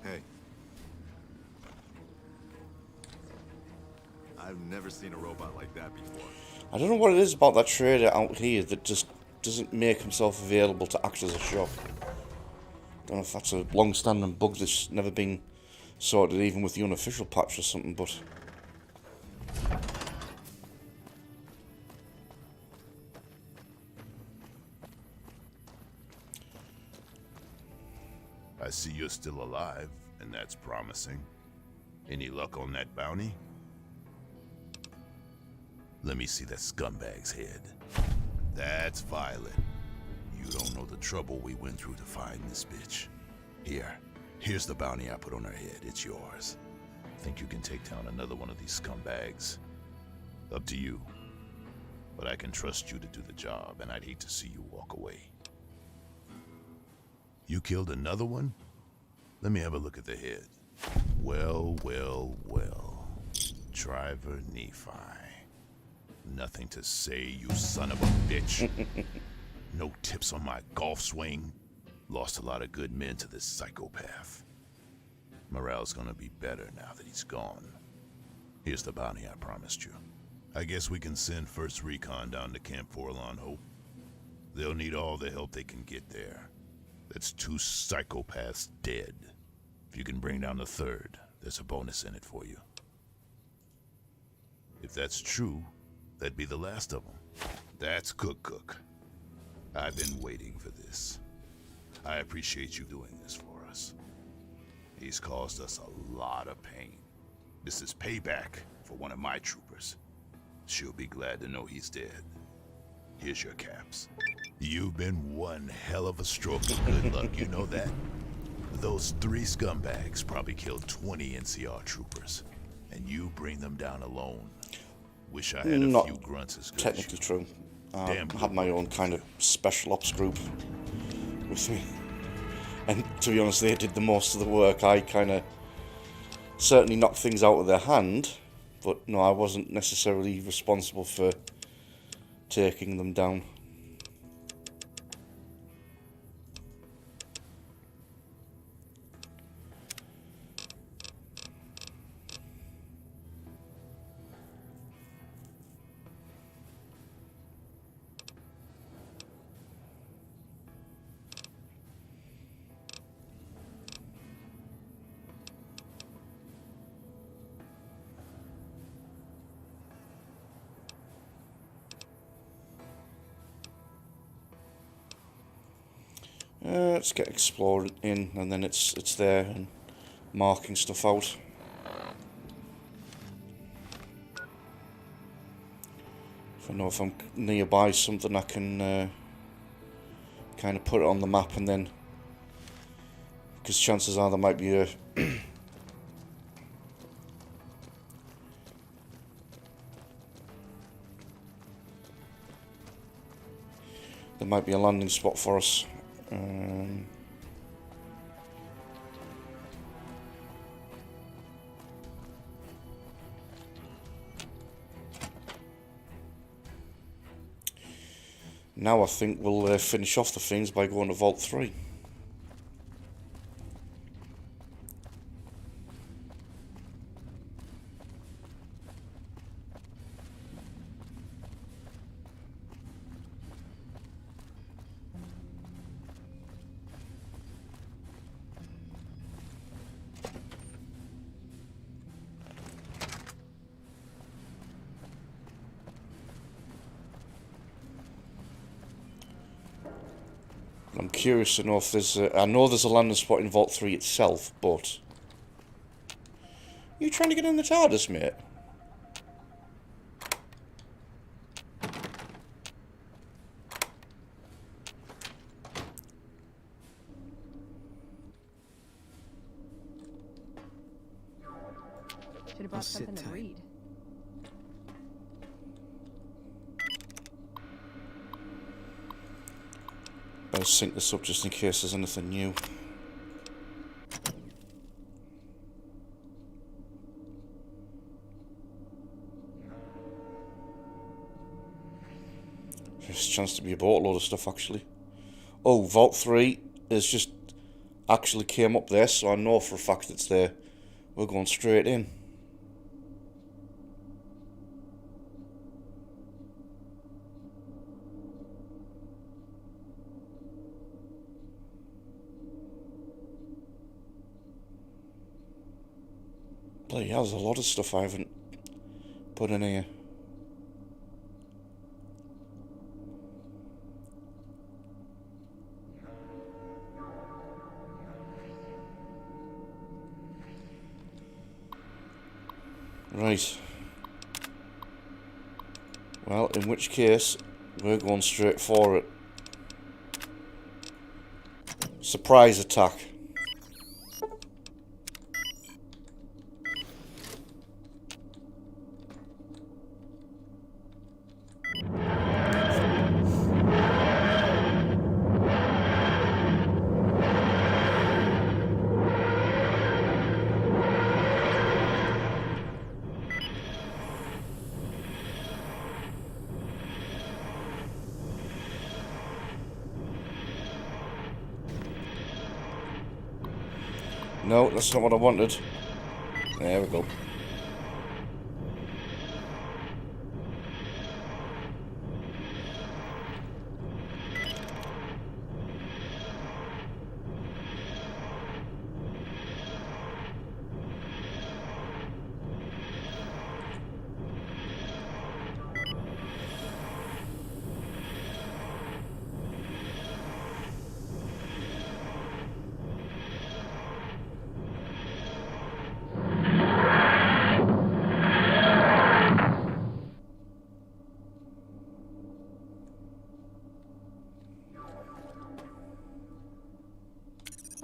Hey. I've never seen a robot like that before. I don't know what it is about that trader out here that just doesn't make himself available to act as a shop. Don't know if that's a long-standing bug that's never been sorted, even with the unofficial patch or something, but... I see you're still alive, and that's promising. Any luck on that bounty? Let me see that scumbag's head. That's Violet. You don't know the trouble we went through to find this bitch. Here, Here's the bounty I put on her head. It's yours. Think you can take down another one of these scumbags? Up to you. But I can trust you to do the job, and I'd hate to see you walk away. You killed another one? Let me have a look at the head. Well, well, well. Driver Nephi. Nothing to say, you son of a bitch. No tips on my golf swing. Lost a lot of good men to this psychopath. Morale's gonna be better now that he's gone. Here's the bounty I promised you. I guess we can send First Recon down to Camp Forlorn Hope. They'll need all the help they can get there. That's 2 psychopaths dead. If you can bring down the third, there's a bonus in it for you. If that's true, that'd be the last of them. That's Cook. I've been waiting for this. I appreciate you doing this for us. He's caused us a lot of pain. This is payback for one of my troopers. She'll be glad to know he's dead. Here's your caps. You've been one hell of a stroke of good luck, you know that? Those 3 scumbags probably killed 20 NCR troopers. And you bring them down alone. Wish I had a few grunts as good technically as true. I had my own kind of special ops group with me. And to be honest, they did the most of the work. I kind of certainly knocked things out of their hand, but no, I wasn't necessarily responsible for taking them down. Let's get exploring in, and then it's there and marking stuff out. If I know if I'm nearby something, I can kind of put it on the map, and then because chances are there might be a there might be a landing spot for us. Now I think we'll finish off the things by going to Vault 3. I'm curious to know if there's I know there's a landing spot in Vault 3 itself, but... You trying to get in the TARDIS, mate? Should have brought something to read. I'll sync this up just in case there's anything new. There's a chance to be a boatload of stuff actually. Oh, Vault 3 is just actually came up there, so I know for a fact it's there. We're going straight in. Bloody hell, there's a lot of stuff I haven't put in here. Right. Well, in which case, we're going straight for it. Surprise attack. No, that's not what I wanted. There we go.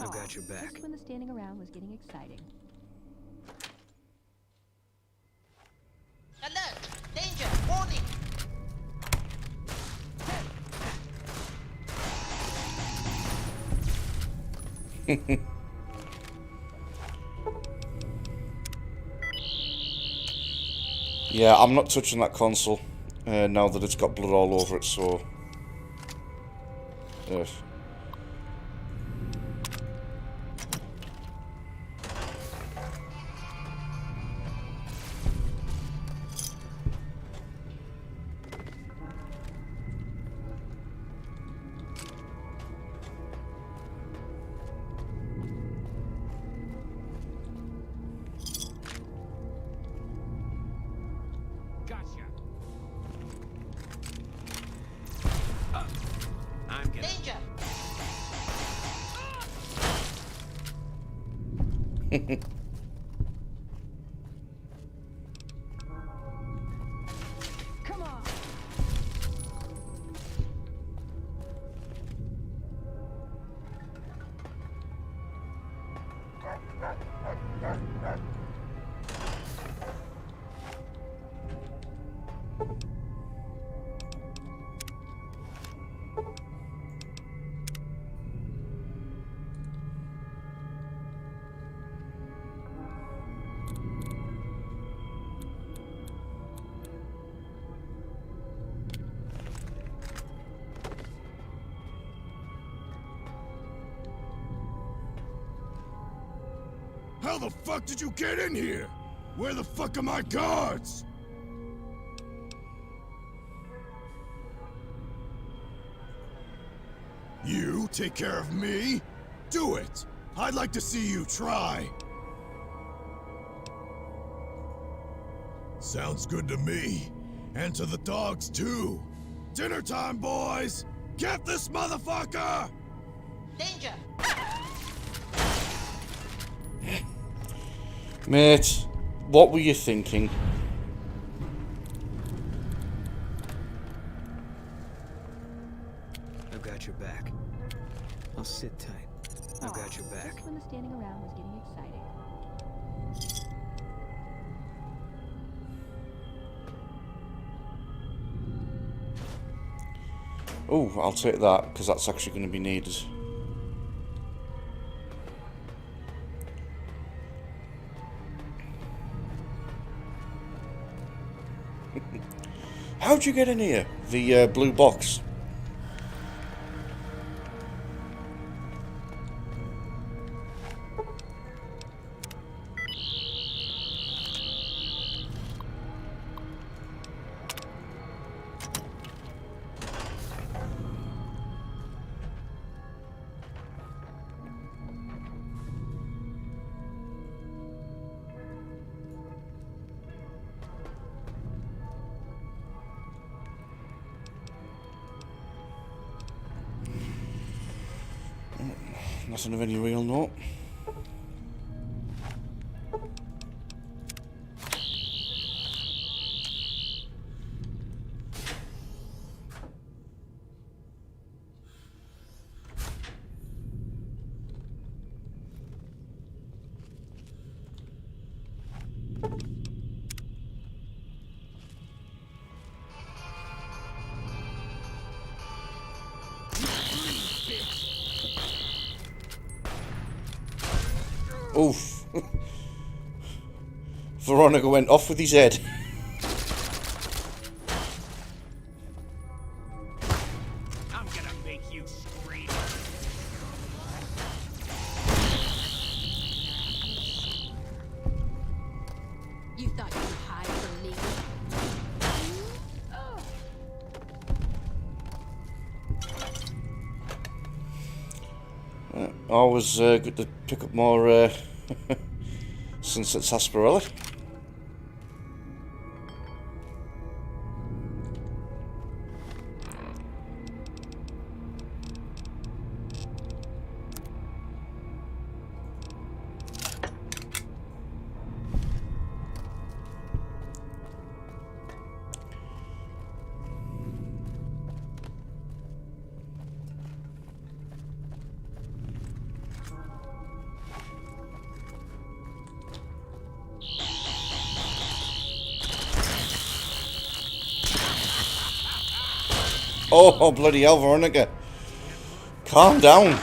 I've got your back. Just when the standing around was getting exciting. Alert! Danger! Warning! Yeah, I'm not touching that console now that it's got blood all over it, so... Gotcha. I'm getting Danger! Come on. How the fuck did you get in here? Where the fuck are my guards? You take care of me? Do it! I'd like to see you try. Sounds good to me. And to the dogs, too. Dinner time, boys! Get this motherfucker! Danger! Mate, what were you thinking? I've got your back. I'll sit tight. I've got your back. Just when the standing around was getting exciting. Oh, I'll take that, because that's actually going to be needed. How'd you get in here? The blue box. Nothing of any real note. Oof. Veronica went off with his head. I'm gonna make you scream. You thought you could hide from me? Always good to pick up more Sunset Sarsaparilla. Oh, bloody hell, Veronica. Calm down.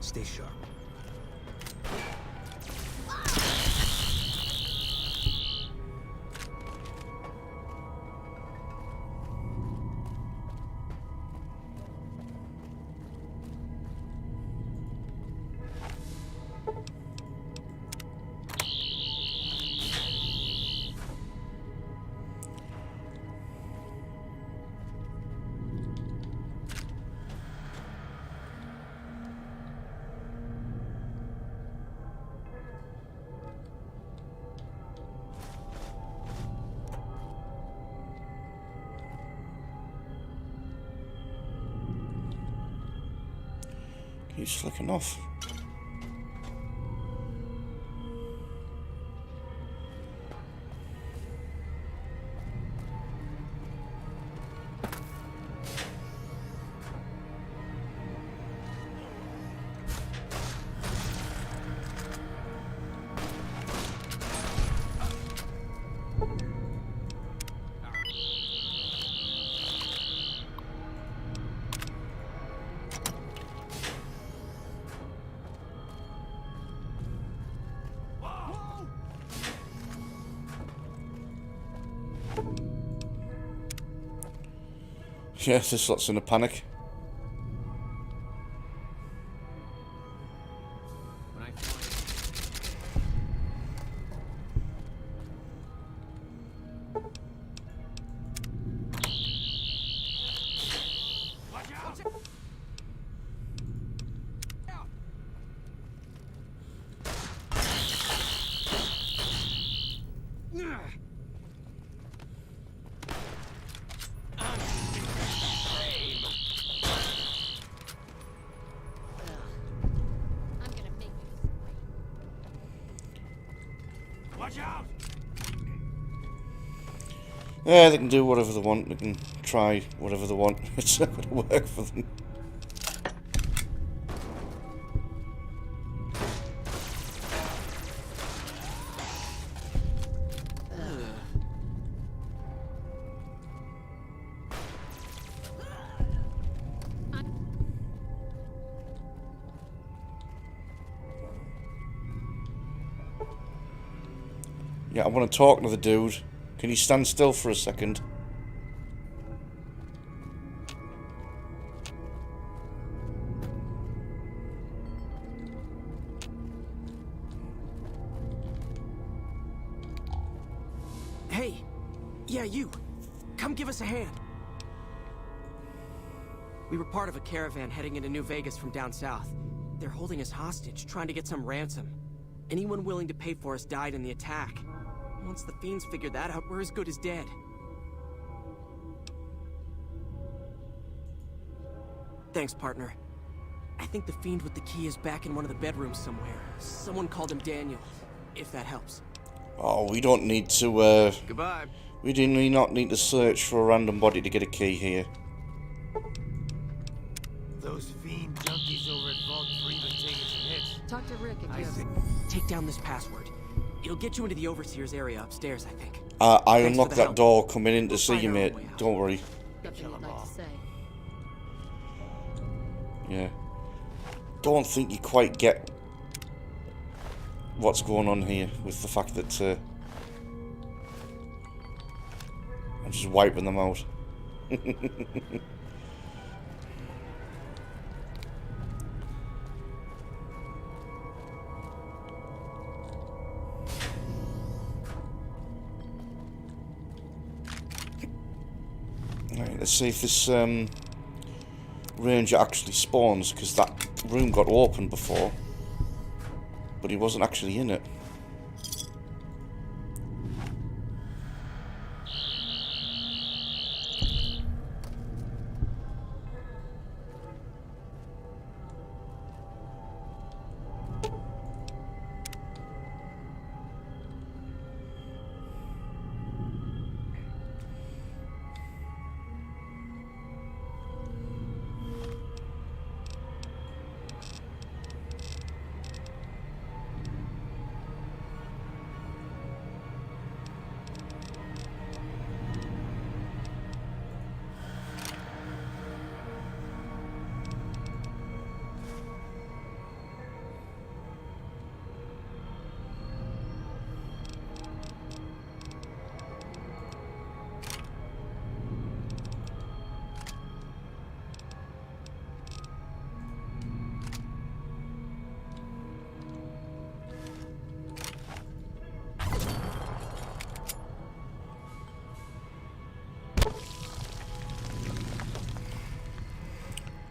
Stay sharp. He's flicking off. Yeah, this lot's in a panic. Yeah, they can do whatever they want. They can try whatever they want. It's not going to work for them. Yeah, I want to talk to the dude. Can you stand still for a second? Hey! Yeah, you! Come give us a hand! We were part of a caravan heading into New Vegas from down south. They're holding us hostage, trying to get some ransom. Anyone willing to pay for us died in the attack. Once the fiends figured that out, we're as good as dead. Thanks, partner. I think the fiend with the key is back in one of the bedrooms somewhere. Someone called him Daniel, if that helps. Oh, we don't need to, Goodbye. We do not need to search for a random body to get a key here. Those fiend junkies over at Vault 3 been taking some hits. Talk to Rick if I you have... see. Take down this password. It'll get you into the Overseer's area upstairs, I think. I Thanks unlocked for the that help. door coming in to We'll see find you, our own mate. way out. Don't worry. Nothing you'd like to say. Yeah. Don't think you quite get what's going on here with the fact that I'm just wiping them out. Right, let's see if this ranger actually spawns, because that room got opened before, but he wasn't actually in it.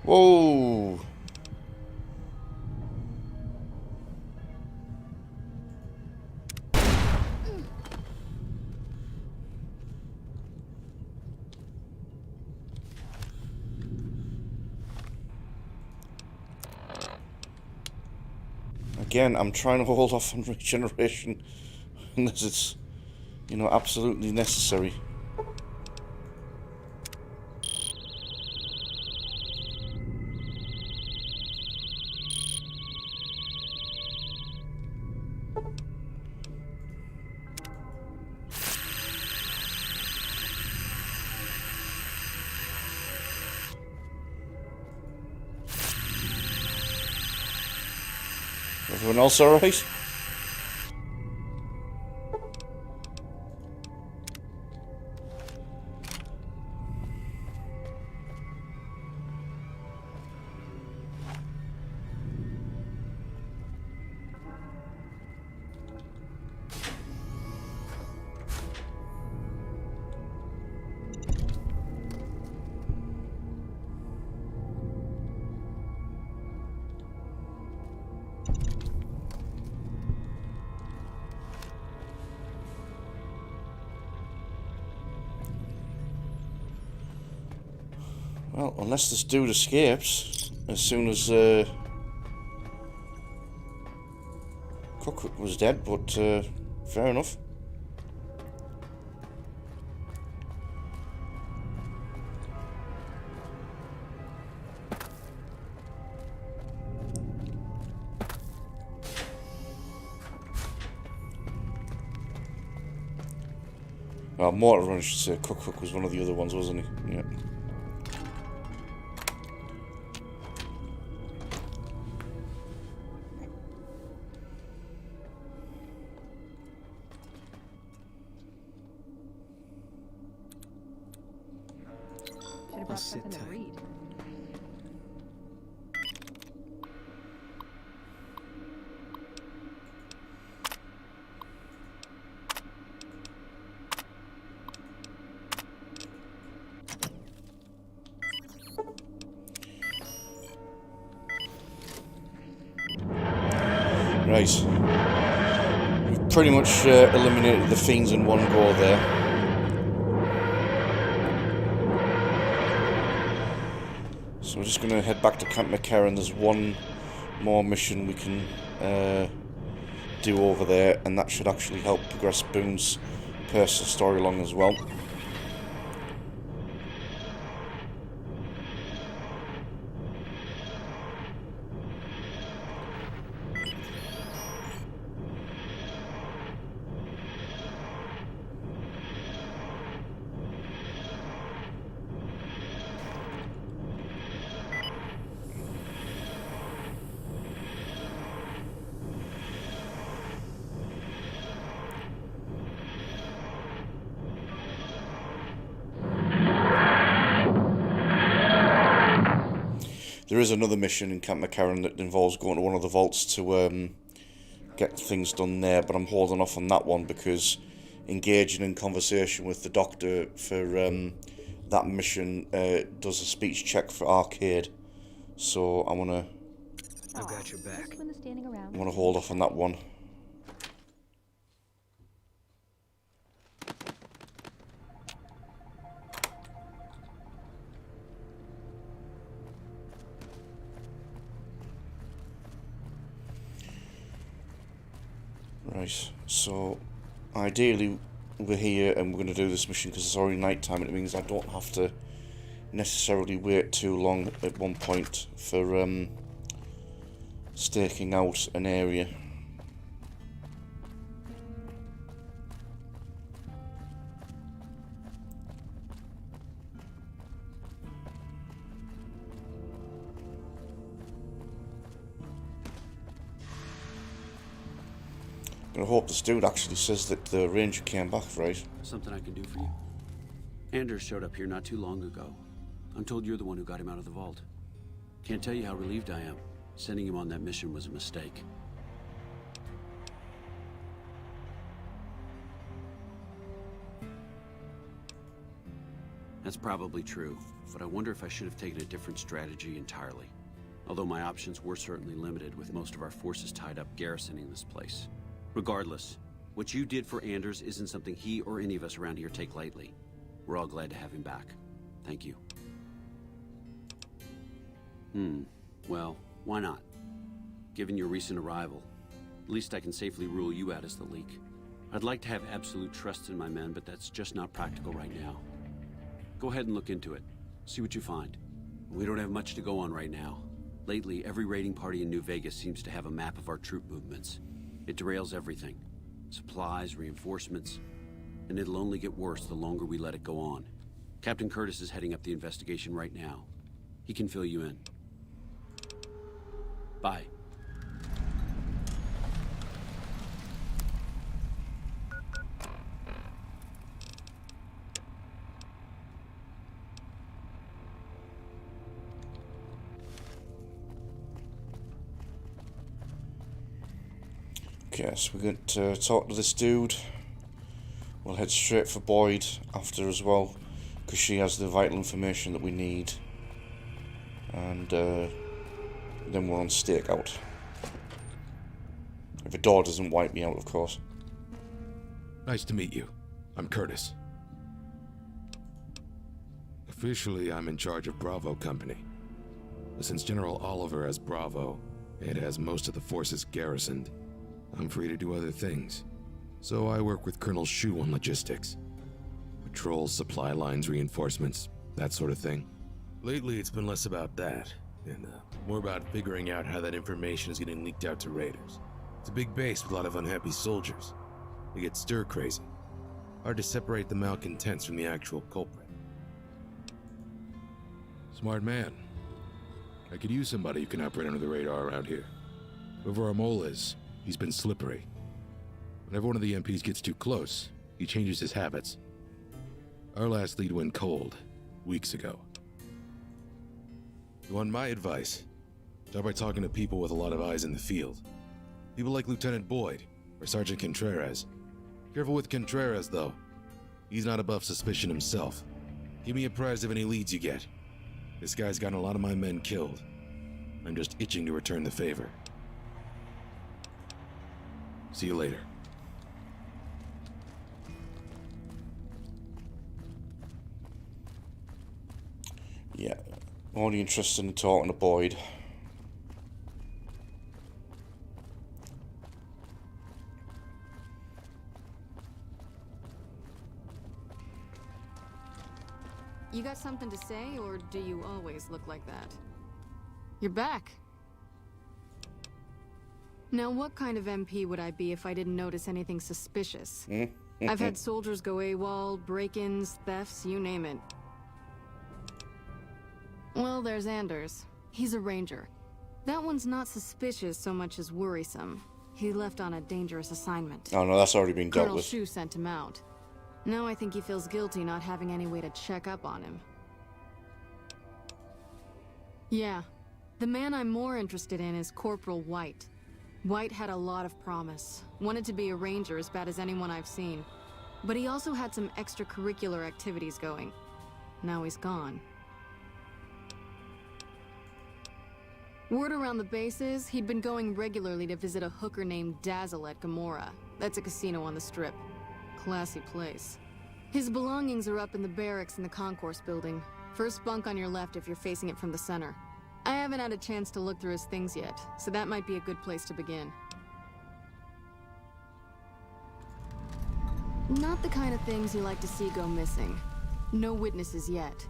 Whoa! Again, I'm trying to hold off on regeneration unless it's, you know, absolutely necessary. Everyone else alright? Well, unless this dude escapes as soon as Cook was dead, but fair enough. Mortar Run, I should say. Cook was one of the other ones, wasn't he? Yeah. Should have brought something to read. Right. We've pretty much eliminated the fiends in one go there. So we're just going to head back to Camp McCarran. There's one more mission we can do over there, and that should actually help progress Boone's personal story along as well. There is another mission in Camp McCarran that involves going to one of the vaults to get things done there, but I'm holding off on that one because engaging in conversation with the doctor for that mission does a speech check for Arcade, so I want I've got your back. to hold off on that one. Right, so ideally we're here and we're going to do this mission because it's already night time, and it means I don't have to necessarily wait too long at one point for staking out an area. I hope this dude actually says that the ranger came back, right? Something I can do for you? Anders showed up here not too long ago. I'm told you're the one who got him out of the vault. Can't tell you how relieved I am. Sending him on that mission was a mistake. That's probably true, but I wonder if I should have taken a different strategy entirely. Although my options were certainly limited, with most of our forces tied up garrisoning this place. Regardless, what you did for Anders isn't something he or any of us around here take lightly. We're all glad to have him back. Thank you. Well, why not? Given your recent arrival, at least I can safely rule you out as the leak. I'd like to have absolute trust in my men, but that's just not practical right now. Go ahead and look into it. See what you find. We don't have much to go on right now. Lately, every raiding party in New Vegas seems to have a map of our troop movements. It derails everything. Supplies, reinforcements, and it'll only get worse the longer we let it go on. Captain Curtis is heading up the investigation right now. He can fill you in. Bye. Okay, so we're going to talk to this dude. We'll head straight for Boyd after as well, because she has the vital information that we need. And then we're on stakeout. If a door doesn't wipe me out, of course. Nice to meet you. I'm Curtis. Officially, I'm in charge of Bravo Company. But since General Oliver has Bravo, and has most of the forces garrisoned, I'm free to do other things. So I work with Colonel Shu on logistics. Patrols, supply lines, reinforcements, that sort of thing. Lately, it's been less about that, and more about figuring out how that information is getting leaked out to raiders. It's a big base with a lot of unhappy soldiers. They get stir-crazy. Hard to separate the malcontents from the actual culprit. Smart man. I could use somebody who can operate under the radar around here. Whoever our mole is, he's been slippery. Whenever one of the MPs gets too close, he changes his habits. Our last lead went cold, weeks ago. You want my advice? Start by talking to people with a lot of eyes in the field. People like Lieutenant Boyd, or Sergeant Contreras. Careful with Contreras, though. He's not above suspicion himself. Keep me apprised of any leads you get. This guy's gotten a lot of my men killed. I'm just itching to return the favor. See you later. Yeah, only interested in talking to Boyd. You got something to say, or do you always look like that? You're back. Now, what kind of MP would I be if I didn't notice anything suspicious? I've had soldiers go AWOL, break-ins, thefts, you name it. Well, there's Anders. He's a ranger. That one's not suspicious so much as worrisome. He left on a dangerous assignment. Oh no, that's already been dealt Colonel with. Shu sent him out. Now I think he feels guilty not having any way to check up on him. Yeah, The man I'm more interested in is Corporal White. White had a lot of promise. Wanted to be a ranger as bad as anyone I've seen. But he also had some extracurricular activities going. Now he's gone. Word around the base is he'd been going regularly to visit a hooker named Dazzle at Gamora. That's a casino on the Strip. Classy place. His belongings are up in the barracks in the concourse building. First bunk on your left if you're facing it from the center. I haven't had a chance to look through his things yet, so that might be a good place to begin. Not the kind of things you like to see go missing. No witnesses yet.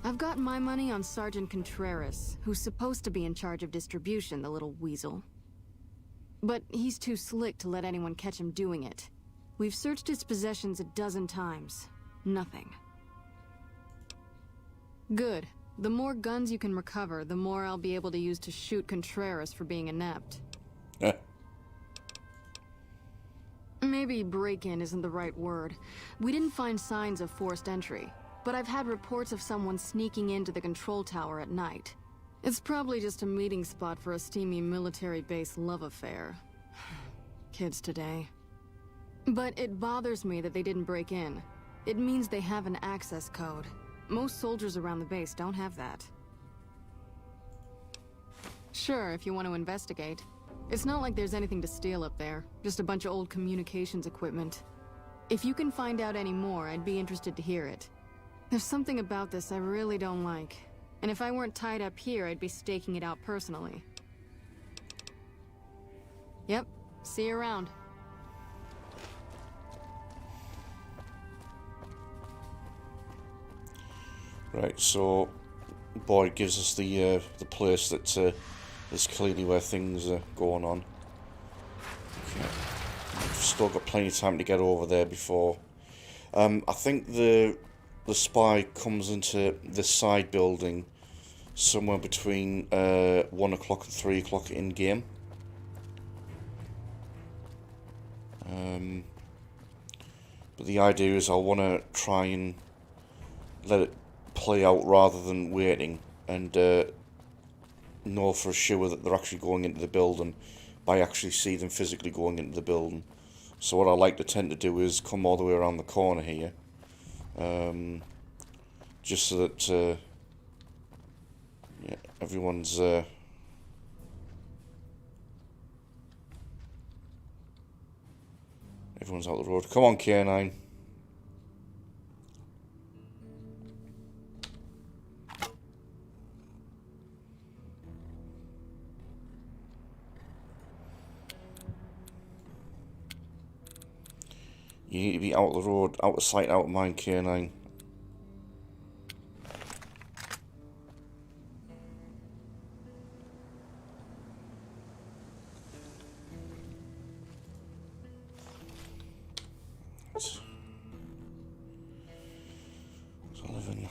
I've got my money on Sergeant Contreras, who's supposed to be in charge of distribution, the little weasel. But he's too slick to let anyone catch him doing it. We've searched his possessions a dozen times. Nothing. Good. The more guns you can recover, the more I'll be able to use to shoot Contreras for being inept. Maybe break-in isn't the right word. We didn't find signs of forced entry, but I've had reports of someone sneaking into the control tower at night. It's probably just a meeting spot for a steamy military base love affair. Kids today. But it bothers me that they didn't break in. It means they have an access code. Most soldiers around the base don't have that. Sure, if you want to investigate. It's not like there's anything to steal up there, just a bunch of old communications equipment. If you can find out any more, I'd be interested to hear it. There's something about this I really don't like. And if I weren't tied up here, I'd be staking it out personally. Yep, see you around. Right, so Boyd gives us the place that is clearly where things are going on. Okay. We've still got plenty of time to get over there before. I think the spy comes into this side building somewhere between 1 o'clock and 3 o'clock in game. But the idea is I want to try and let it play out rather than waiting, and know for sure that they're actually going into the building by actually see them physically going into the building. So what I like to tend to do is come all the way around the corner here, just so that yeah, everyone's out the road. Come on, K9. You need to be out of the road, out of sight, out of mind, K9. It's 11.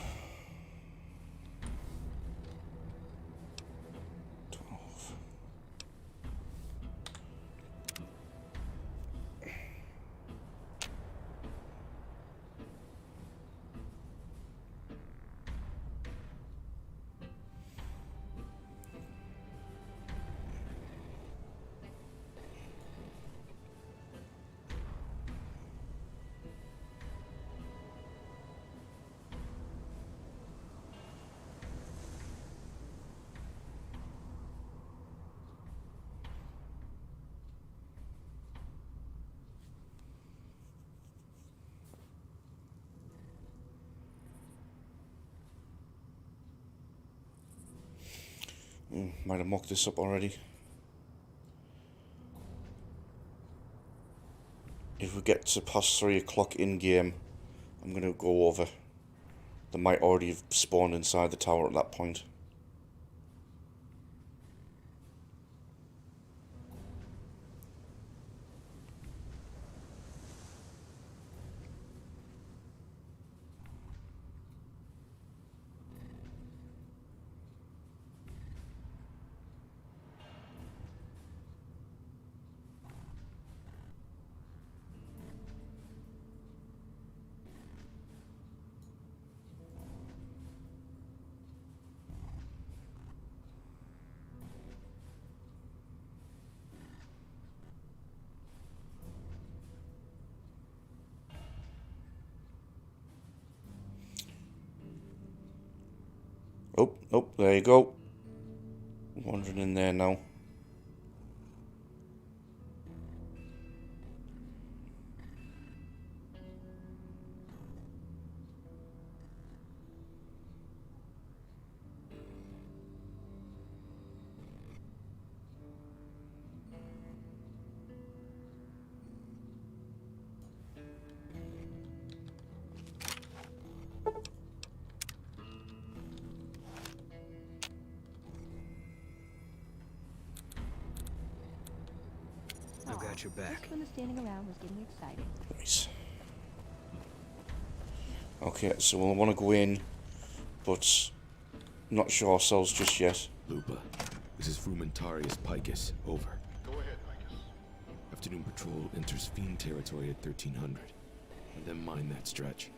12. Might have mocked this up already. If we get to past 3 o'clock in game, I'm going to go over. They might already have spawned inside the tower at that point. Oh, there you go. Wandering in there now. I've got your back. This one is standing around was getting excited. Nice. Okay, so we'll want to go in, but not show ourselves just yet. Lupa, this is Frumentarius Picus. Over. Go ahead, Picus. Afternoon patrol enters Fiend territory at 1300. And then mine that stretch.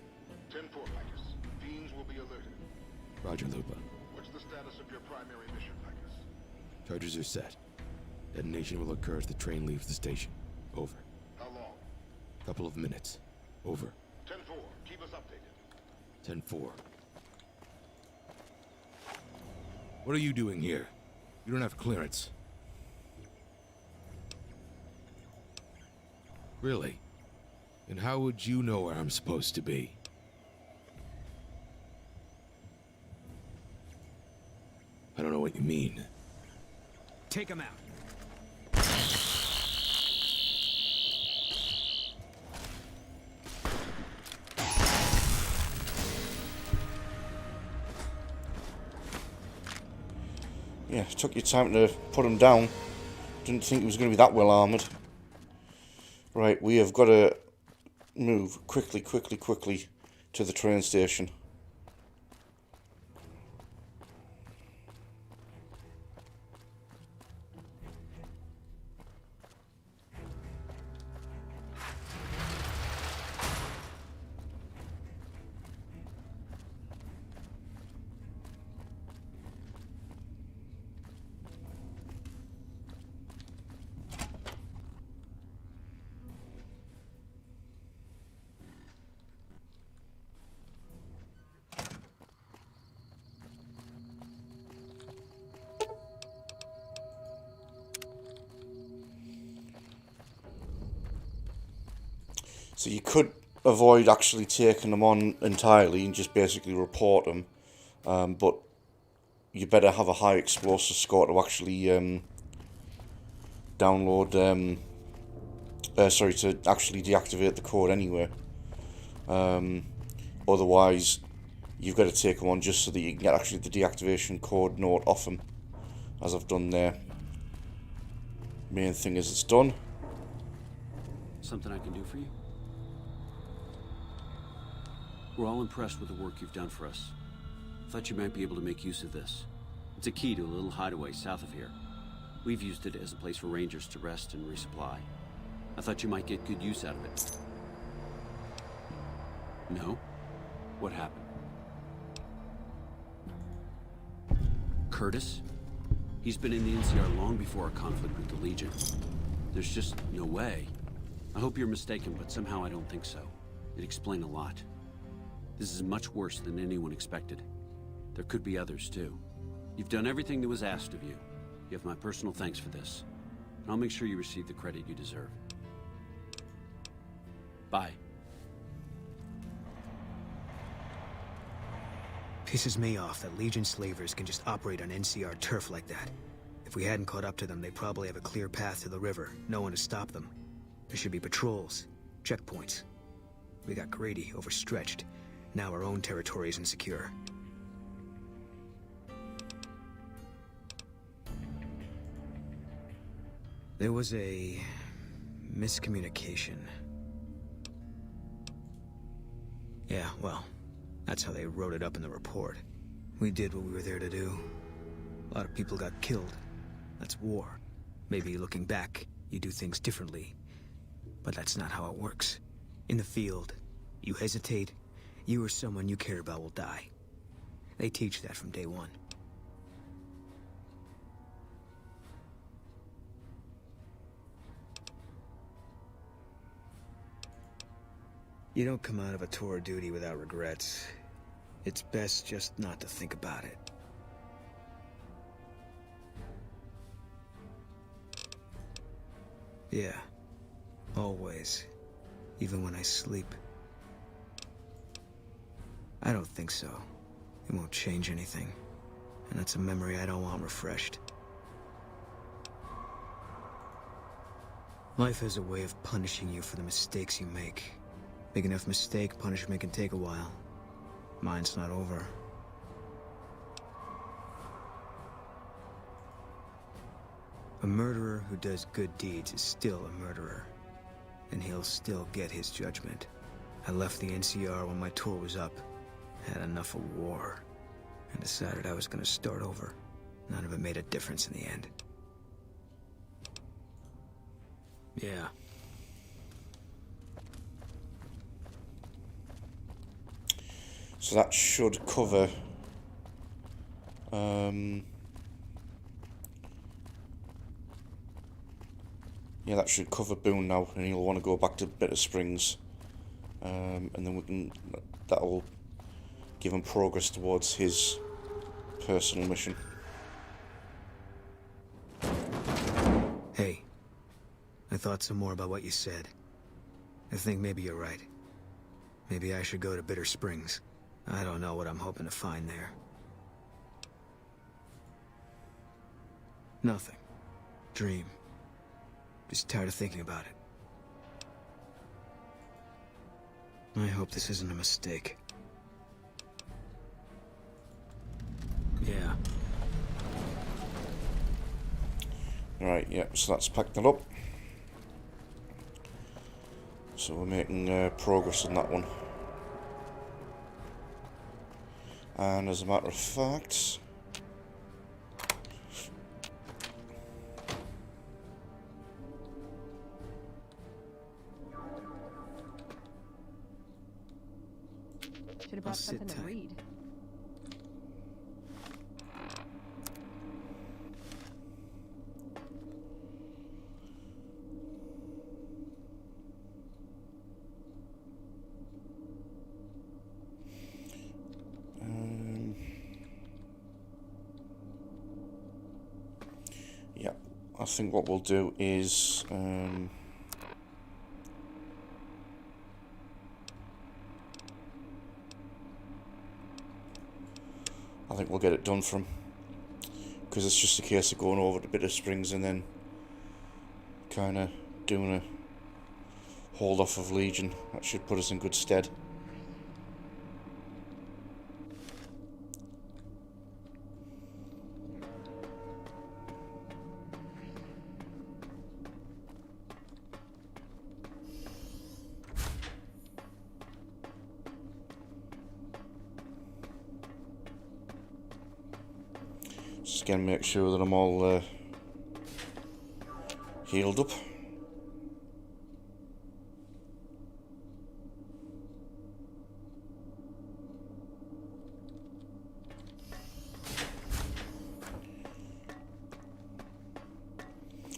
10-4, Picus. Fiends will be alerted. Roger, Lupa. What's the status of your primary mission, Picus? Charges are set. Detonation will occur as the train leaves the station. Over. How long? Couple of minutes. Over. 10-4. Keep us updated. 10-4. What are you doing here? You don't have clearance. Really? And how would you know where I'm supposed to be? I don't know what you mean. Take him out. Yeah, took your time to put him down. Didn't think he was going to be that well armoured. Right, we have got to move quickly to the train station. So you could avoid actually taking them on entirely and just basically report them, but you better have a high explosive score to actually download, to actually deactivate the code anyway. Otherwise, you've got to take them on just so that you can get actually the deactivation code note off them, as I've done there. Main thing is it's done. Something I can do for you? We're all impressed with the work you've done for us. Thought you might be able to make use of this. It's a key to a little hideaway south of here. We've used it as a place for rangers to rest and resupply. I thought you might get good use out of it. No? What happened? Curtis? He's been in the NCR long before our conflict with the Legion. There's just no way. I hope you're mistaken, but somehow I don't think so. It'd explain a lot. This is much worse than anyone expected. There could be others, too. You've done everything that was asked of you. You have my personal thanks for this. And I'll make sure you receive the credit you deserve. Bye. Pisses me off that Legion slavers can just operate on NCR turf like that. If we hadn't caught up to them, they'd probably have a clear path to the river. No one to stop them. There should be patrols, checkpoints. We got greedy, overstretched. Now our own territory is insecure. There was a miscommunication. Yeah, well, that's how they wrote it up in the report. We did what we were there to do. A lot of people got killed. That's war. Maybe looking back, you do things differently. But that's not how it works. In the field, you hesitate, you or someone you care about will die. They teach that from day one. You don't come out of a tour of duty without regrets. It's best just not to think about it. Yeah. Always. Even when I sleep. I don't think so. It won't change anything. And that's a memory I don't want refreshed. Life has a way of punishing you for the mistakes you make. Big enough mistake, punishment can take a while. Mine's not over. A murderer who does good deeds is still a murderer. And he'll still get his judgment. I left the NCR when my tour was up. Had enough of war. And decided I was gonna start over. None of it made a difference in the end. Yeah. So that should cover... yeah, that should cover Boone now, and he'll want to go back to Bitter Springs. And then we can... that'll give him progress towards his personal mission. Hey. I thought some more about what you said. I think maybe you're right. Maybe I should go to Bitter Springs. I don't know what I'm hoping to find there. Nothing. Dream. Just tired of thinking about it. I hope this isn't a mistake. Yeah. Right, yeah, so that's packed it up. So we're making progress on that one. And as a matter of fact... Should have brought something to read. Yeah, I think what we'll do is... I think we'll get it done from, because it's just a case of going over to Bitter Springs and then kind of doing a hold off of Legion. That should put us in good stead. Just again make sure that I'm all healed up.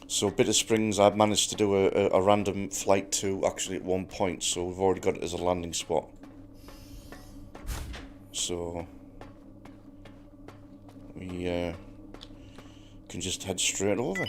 So Bitter Springs I've managed to do a random flight to actually at one point, so we've already got it as a landing spot. So we can just head straight over.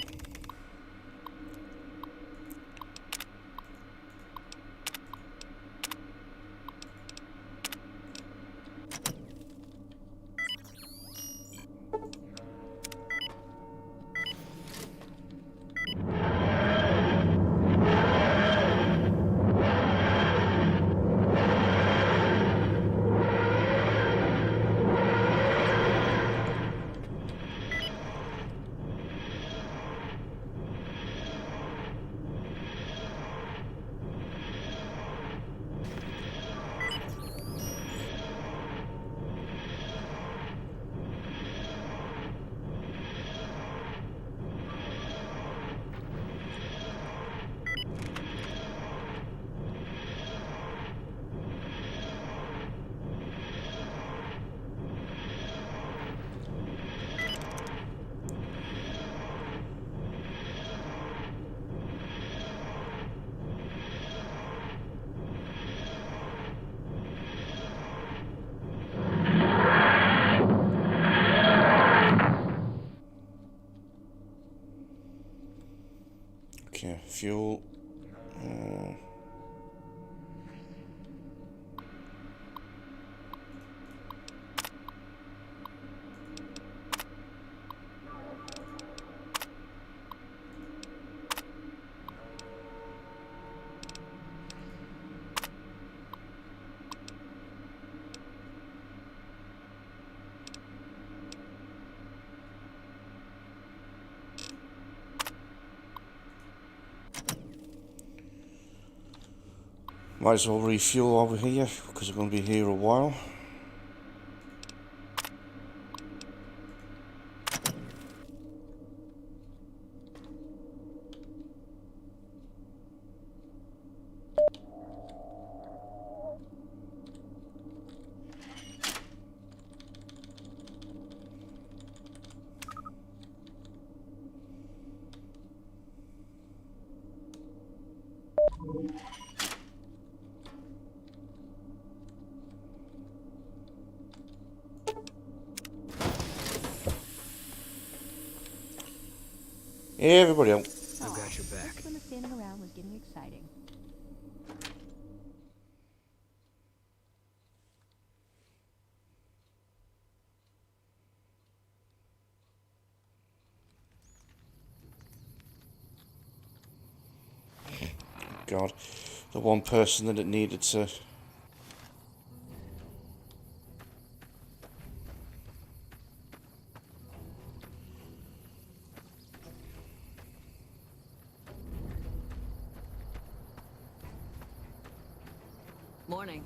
Okay, fuel. Might as well refuel over here, because we're going to be here a while. Hey, everybody out. I've got your back. Just when the standing around was getting exciting. God, the one person that it needed to... Morning.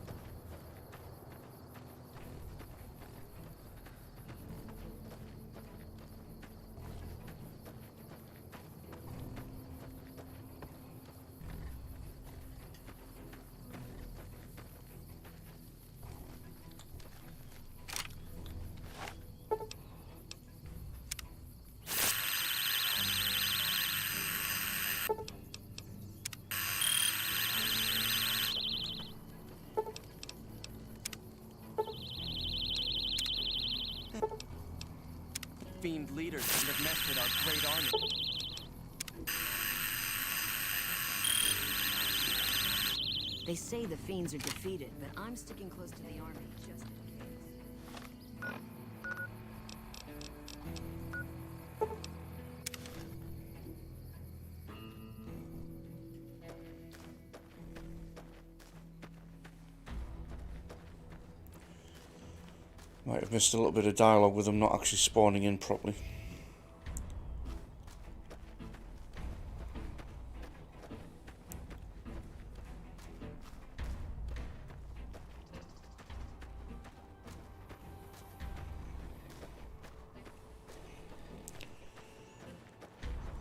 Fiend leaders should have messed with our great army. They say the fiends are defeated, but I'm sticking close to the army just in case. Might have missed a little bit of dialogue with them not actually spawning in properly.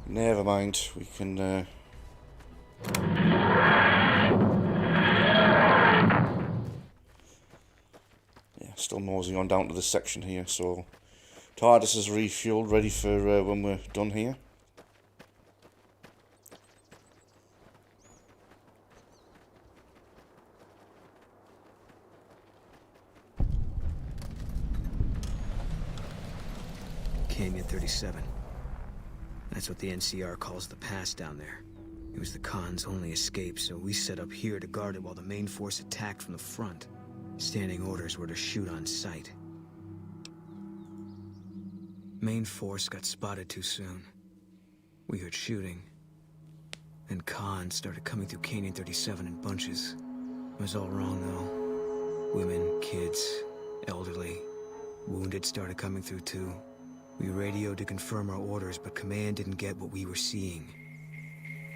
Never mind, we can... Still moseying on down to this section here, so TARDIS is refueled, ready for when we're done here. Canyon 37. That's what the NCR calls the pass down there. It was the Khan's only escape, so we set up here to guard it while the main force attacked from the front. Standing orders were to shoot on sight. Main force got spotted too soon. We heard shooting. Then Khan started coming through Canyon 37 in bunches. It was all wrong, though. Women, kids, elderly, wounded started coming through, too. We radioed to confirm our orders, but command didn't get what we were seeing.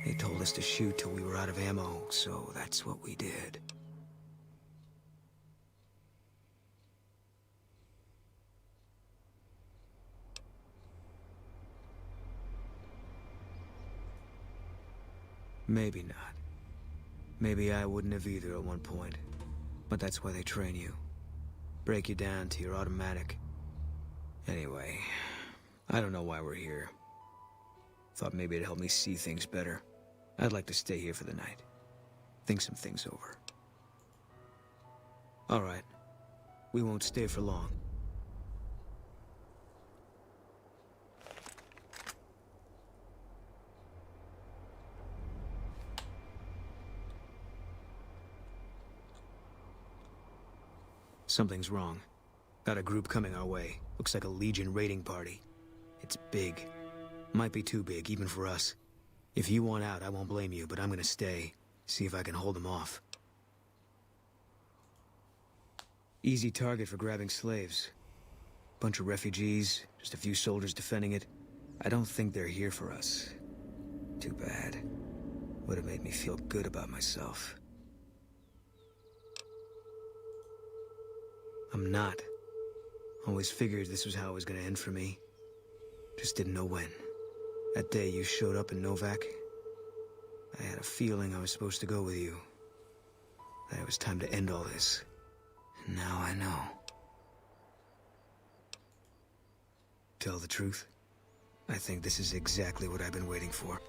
They told us to shoot till we were out of ammo, so that's what we did. Maybe not. Maybe I wouldn't have either at one point. But that's why they train you. Break you down to your automatic. Anyway, I don't know why we're here. Thought maybe it'd help me see things better. I'd like to stay here for the night. Think some things over. All right. We won't stay for long. Something's wrong. Got a group coming our way. Looks like a Legion raiding party. It's big. Might be too big, even for us. If you want out, I won't blame you, but I'm gonna stay. See if I can hold them off. Easy target for grabbing slaves. Bunch of refugees, just a few soldiers defending it. I don't think they're here for us. Too bad. Would have made me feel good about myself. I'm not. Always figured this was how it was gonna end for me. Just didn't know when. That day you showed up in Novak, I had a feeling I was supposed to go with you. That it was time to end all this. And now I know. Tell the truth, I think this is exactly what I've been waiting for.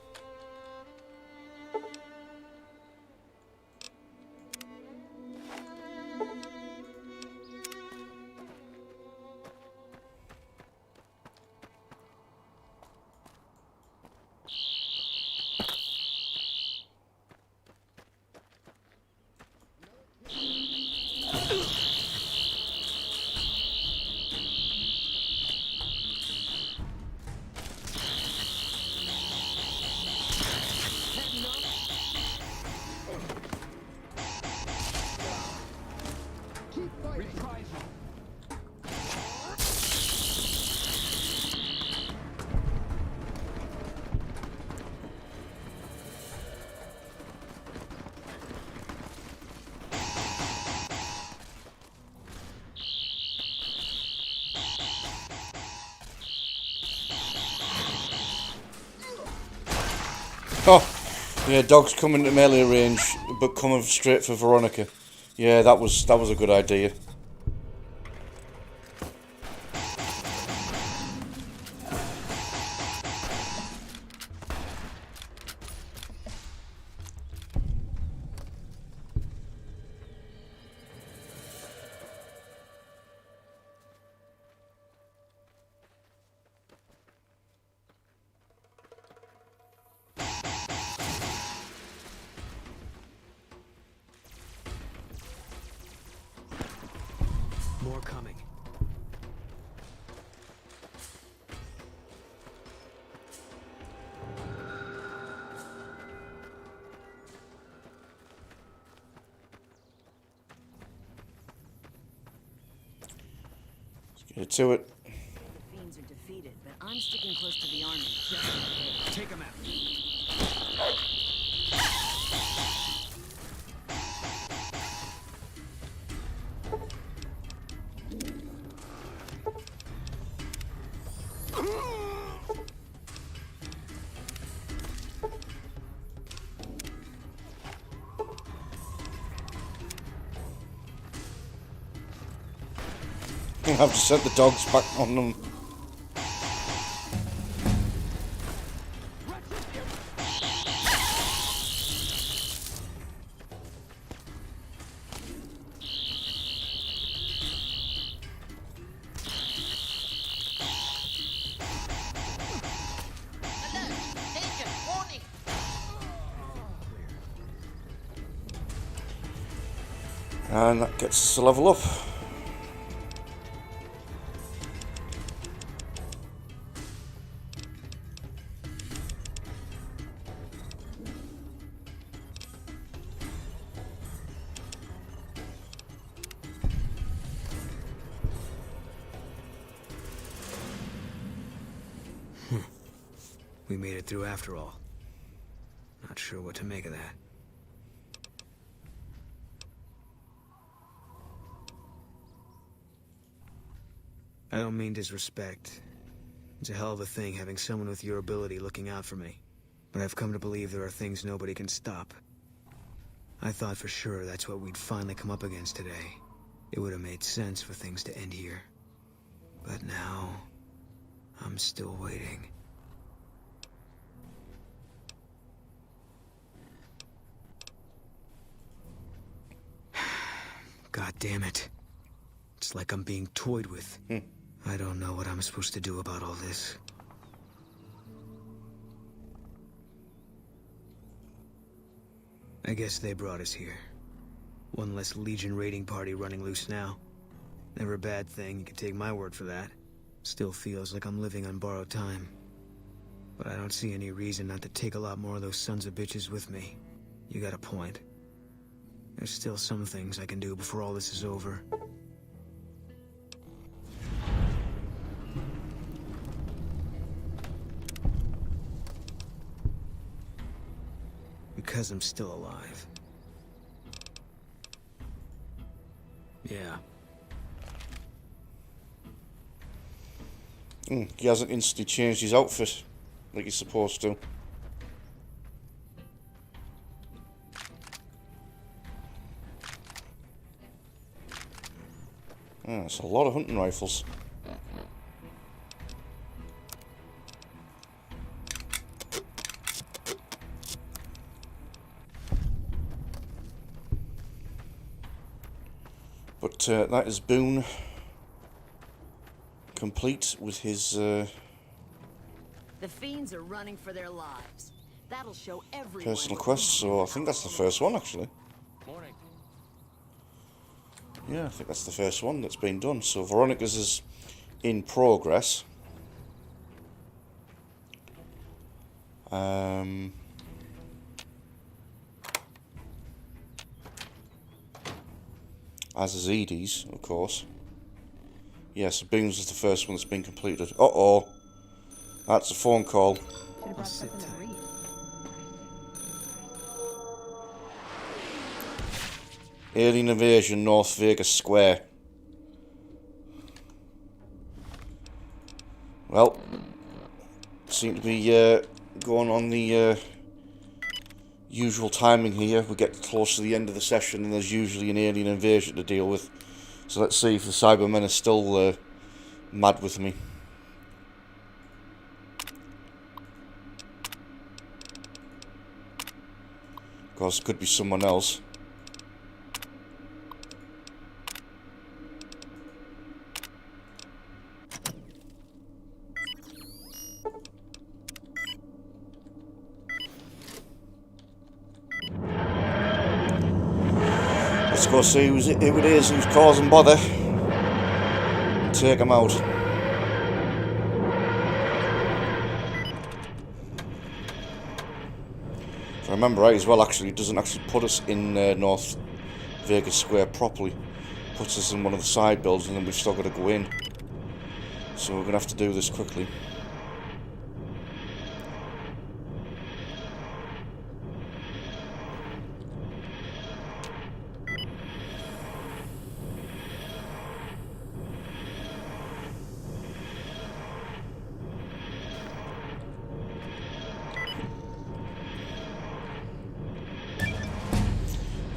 Oh, yeah, dog's coming to melee range, but coming straight for Veronica. Yeah, that was a good idea. More coming. Let's get to it. The fiends are defeated, but I'm sticking close to the army just in case. Take them out. I have to set the dogs back on them. Danger! Warning! And that gets us a level up. We made it through after all. Not sure what to make of that. I don't mean disrespect. It's a hell of a thing having someone with your ability looking out for me. But I've come to believe there are things nobody can stop. I thought for sure that's what we'd finally come up against today. It would have made sense for things to end here. But now, I'm still waiting. God damn it. It's like I'm being toyed with. I don't know what I'm supposed to do about all this. I guess they brought us here. One less Legion raiding party running loose now. Never a bad thing, you can take my word for that. Still feels like I'm living on borrowed time. But I don't see any reason not to take a lot more of those sons of bitches with me. You got a point. There's still some things I can do before all this is over. Because I'm still alive. Yeah. He hasn't instantly changed his outfit like he's supposed to. That's a lot of hunting rifles. But that is Boone complete with his The fiends are running for their lives. That'll show everyone. personal quest, so I think that's the first one actually. Morning. Yeah, I think that's the first one that's been done. So Veronica's is in progress. As is Edie's, of course. Yes, yeah, so Boone's is the first one that's been completed. Uh-oh. That's a phone call. Alien invasion, North Vegas Square. Well, seem to be going on the usual timing here. We get close to the end of the session and there's usually an alien invasion to deal with. So let's see if the Cybermen are still mad with me. Of course, it could be someone else. Let's go see who it is who's causing bother and take him out. If I remember right as well, actually, it doesn't actually put us in North Vegas Square properly. It puts us in one of the side buildings and then we've still got to go in. So we're going to have to do this quickly.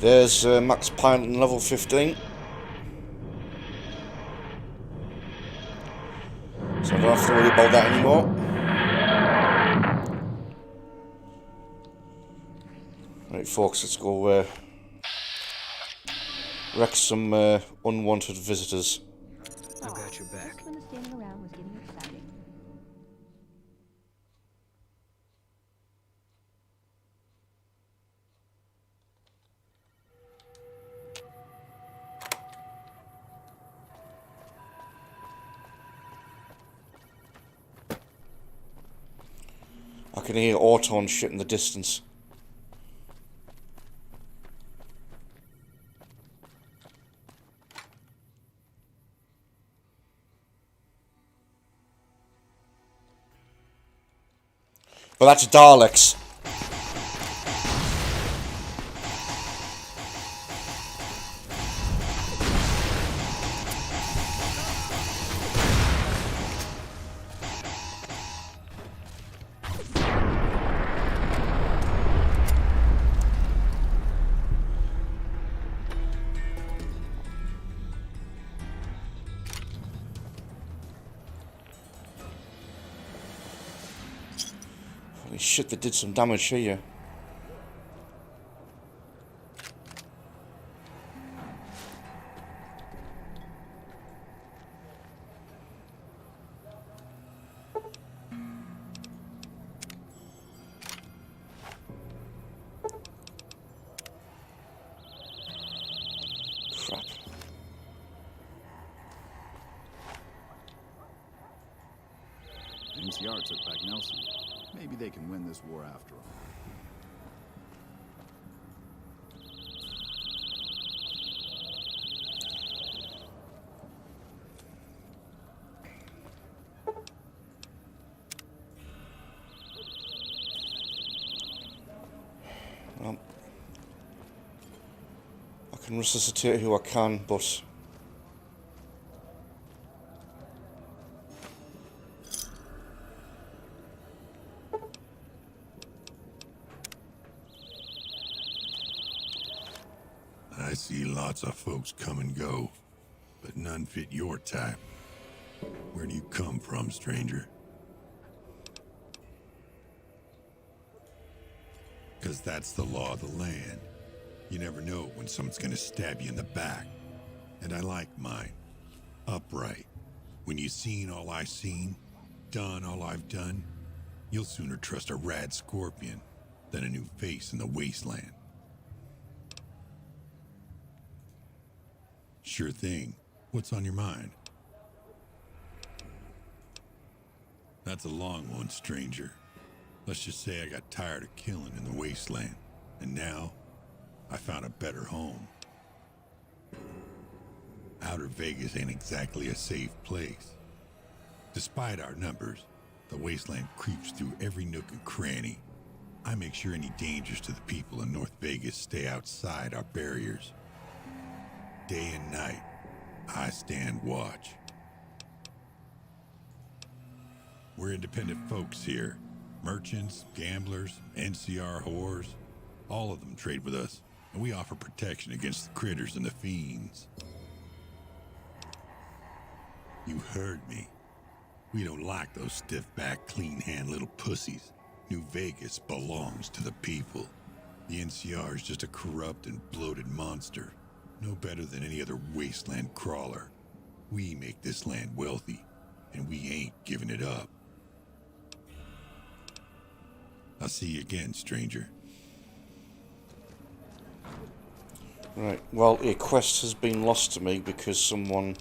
There's Max Pilot in level 15. So I don't have to worry about that anymore. Right folks, let's go wreck some unwanted visitors. I've got your back. Just when the standing around was getting exciting. I can hear Auton shit in the distance. But that's Daleks. Holy shit, they did some damage here. Crap. NCR took back Nelson. Maybe they can win this war after all. I can resuscitate who I can, but I see lots of folks come and go, but none fit your type. Where do you come from, stranger? 'Cause that's the law of the land. You never know when someone's gonna stab you in the back. And I like mine. Upright. When you've seen all I've seen, done all I've done, you'll sooner trust a rad scorpion than a new face in the wasteland. Sure thing. What's on your mind? That's a long one, stranger. Let's just say I got tired of killing in the wasteland, and now I found a better home. Outer Vegas ain't exactly a safe place. Despite our numbers, the wasteland creeps through every nook and cranny. I make sure any dangers to the people in North Vegas stay outside our barriers. Day and night, I stand watch. We're independent folks here. Merchants, gamblers, NCR whores, all of them trade with us, and we offer protection against the critters and the fiends. You heard me. We don't like those stiff-backed, clean-hand little pussies. New Vegas belongs to the people. The NCR is just a corrupt and bloated monster. No better than any other wasteland crawler. We make this land wealthy, and we ain't giving it up. I'll see you again, stranger. right. Well, a quest has been lost to me because someone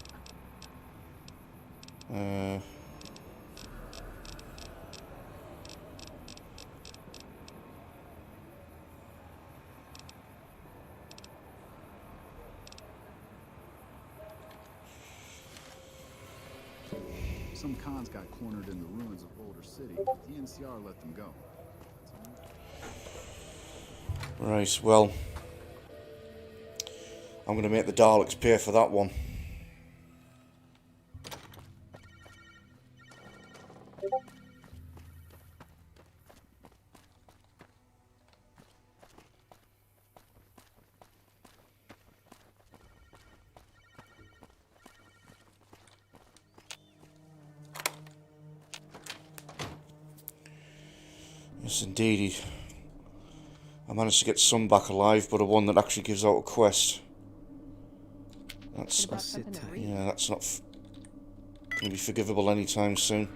Some cons got cornered in the ruins of Boulder City. The NCR let them go. Right, well, I'm going to make the Daleks pay for that one. Yes, indeed. I managed to get some back alive, but a one that actually gives out a quest. That's yeah, that's not going to be forgivable anytime soon.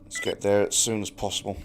Let's get there as soon as possible.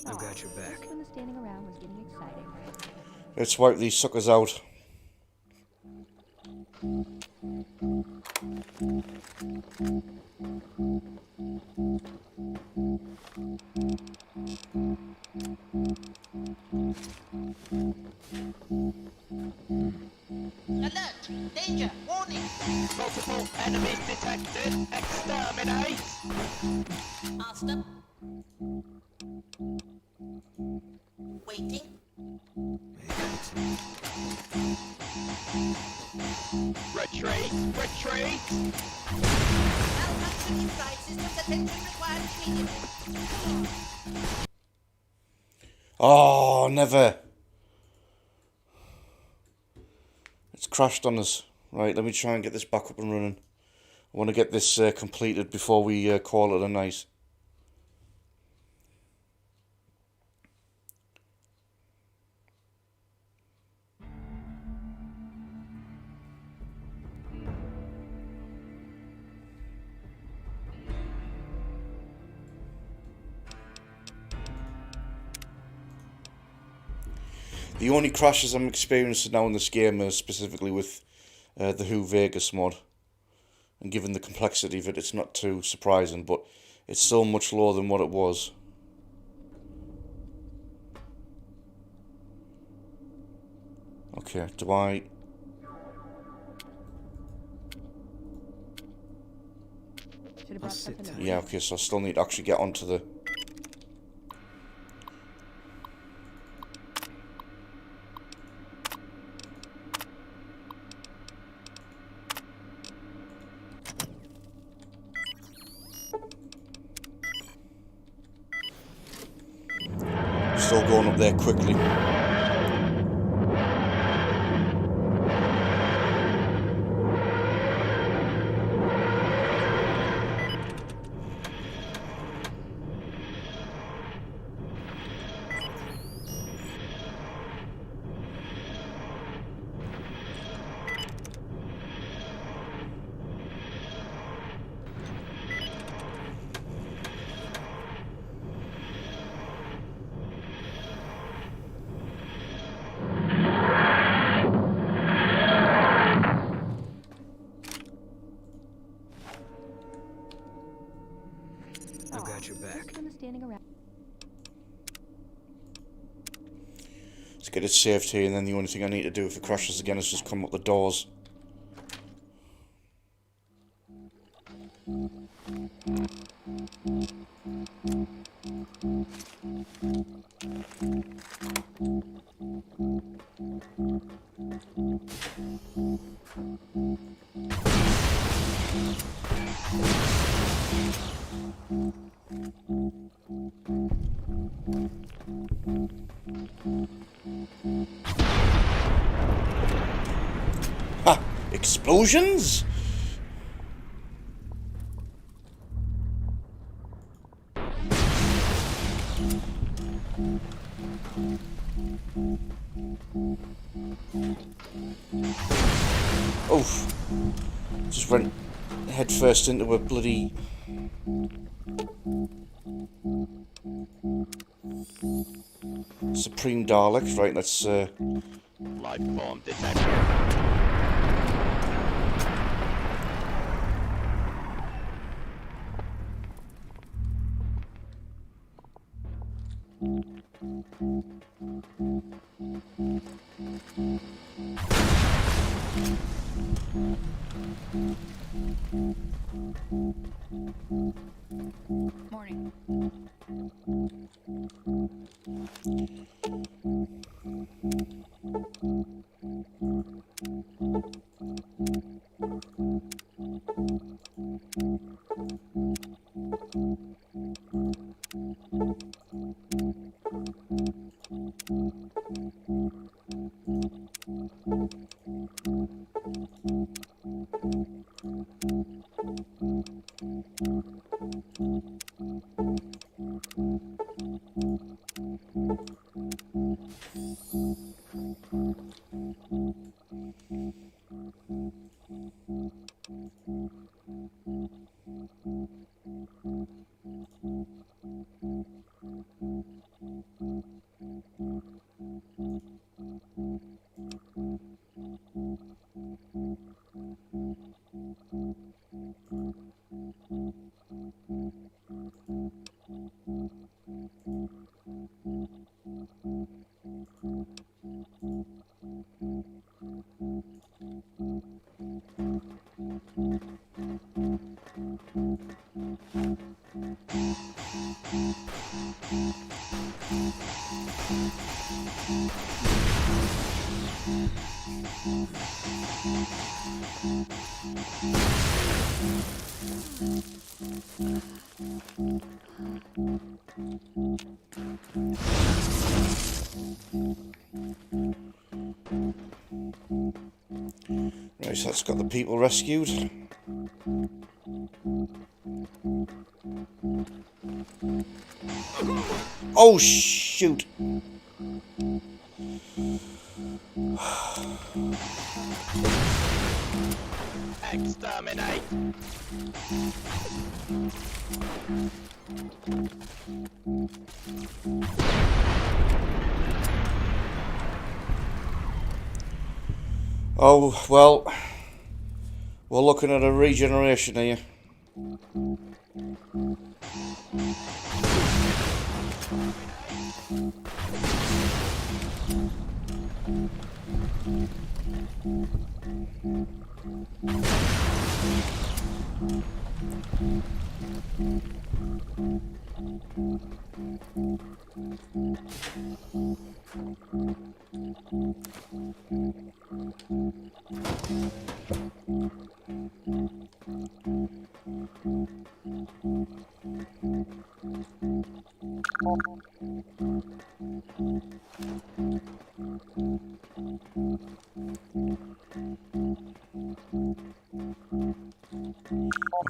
I've got your back. Everyone standing around was getting exciting. Let's wipe these suckers out. Alert! Danger! Warning! Multiple enemies detected! Exterminate! Waiting. Retreat! Retreat! Malfunction inside. Systems attention required immediately. Oh, never. It's crashed on us. Right, let me try and get this back up and running. I want to get this completed before we call it a night. The only crashes I'm experiencing now in this game are specifically with the Who Vegas mod. And given the complexity of it, it's not too surprising, but it's still much lower than what it was. Okay, do I... Yeah, okay, so I still need to actually get onto the... Still going up there quickly. I've got your back. Let's get it saved here, and then the only thing I need to do if it crashes again is just come up the doors. Ha! Explosions? Oof. Just went head first into a bloody... Supreme Dalek. Right, let's... Life form detected. Morning. Right, so that's got the people rescued. Oh, shoot. Exterminate! Oh, well, we're looking at a regeneration here.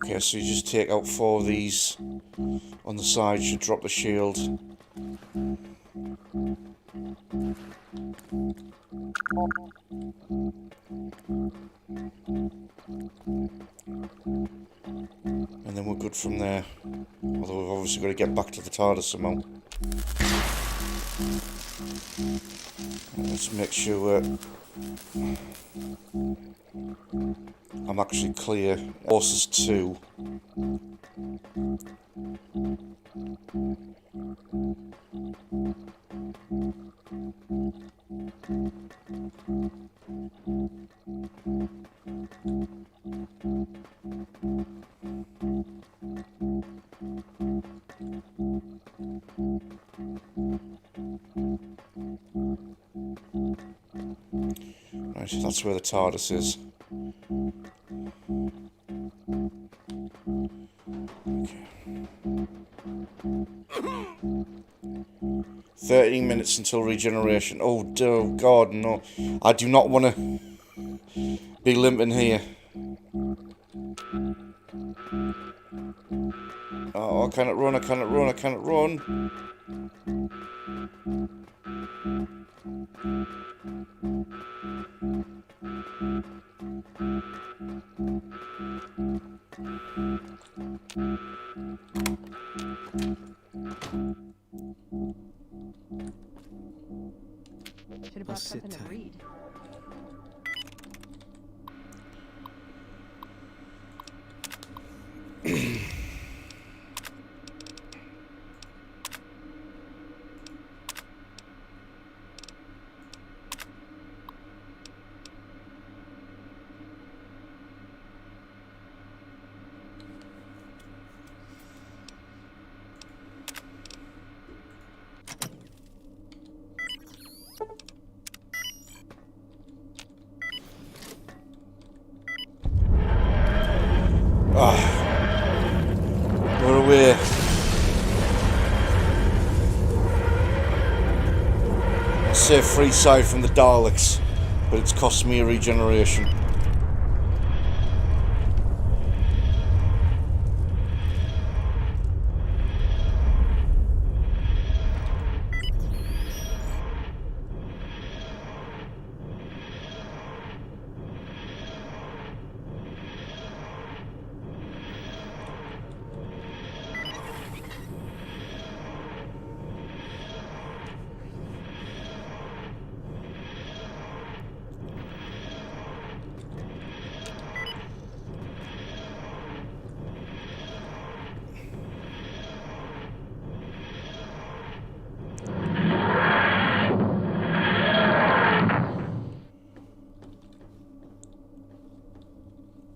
Okay, so you just take out 4 of these on the side, should drop the shield. And then we're good from there. Although we've obviously got to get back to the TARDIS somehow. Let's make sure I'm actually clear. Horses 2. Right, so that's where the TARDIS is. Okay. 13 minutes until regeneration. Oh, dear God, no. I do not want to be limping here. Oh, I cannot run, I cannot run, I cannot run. Should have brought something to read. We're away. I say free side from the Daleks, but it's cost me a regeneration.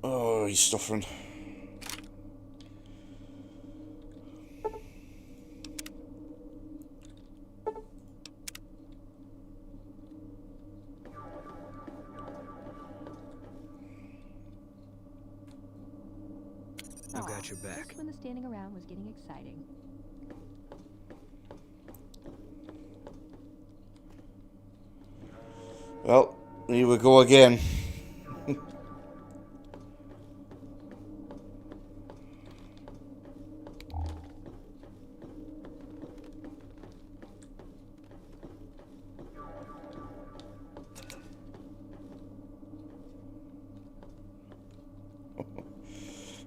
Oh, he's suffering. got your back. Just when the standing around was getting exciting. Well, here we go again.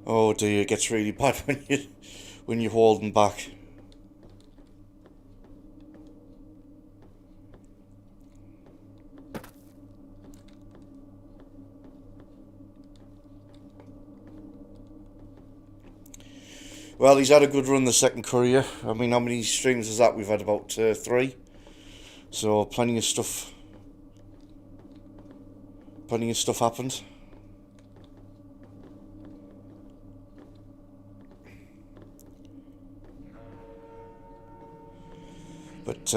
Oh dear, it gets really bad when you're holding back. Well, he's had a good run, the second courier. I mean, how many streams is that? We've had about 3. So plenty of stuff happened. But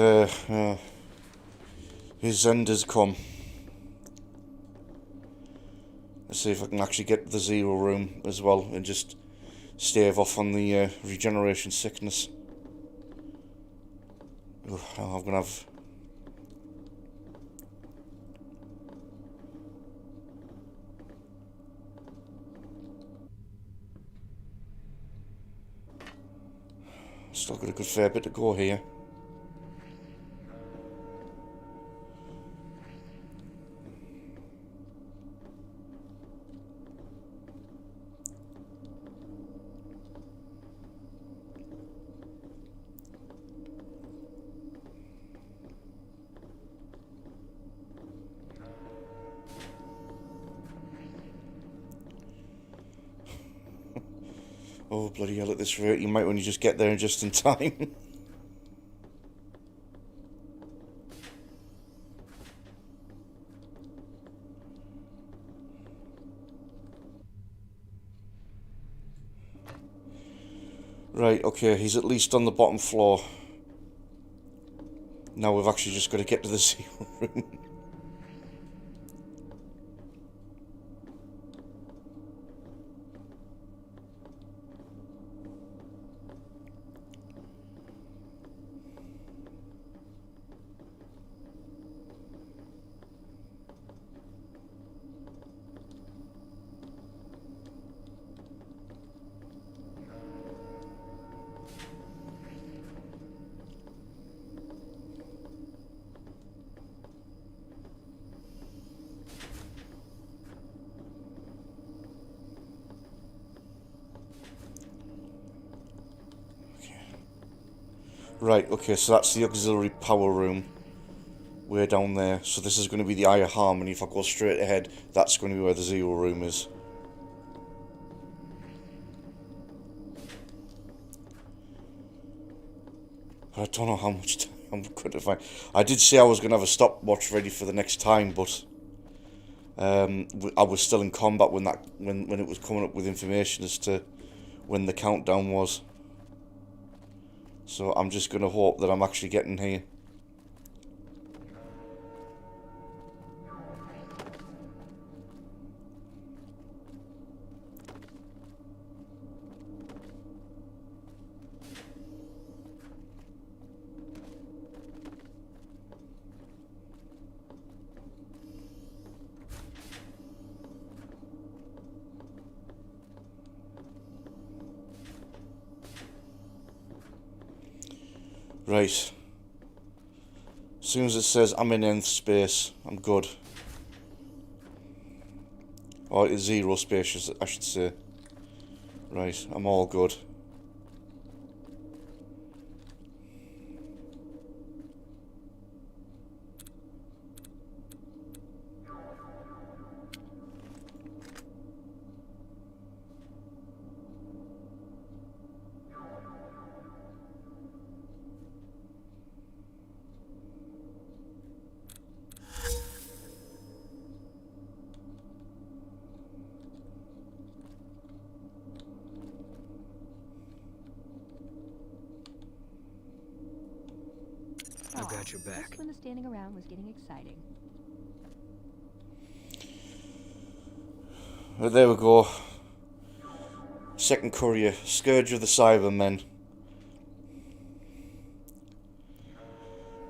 his end has come. Let's see if I can actually get to the zero room as well and just stave off on the regeneration sickness. Ooh, I'm gonna have... Still got a good fair bit to go here. Oh, bloody hell, at this rate, you might only just get there just in time. Right, okay, he's at least on the bottom floor. Now we've actually just got to get to the zero room. Right, okay, so that's the auxiliary power room. Way down there. So this is going to be the Eye of Harmony. If I go straight ahead, that's going to be where the zero room is. I don't know how much time I'm going to find. I did say I was going to have a stopwatch ready for the next time, but I was still in combat when it was coming up with information as to when the countdown was. So I'm just going to hope that I'm actually getting here. Right. As soon as it says I'm in nth space, I'm good. Or it's zero space, I should say. Right, I'm all good. I've got your back. Just when the standing around was getting exciting. But there we go. Second courier, Scourge of the Cybermen.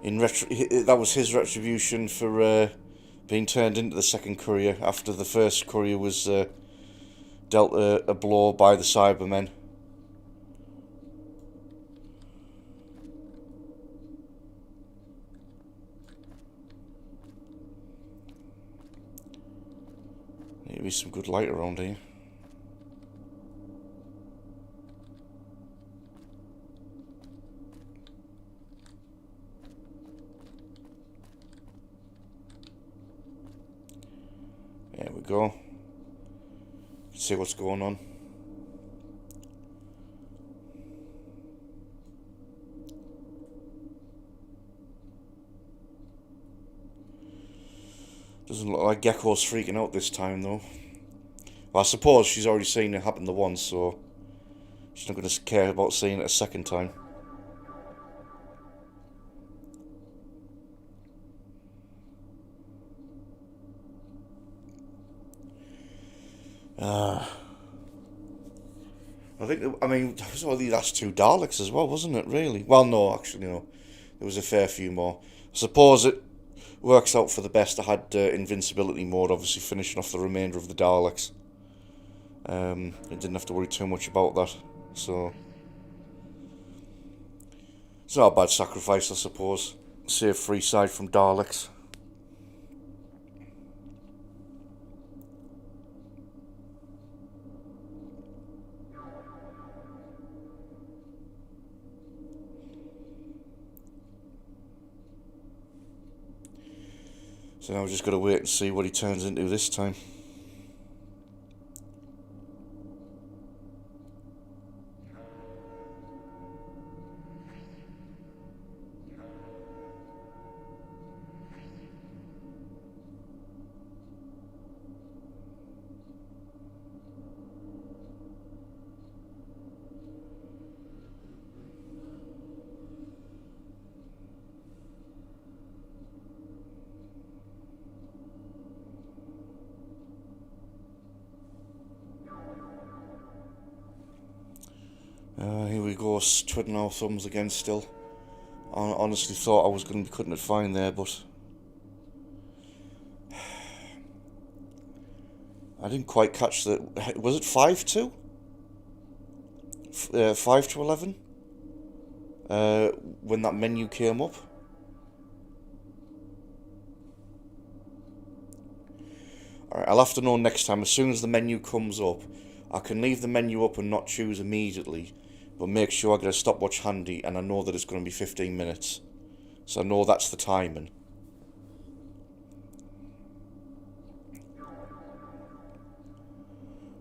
That was his retribution for being turned into the second courier after the first courier was dealt a blow by the Cybermen. Maybe some good light around here. There we go. See what's going on. Doesn't look like Gecko's freaking out this time, though. Well, I suppose she's already seen it happen the once, so she's not going to care about seeing it a second time. I mean, it was only the last two Daleks as well, wasn't it, really? Well, no, actually, no. There was a fair few more. I suppose it works out for the best. I had invincibility mode, obviously, finishing off the remainder of the Daleks. I didn't have to worry too much about that, so... It's not a bad sacrifice, I suppose. Save Freeside from Daleks. So now we've just got to wait and see what he turns into this time. Here we go, twiddling our thumbs again still. I honestly thought I was going to be cutting it fine there, but... I didn't quite catch the... Was it 5-2? 5 to 11? When that menu came up? Alright, I'll have to know next time. As soon as the menu comes up, I can leave the menu up and not choose immediately, but make sure I get a stopwatch handy and I know that it's going to be 15 minutes. So I know that's the timing.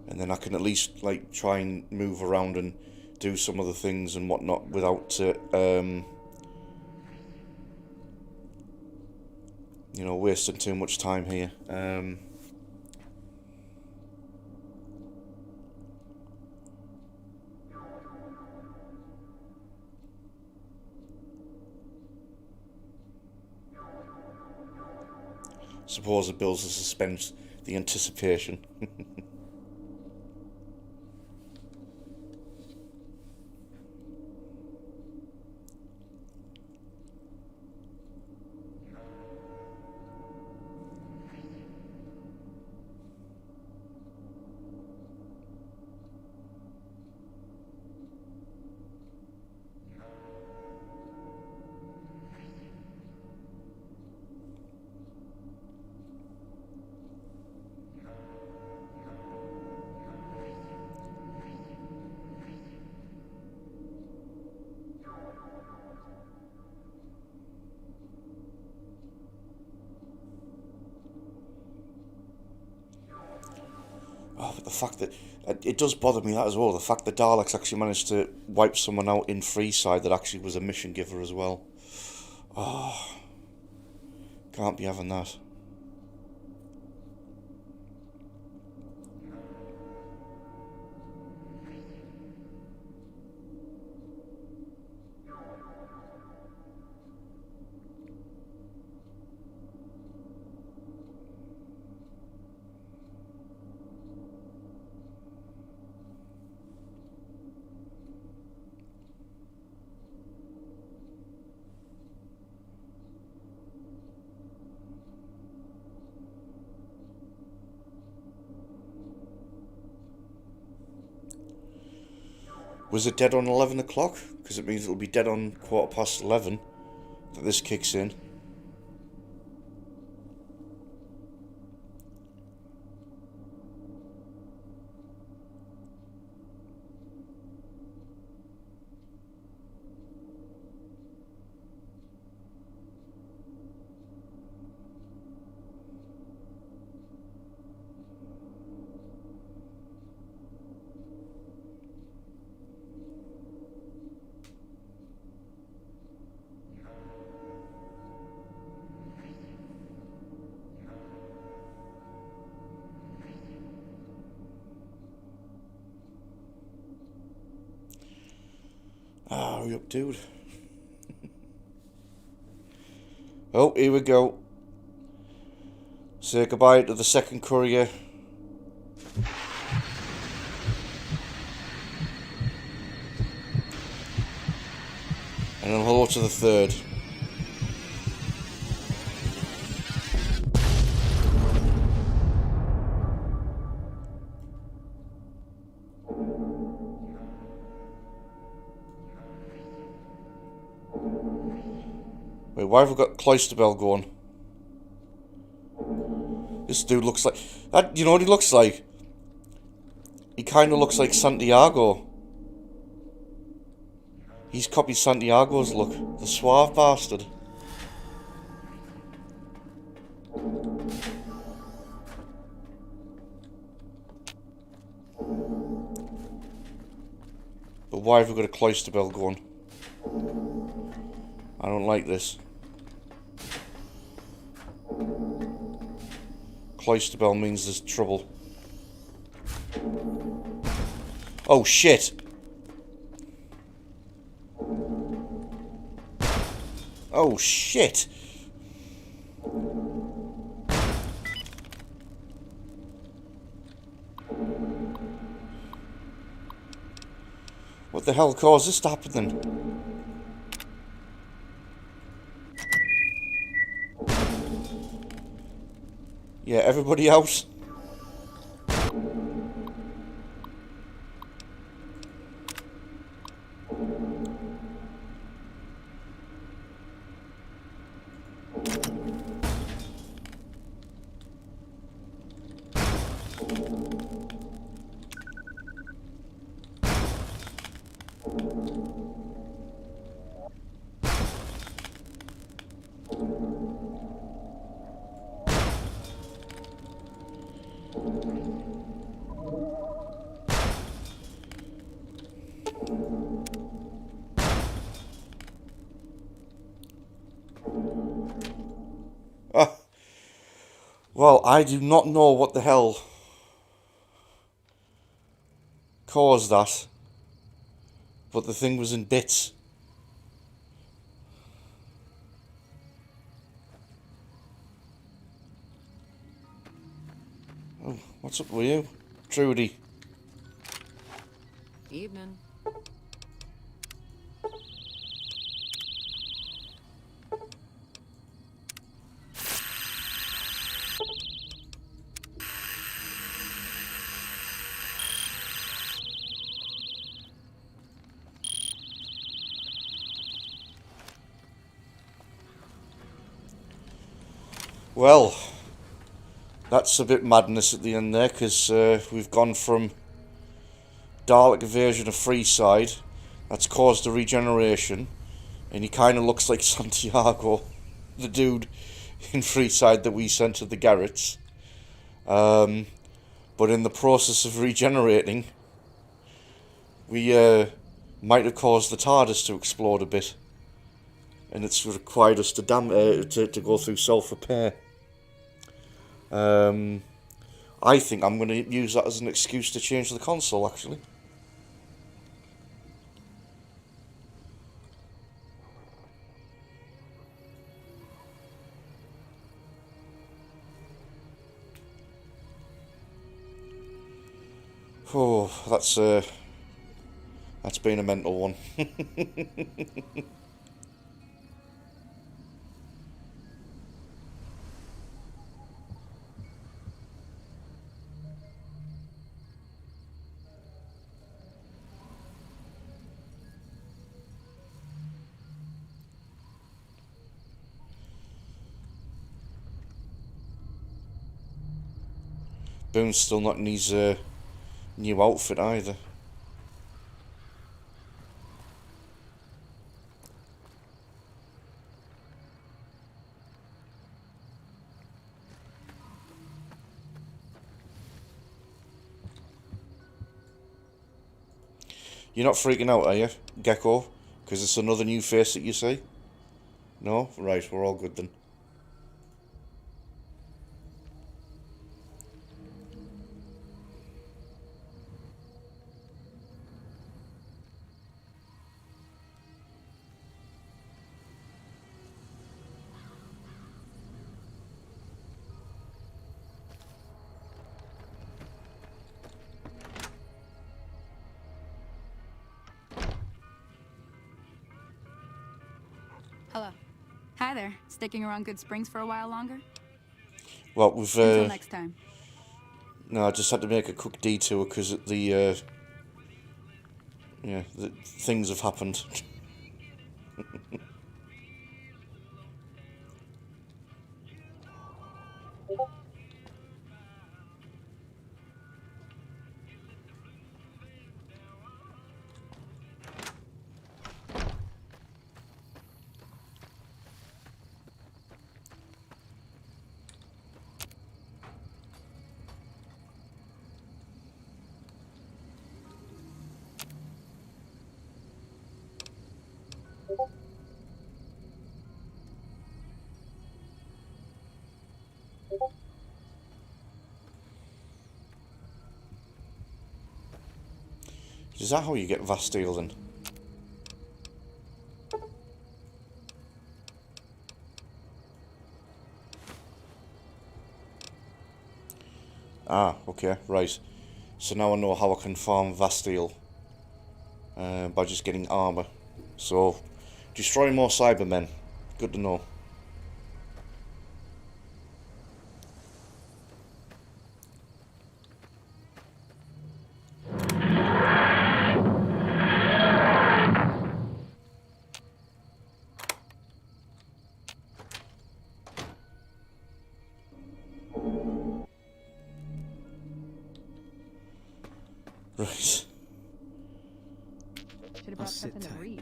And then I can at least like try and move around and do some of the things and whatnot without you know, wasting too much time here. Suppose it builds the suspense, the anticipation. Oh, but the fact that... It does bother me that as well. The fact that Daleks actually managed to wipe someone out in Freeside that actually was a mission giver as well. Oh. Can't be having that. Was it dead on 11 o'clock? Because it means it'll be dead on 11:15 that this kicks in. Ah, hurry up, dude. Oh, here we go. Say goodbye to the second courier. And then hello to the third. Wait, why have we got Cloisterbell going? This dude looks like... that. You know what he looks like? He kind of looks like Santiago. He's copied Santiago's look. The suave bastard. But why have we got a Cloisterbell going? I don't like this. Cloisterbell means there's trouble. Oh shit! Oh shit! What the hell caused this to happen then? Yeah, everybody else. Well, I do not know what the hell caused that, but the thing was in bits. Oh, what's up with you, Trudy? Evening. Well, that's a bit madness at the end there, because we've gone from Dalek version of Freeside, that's caused a regeneration, and he kind of looks like Santiago, the dude in Freeside that we sent to the Garretts. But in the process of regenerating, we might have caused the TARDIS to explode a bit, and it's required us to go through self-repair. I think I'm going to use that as an excuse to change the console, actually. Oh, that's been a mental one. Boone's still not in his new outfit either. You're not freaking out, are you, Gecko? Because it's another new face that you see? No? Right, we're all good then. Hello. Hi there. Sticking around Good Springs for a while longer? Well, we've... Until next time. No, I just had to make a quick detour because the things have happened. Is that how you get Vasteel then? Ah, okay, right. So now I know how I can farm Vasteel by just getting armor. So, destroy more Cybermen. Good to know. Right. Should have brought something to read.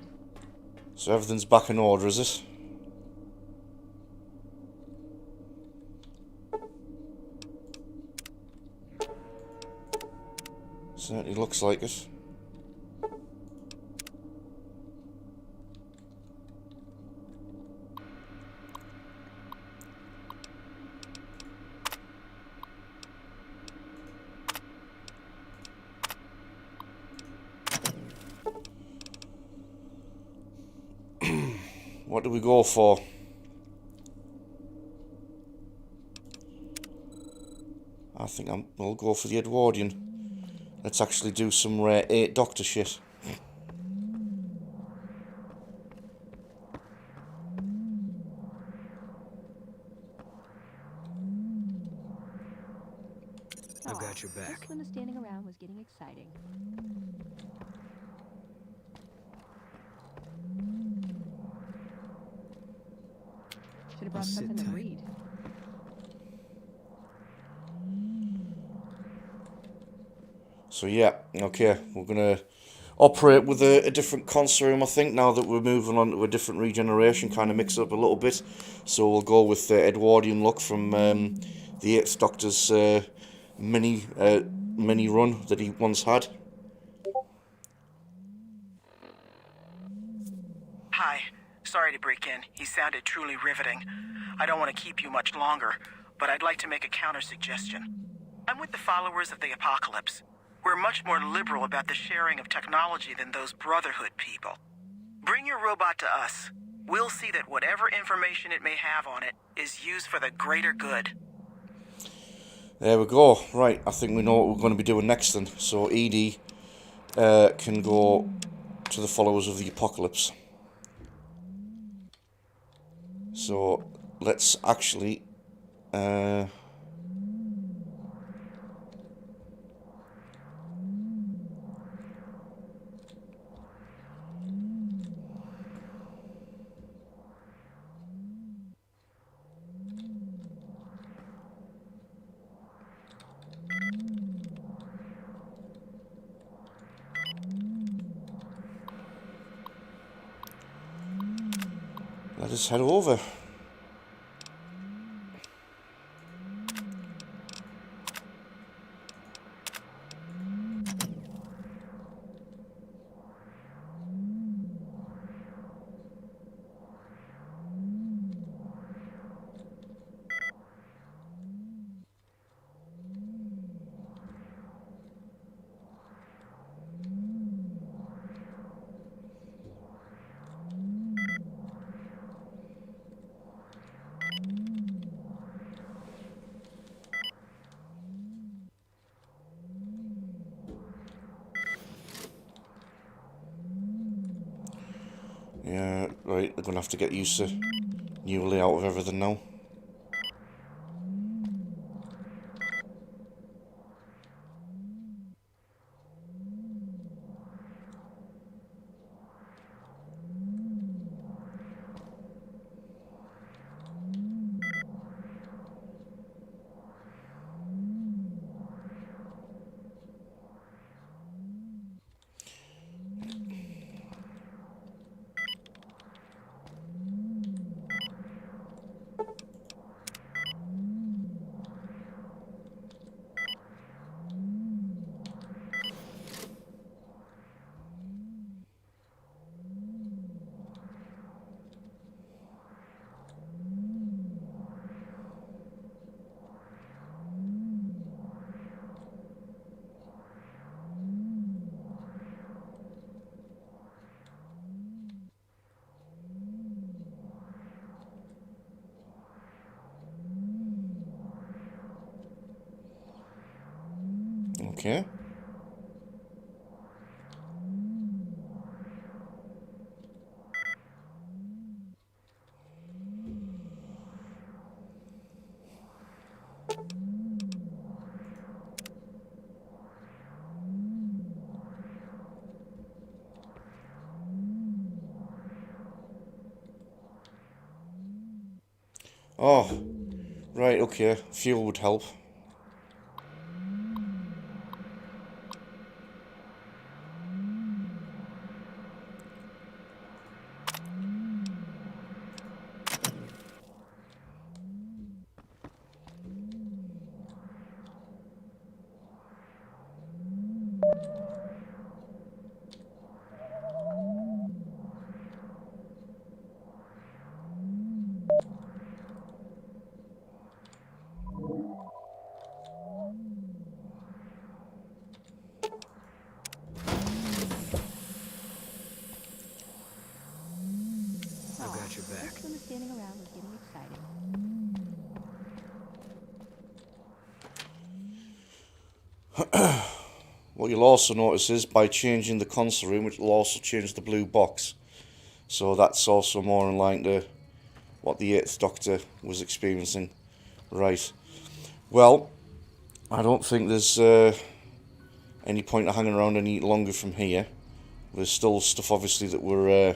So everything's back in order, is it? Certainly looks like it. What do we go for? I think we'll go for the Edwardian. Let's actually do some rare 8 Doctor shit. I've got your back. This one standing around was getting exciting. Should have brought something to read. So yeah, okay, we're gonna operate with a different console room, I think, now that we're moving on to a different regeneration, kind of mix it up a little bit. So we'll go with the Edwardian look from the 8th Doctor's mini run that he once had. Hi. Sorry to break in. He sounded truly riveting. I don't want to keep you much longer, but I'd like to make a counter-suggestion. I'm with the followers of the Apocalypse. We're much more liberal about the sharing of technology than those Brotherhood people. Bring your robot to us. We'll see that whatever information it may have on it is used for the greater good. There we go. Right, I think we know what we're going to be doing next then. So ED can go to the followers of the Apocalypse. So let's actually let us head over. Yeah, right, they're going to have to get used to new layout of everything now. Okay. Oh, right, okay. Fuel would help. I got your back. This one standing around was getting exciting. What you'll also notice is by changing the console room, it will also change the blue box. So that's also more in line to what the 8th Doctor was experiencing. Right. Well, I don't think there's any point of hanging around any longer from here. There's still stuff, obviously, that we're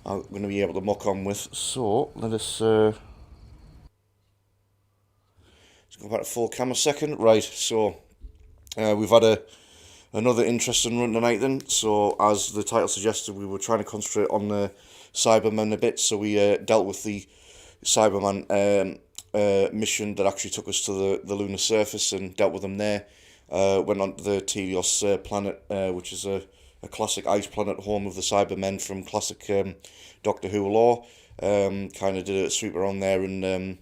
going to be able to muck on with. So, let us let's go back to full cam a second. Right, so we've had another interesting run tonight then. So, as the title suggested, we were trying to concentrate on the Cybermen a bit. So, we dealt with the Cyberman mission that actually took us to the lunar surface and dealt with them there. Went on to the Telios planet, which is a classic ice planet, home of the Cybermen from classic Doctor Who lore. Kind of did a sweep around there and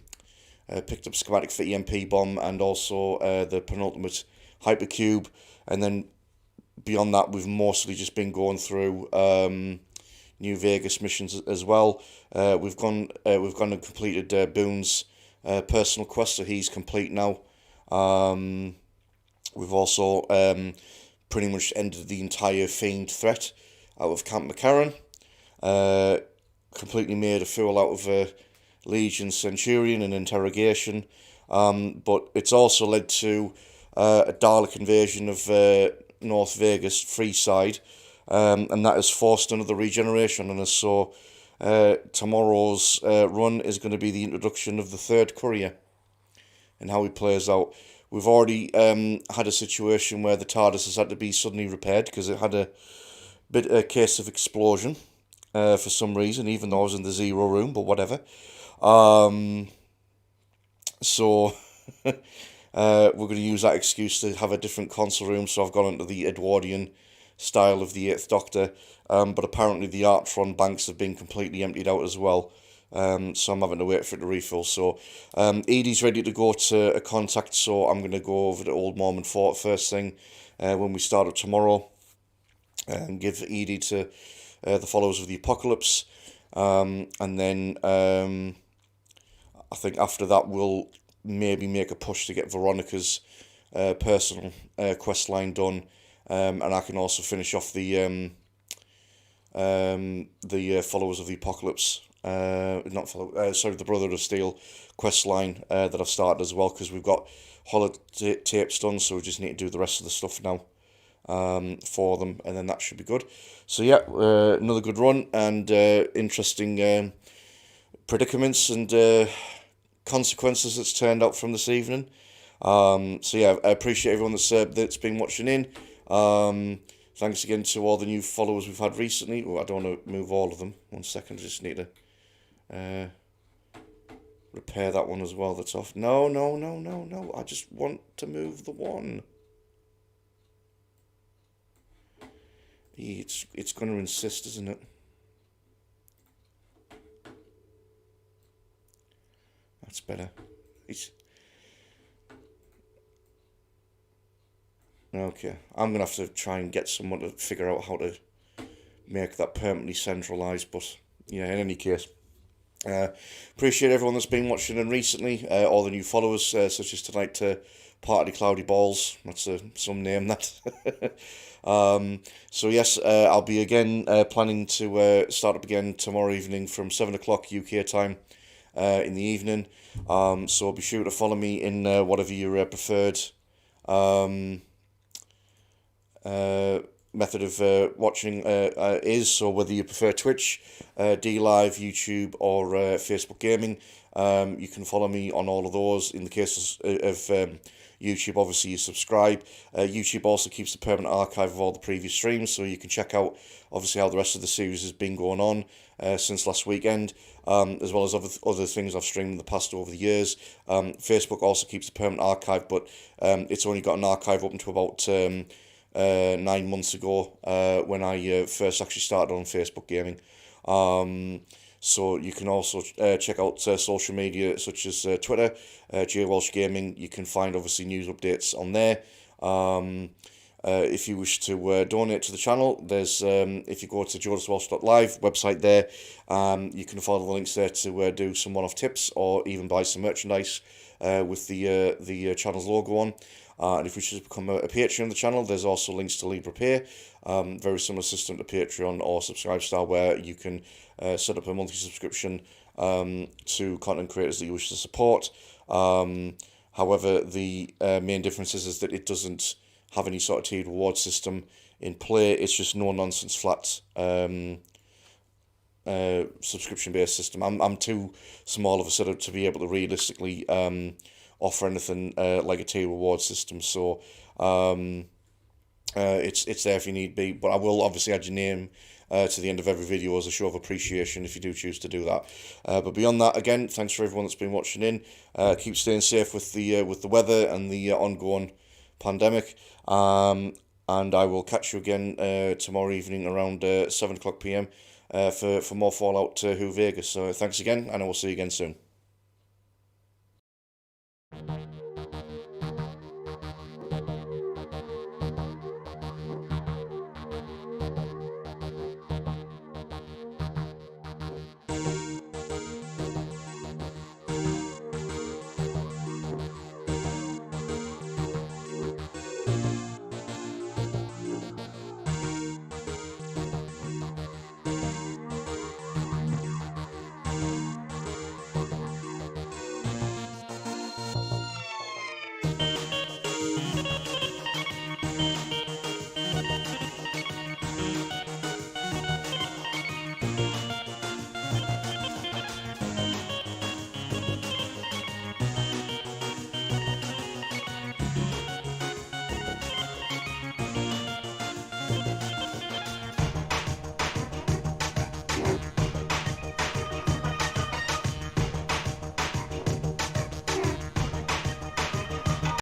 picked up schematic for EMP bomb and also the penultimate hypercube. And then beyond that, we've mostly just been going through New Vegas missions as well. We've gone and completed Boone's personal quest, so he's complete now. We've also pretty much ended the entire Fiend threat out of Camp McCarran. Completely made a fool out of Legion Centurion and interrogation. But it's also led to a Dalek invasion of North Vegas, Freeside. And that has forced another regeneration on us. So tomorrow's run is going to be the introduction of the 3rd courier and how he plays out. We've already had a situation where the TARDIS has had to be suddenly repaired because it had a case of explosion. for some reason, even though I was in the zero room, but whatever. So we're going to use that excuse to have a different console room, so I've gone into the Edwardian style of the 8th Doctor, but apparently the Artron banks have been completely emptied out as well, so I'm having to wait for it to refill. So Edie's ready to go to a contact, so I'm going to go over to Old Mormon Fort first thing when we start up tomorrow, and give Edie to the followers of the Apocalypse, and then I think after that we'll maybe make a push to get Veronica's personal quest line done, and I can also finish off the followers of the Apocalypse, the Brotherhood of Steel quest line that I've started as well, because we've got holotapes done, so we just need to do the rest of the stuff now for them, and then that should be good. So yeah, another good run, and interesting predicaments and consequences that's turned out from this evening. So yeah, I appreciate everyone that's been watching in. Thanks again to all the new followers we've had recently. Well, I don't want to move all of them. 1 second, I just need to repair that one as well that's off. No, I just want to move the one. It's going to insist, isn't it? That's better. Okay, I'm going to have to try and get someone to figure out how to make that permanently centralised, but yeah, in any case. Appreciate everyone that's been watching and recently, all the new followers, such as tonight to Party Cloudy Balls. That's some name, that. So yes, I'll be again planning to start up again tomorrow evening from 7 o'clock UK time in the evening. So be sure to follow me in whatever your preferred method of watching is. So whether you prefer Twitch, DLive, YouTube, or Facebook Gaming, you can follow me on all of those. In the case of YouTube, obviously you subscribe. YouTube also keeps the permanent archive of all the previous streams, so you can check out obviously how the rest of the series has been going on since last weekend, as well as other things I've streamed in the past over the years. Facebook also keeps the permanent archive, but it's only got an archive up until about 9 months ago, when I first actually started on Facebook Gaming. So you can also check out social media such as Twitter, J Welsh Gaming. You can find obviously news updates on there. If you wish to donate to the channel, there's if you go to jodaswelsh.live website there, you can follow the links there to do some one-off tips or even buy some merchandise with the channel's logo on. And if you should become a patron of the channel, there's also links to Libra Pay, very similar system to Patreon or Subscribe Star, where you can set up a monthly subscription to content creators that you wish to support. However, the main difference is that it doesn't have any sort of tiered reward system in play. It's just no nonsense flat subscription based system. I'm too small of a setup to be able to realistically offer anything like a tier reward system, so it's there if you need be, but I will obviously add your name to the end of every video as a show of appreciation if you do choose to do that. But beyond that, again, thanks for everyone that's been watching in. Keep staying safe with the weather and the ongoing pandemic, and I will catch you again tomorrow evening around 7 o'clock PM for more Fallout Who Vegas. So thanks again, and I will see you again soon.